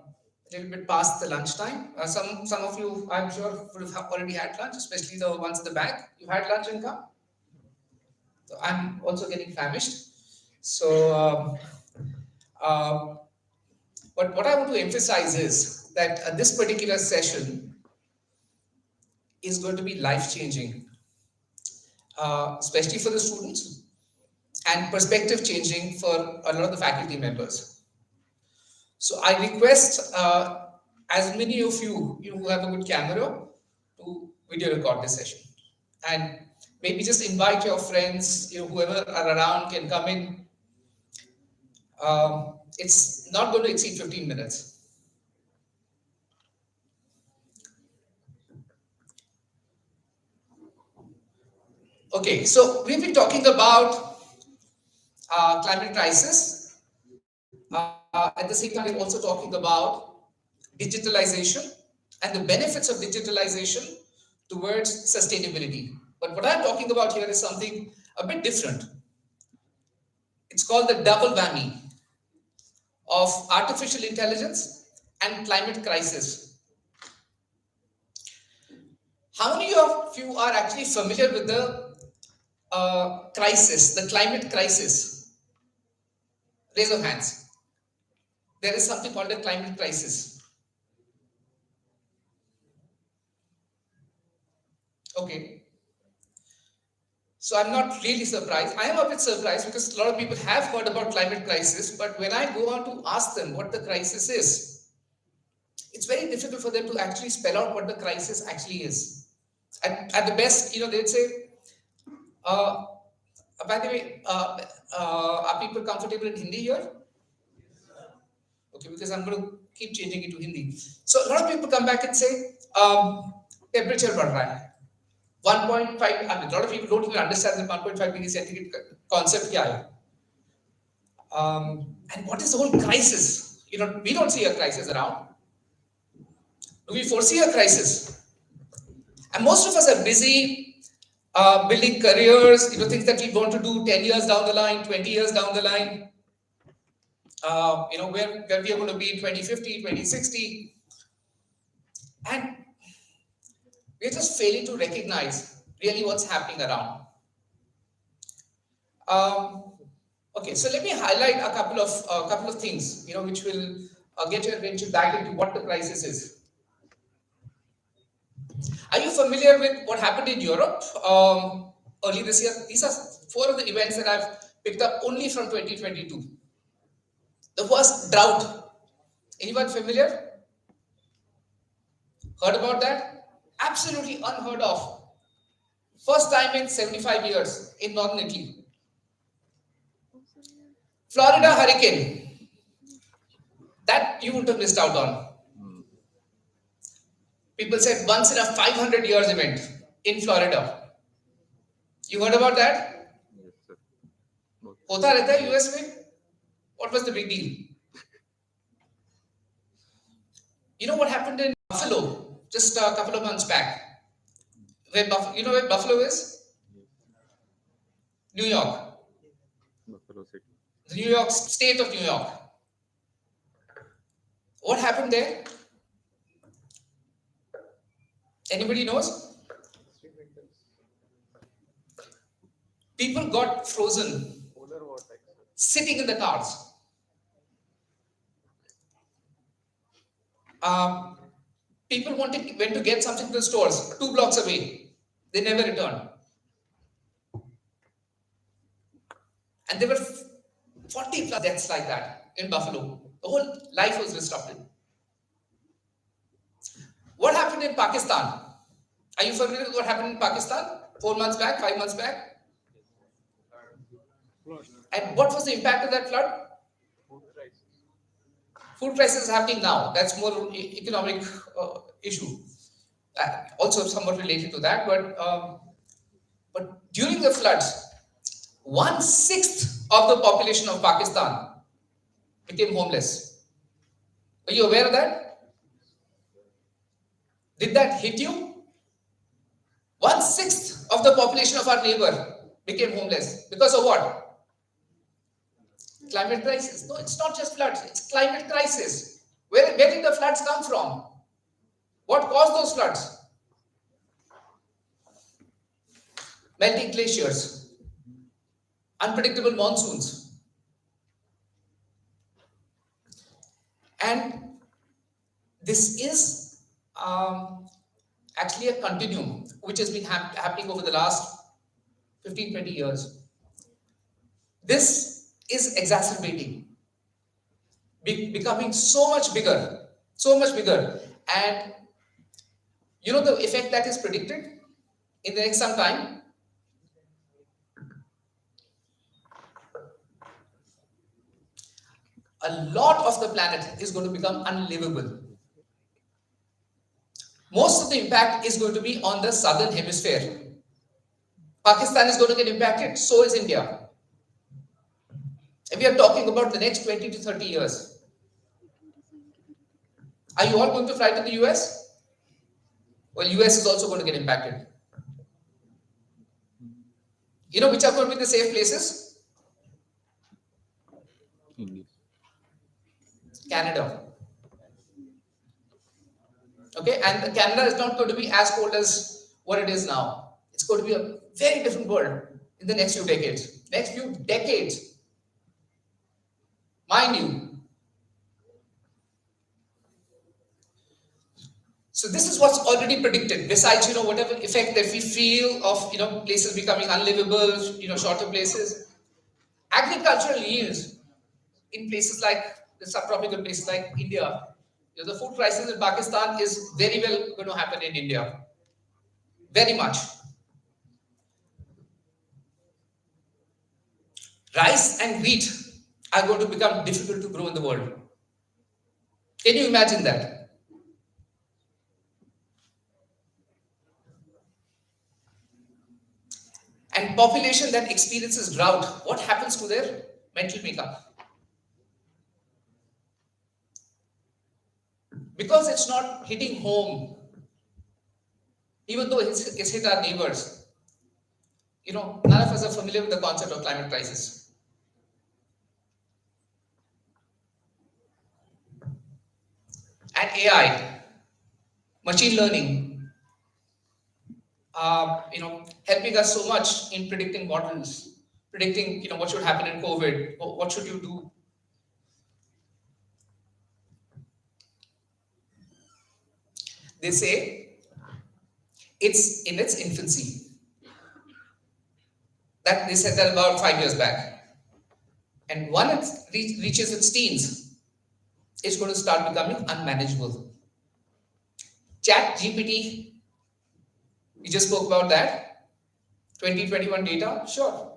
little bit past the lunchtime. Some of you, I'm sure, would have already had lunch, especially the ones in the back. You had lunch and come? So I'm also getting famished. So, but what I want to emphasize is that this particular session is going to be life-changing, especially for the students, and perspective changing for a lot of the faculty members. So I request as many of you who have a good camera to video record this session, and maybe just invite your friends, whoever are around can come in. It's not going to exceed 15 minutes. Okay, so we've been talking about climate crisis. At the same time, we're also talking about digitalization and the benefits of digitalization towards sustainability. But what I'm talking about here is something a bit different. It's called the double whammy of artificial intelligence and climate crisis. How many of you are actually familiar with the crisis, the climate crisis? Raise of hands. There is something called a climate crisis. Okay. So I'm not really surprised. I am a bit surprised because a lot of people have heard about climate crisis, but when I go on to ask them what the crisis is, it's very difficult for them to actually spell out what the crisis actually is. At the best, they'd say, by the way, are people comfortable in Hindi here? Okay, because I'm going to keep changing it to Hindi. So a lot of people come back and say, temperature बढ़ रहा है. 1.5, I mean, a lot of people don't even understand the 1.5 degrees centigrade concept kya hai. And what is the whole crisis? We don't see a crisis around. Do we foresee a crisis? And most of us are busy building careers, things that we want to do 10 years down the line, 20 years down the line, where we are going to be in 2050, 2060. And we're just failing to recognize really what's happening around. Okay, so let me highlight a couple of things, which will get your attention back into what the crisis is. Are you familiar with what happened in Europe early this year? These are four of the events that I've picked up only from 2022. The first, drought. Anyone familiar? Heard about that? Absolutely unheard of. First time in 75 years in northern Italy. Florida hurricane. That you would have missed out on. People said once in a 500 years event in Florida. You heard about that? Hota rehta hai US mein? What was the big deal? You know what happened in Buffalo just a couple of months back? You know where Buffalo is? New York. The New York state of New York. What happened there? Anybody knows? People got frozen sitting in the cars. People went to get something to the stores 2 blocks away. They never returned. And there were 40 plus deaths like that in Buffalo. The whole life was disrupted. What happened in Pakistan? Are you familiar with what happened in Pakistan 4 months back, 5 months back? And what was the impact of that flood? Food crisis is happening now. That's more economic issue. Also somewhat related to that, but during the floods, 1/6 of the population of Pakistan became homeless. Are you aware of that? Did that hit you? 1/6 of the population of our neighbor became homeless. Because of what? Climate crisis. No, it's not just floods, it's climate crisis. Where did the floods come from? What caused those floods? Melting glaciers, unpredictable monsoons. And this is actually a continuum which has been happening over the last 15-20 years. This is exacerbating, becoming so much bigger, and you know the effect that is predicted in the next some time. A lot of the planet is going to become unlivable. Most of the impact is going to be on the southern hemisphere. Pakistan is going to get impacted, so is India. And we are talking about the next 20 to 30 years. Are you all going to fly to the US? Well, US is also going to get impacted. You know which are going to be the safe places? Canada. Okay, and Canada is not going to be as cold as what it is now. It's going to be a very different world in the next few decades. Mind you. So this is what's already predicted. Besides, whatever effect that we feel of, places becoming unlivable, shorter places. Agricultural yields in places like the subtropical places like India. The food crisis in Pakistan is very well going to happen in India. Very much. Rice and wheat are going to become difficult to grow in the world. Can you imagine that? And population that experiences drought, what happens to their mental makeup? Because it's not hitting home, even though it's hit our neighbors. none of us are familiar with the concept of climate crisis. And AI, machine learning, helping us so much in predicting models, predicting, what should happen in COVID, what should you do. They say it's in its infancy. That they said that about 5 years back. And once it reaches its teens, it's going to start becoming unmanageable. Chat GPT, we just spoke about that. 2021 data, sure.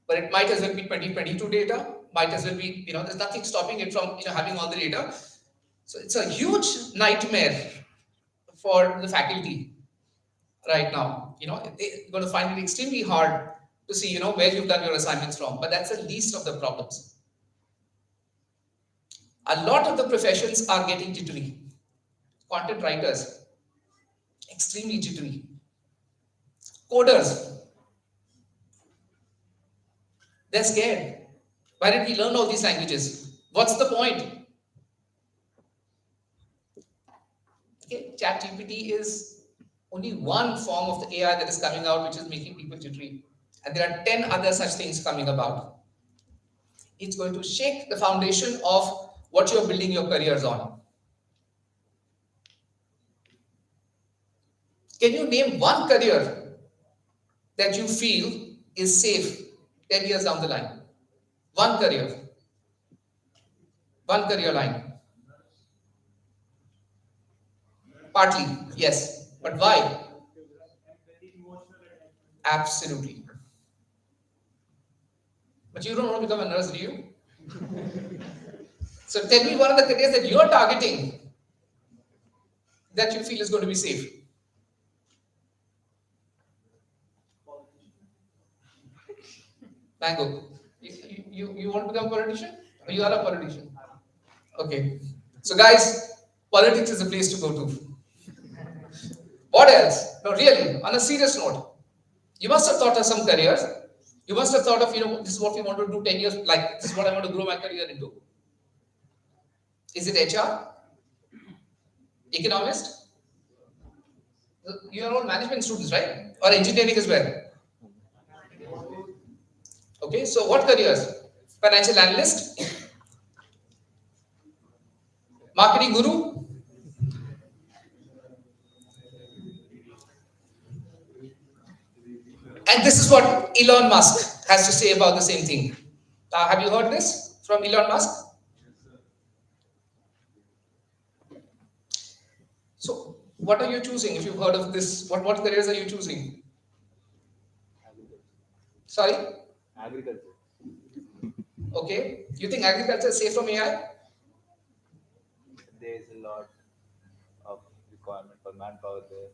But it might as well be 2022 data, might as well be, there's nothing stopping it from having all the data. So it's a huge nightmare for the faculty right now. They're going to find it extremely hard to see, where you've done your assignments from. But that's the least of the problems. A lot of the professions are getting jittery. Content writers, extremely jittery. Coders, they're scared. Why did we learn all these languages? What's the point? Okay, ChatGPT is only one form of the AI that is coming out, which is making people jittery. And there are 10 other such things coming about. It's going to shake the foundation of what you're building your careers on. Can you name one career that you feel is safe 10 years down the line? One career. One career line. Partly, yes. But why? Absolutely. But you don't want to become a nurse, do you? So tell me one of the careers that you're targeting that you feel is going to be safe. Mango, you want to become a politician? Or you are a politician? Okay. So guys, politics is a place to go to. What else? No, really, on a serious note, you must have thought of some careers. You must have thought of, this is what we want to do 10 years, like this is what I want to grow my career into. Is it HR? Economist? You are all management students, right? Or engineering as well? Okay, so what careers? Financial analyst? Marketing guru? And this is what Elon Musk has to say about the same thing. Have you heard this from Elon Musk? So, what are you choosing? If you've heard of this, what careers are you choosing? Sorry? Agriculture. Okay. You think agriculture is safe from AI? There is a lot of requirement for manpower there.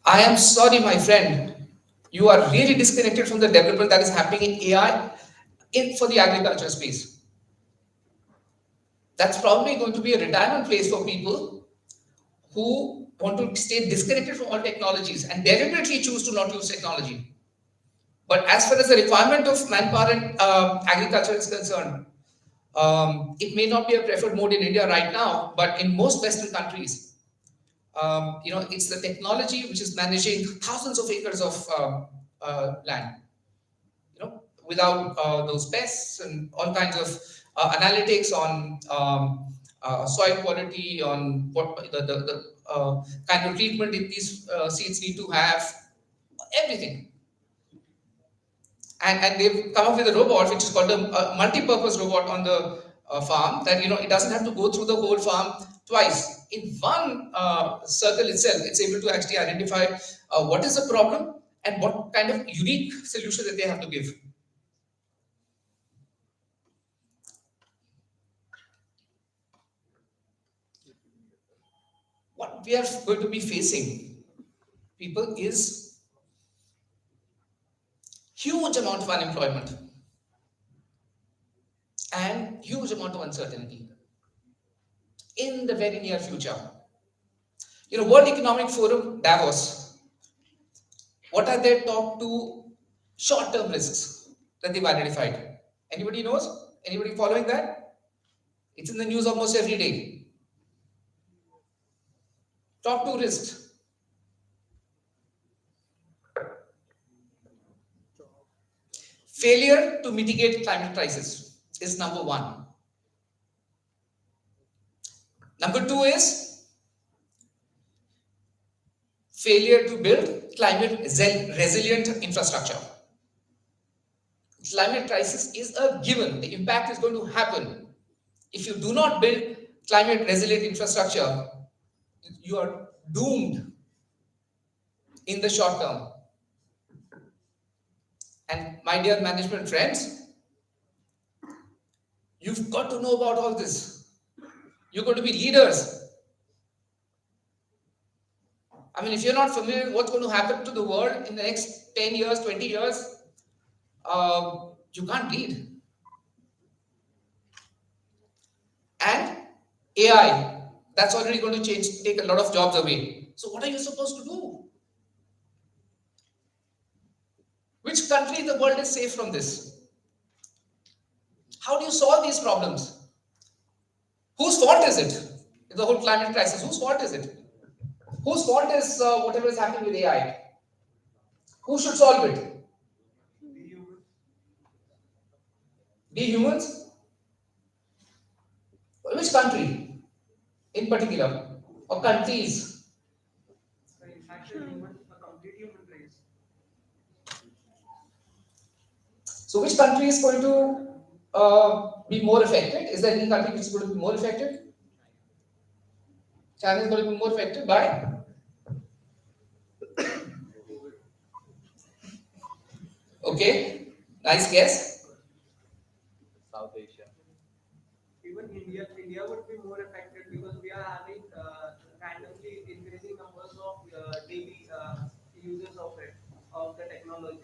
I am sorry, my friend. You are really disconnected from the development that is happening in AI for the agriculture space. That's probably going to be a retirement place for people who want to stay disconnected from all technologies and deliberately choose to not use technology. But as far as the requirement of manpower in agriculture is concerned, it may not be a preferred mode in India right now, but in most Western countries, it's the technology which is managing thousands of acres of land, without those pests and all kinds of analytics on soil quality, on what the kind of treatment these seeds need to have, everything. And they've come up with a robot which is called a multi-purpose robot on the farm that it doesn't have to go through the whole farm twice. In one circle itself, it's able to actually identify what is the problem and what kind of unique solution that they have to give. What we are going to be facing, people, is huge amount of unemployment and huge amount of uncertainty in the very near future. World Economic Forum, Davos, what are their top two short-term risks that they've identified. Anybody knows? Anybody following that? It's in the news almost every day. Top 2 risks. Failure to mitigate climate crisis is number 1. Number 2 is failure to build climate resilient infrastructure. Climate crisis is a given. The impact is going to happen. If you do not build climate resilient infrastructure, you are doomed in the short term. And my dear management friends, you've got to know about all this. You're going to be leaders. I mean, if you're not familiar with what's going to happen to the world in the next 10 years, 20 years, you can't lead. And AI, that's already going to take a lot of jobs away. So what are you supposed to do? Which country in the world is safe from this? How do you solve these problems? Whose fault is it? The whole climate crisis, whose fault is it? Whose fault is whatever is happening with AI? Who should solve it? We humans? Which country in particular? Or countries? So which country is going to be more affected? Is there any country which is going to be more affected? China is going to be more affected by? Okay, nice guess. South Asia. Even India would be more affected because we are having randomly increasing numbers of daily users of it, of the technology,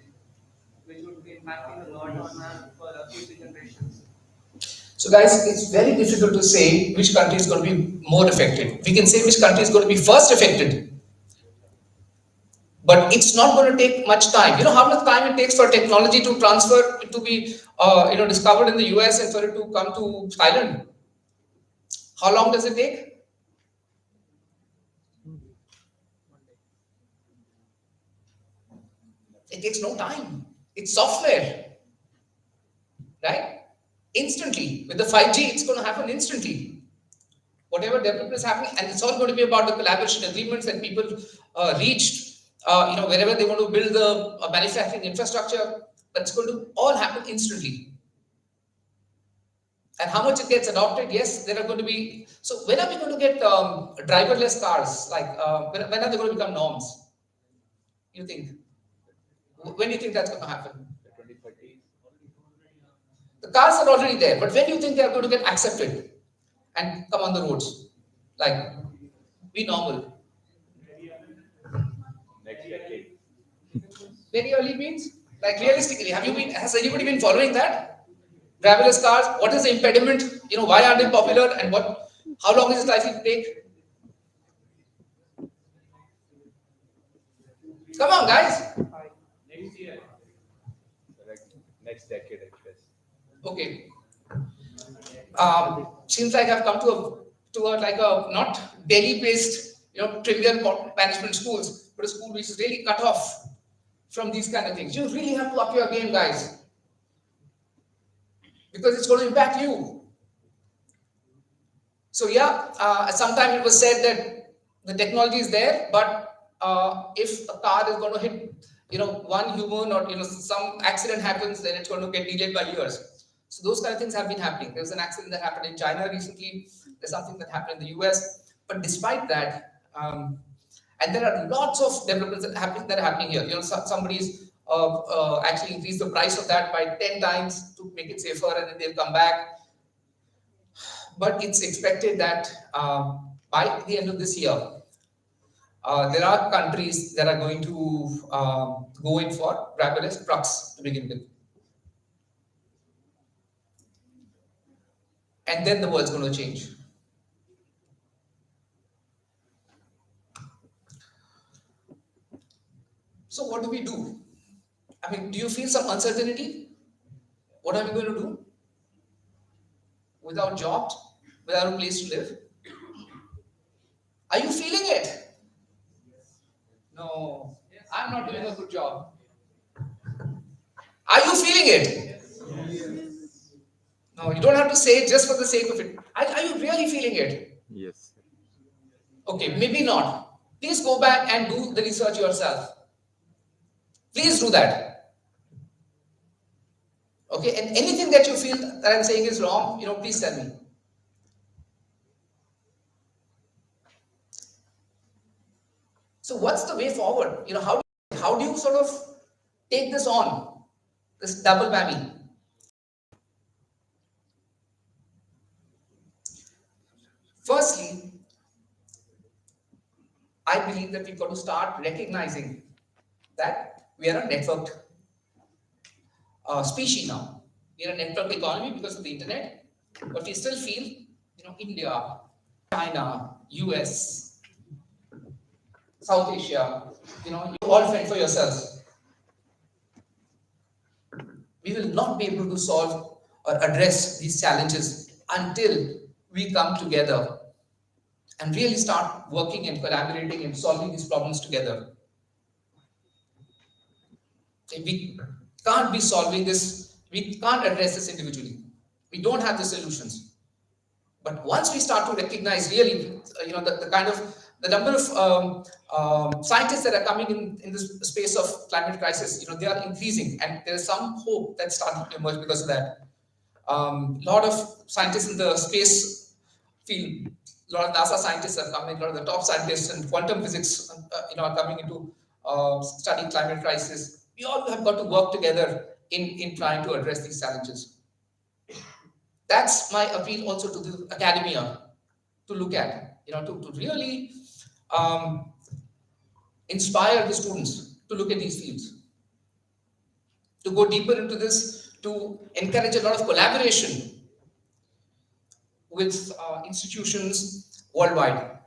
which would be impacting a lot on our future generations. So guys, it's very difficult to say which country is going to be more affected. We can say which country is going to be first affected, but it's not going to take much time. You know how much time it takes for technology to transfer, to be discovered in the US and for it to come to Thailand? How long does it take? It takes no time. It's software, right? Instantly. With the 5G, it's going to happen instantly. Whatever development is happening, and it's all going to be about the collaboration agreements that people reached, wherever they want to build the manufacturing infrastructure, that's going to all happen instantly. And how much it gets adopted, yes, there are going to be. So when are we going to get driverless cars? Like when are they going to become norms? You think? When do you think that's going to happen? The cars are already there, but when do you think they are going to get accepted and come on the roads? Like, be normal. Next decade. Very early means? Like realistically, has anybody been following that? Driverless cars, what is the impediment? Why aren't they popular and how long is it likely to take? Come on, guys. Next year. Next decade, I guess. Okay. Seems like I've come to a not Delhi-based, trivial corporate management schools, but a school which is really cut off from these kind of things. You really have to up your game, guys, because it's going to impact you. So yeah, sometime it was said that the technology is there, but if a car is going to hit, one human or some accident happens, then it's going to get delayed by years. So those kind of things have been happening. There was an accident that happened in China recently. There's something that happened in the US. But despite that, and there are lots of developments that are happening here. Somebody's actually increased the price of that by 10 times to make it safer, and then they'll come back. But it's expected that by the end of this year, there are countries that are going to go in for driverless trucks to begin with. And then the world's going to change. So what do we do? I mean, do you feel some uncertainty? What are we going to do? Without jobs, without a place to live? Are you feeling it? No, I'm not doing a good job. Are you feeling it? No, you don't have to say it just for the sake of it. Are you really feeling it? Yes. Okay, maybe not. Please go back and do the research yourself. Please do that. Okay, and anything that you feel that I'm saying is wrong, please tell me. So what's the way forward? How do you sort of take this on, this double whammy? Firstly, I believe that we've got to start recognizing that we are a networked species now. We are a network economy because of the internet, but we still feel, India, China, US, South Asia, you all fend for yourselves. We will not be able to solve or address these challenges until we come together and really start working and collaborating and solving these problems together. If we can't be solving this, we can't address this individually. We don't have the solutions. But once we start to recognize really, the number of scientists that are coming in this space of climate crisis, they are increasing, and there is some hope that's starting to emerge because of that. A lot of scientists in the space field, a lot of NASA scientists are coming, a lot of the top scientists in quantum physics, are coming into studying climate crisis. We all have got to work together in trying to address these challenges. That's my appeal also to the academia to look at, to really inspire the students to look at these fields, to go deeper into this, to encourage a lot of collaboration with institutions worldwide.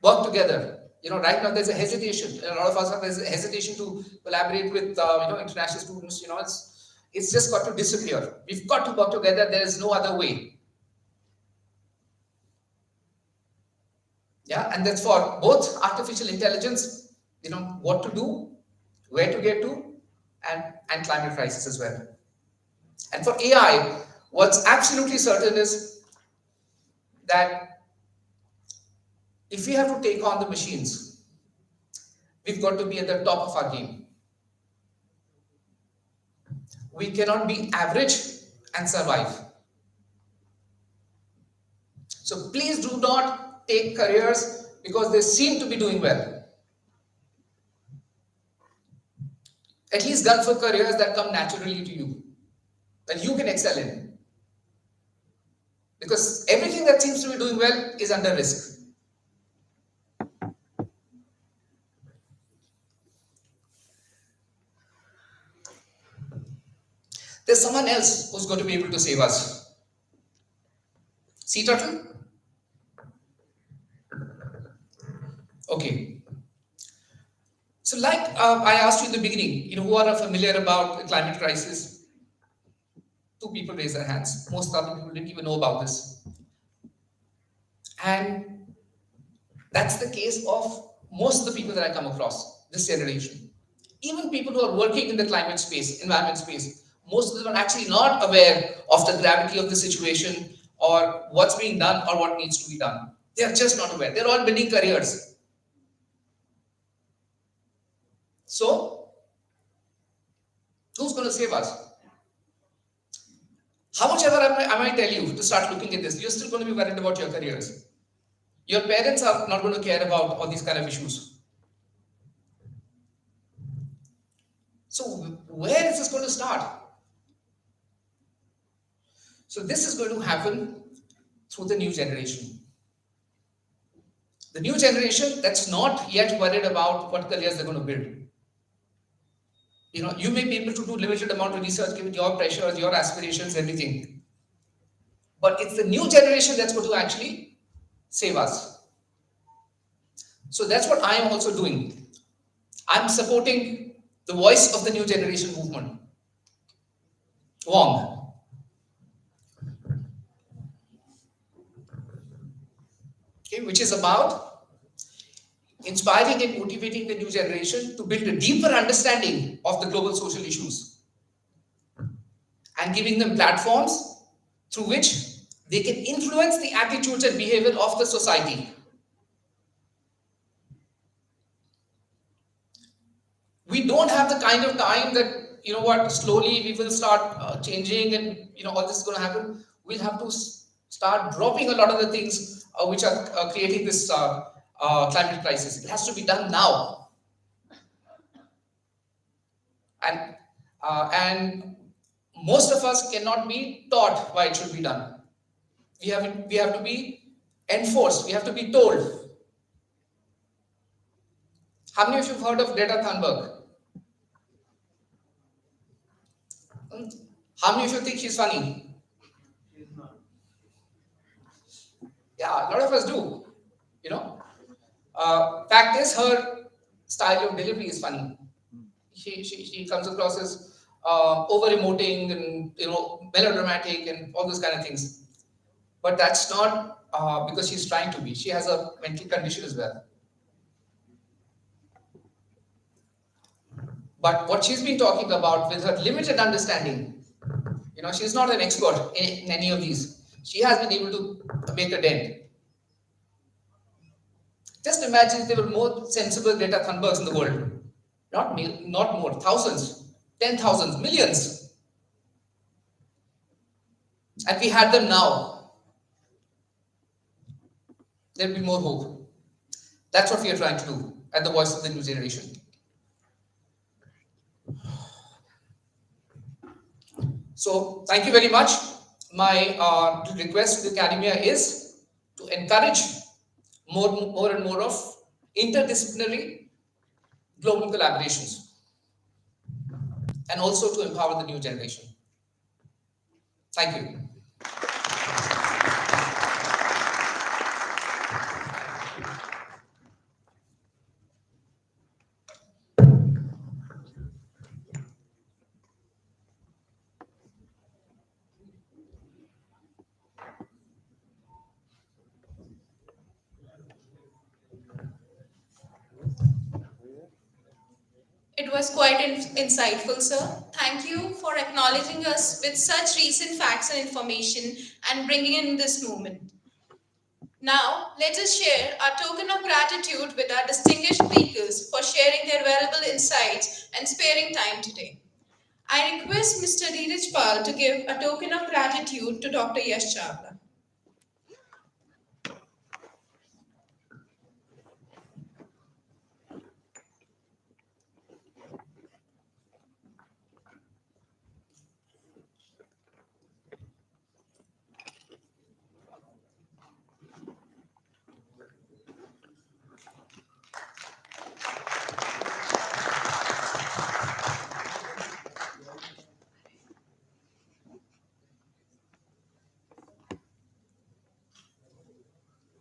Work together. Right now there's a hesitation. A lot of us there's a hesitation to collaborate with international students. It's just got to disappear. We've got to work together. There is no other way. Yeah, and that's for both artificial intelligence, what to do, where to get to, and climate crisis as well. And for AI, what's absolutely certain is that if we have to take on the machines, we've got to be at the top of our game. We cannot be average and survive. So please do not take careers because they seem to be doing well. At least gun for careers that come naturally to you, that you can excel in. Because everything that seems to be doing well is under risk. There's someone else who's going to be able to save us. Sea turtle? Okay. So like I asked you in the beginning, who are familiar about the climate crisis? 2 people raised their hands. Most other people didn't even know about this. And that's the case of most of the people that I come across, this generation. Even people who are working in the climate space, environment space, most of them are actually not aware of the gravity of the situation or what's being done or what needs to be done. They are just not aware. They're all building careers. So, who's going to save us? How much ever I might tell you to start looking at this, you're still going to be worried about your careers. Your parents are not going to care about all these kind of issues. So, where is this going to start? So, this is going to happen through the new generation. The new generation that's not yet worried about what careers they're going to build. You may be able to do limited amount of research given your pressures, your aspirations, everything. But it's the new generation that's going to actually save us. So that's what I am also doing. I'm supporting the voice of the new generation movement, Wong. Okay, which is about inspiring and motivating the new generation to build a deeper understanding of the global social issues and giving them platforms through which they can influence the attitudes and behavior of the society. We don't have the kind of time that, you know what, slowly we will start changing and, you know, all this is going to happen. We'll have to start dropping a lot of the things which are creating this climate crisis. It has to be done now. And most of us cannot be taught why it should be done. We have to be enforced. We have to be told. How many of you have heard of Greta Thunberg? How many of you think she's funny? Yeah, a lot of us do. You know, fact is, her style of delivery is funny. She comes across as over emoting and, you know, melodramatic and all those kind of things. But that's not because she's trying to be. She has a mental condition as well. But what she's been talking about with her limited understanding, you know, she's not an expert in any of these. She has been able to make a dent. Just imagine if there were more sensible Greta Thunbergs in the world. Not more, thousands, 10,000s, millions. And we had them now. There'll be more hope. That's what we are trying to do at the Voice of the New Generation. So thank you very much. My request to the academia is to encourage more and more of interdisciplinary global collaborations and also to empower the new generation. Thank you. It was quite insightful, sir. Thank you for acknowledging us with such recent facts and information and bringing in this movement. Now, let us share our token of gratitude with our distinguished speakers for sharing their valuable insights and sparing time today. I request Mr. Dheeraj Pal to give a token of gratitude to Dr. Yash Chawla.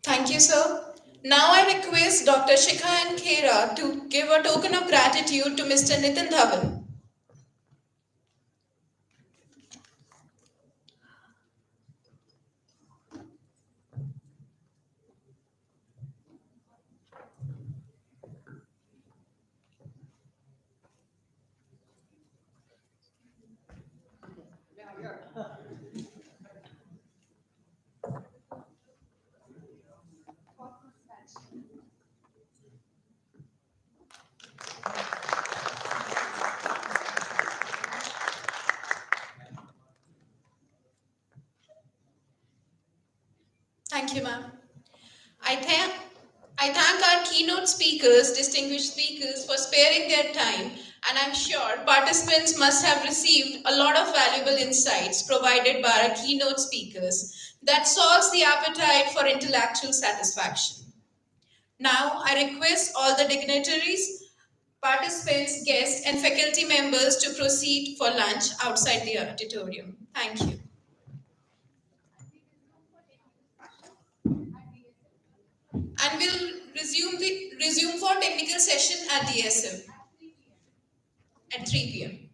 Thank you, sir. Now I request Dr. Shikha and Khera to give a token of gratitude to Mr. Nitin Dhawan. Thank you, ma'am. I thank our keynote speakers, distinguished speakers, for sparing their time, and I'm sure participants must have received a lot of valuable insights provided by our keynote speakers that solves the appetite for intellectual satisfaction. Now, I request all the dignitaries, participants, guests, and faculty members to proceed for lunch outside the auditorium. Thank you. And we'll resume for technical session at DSM. 3 p.m.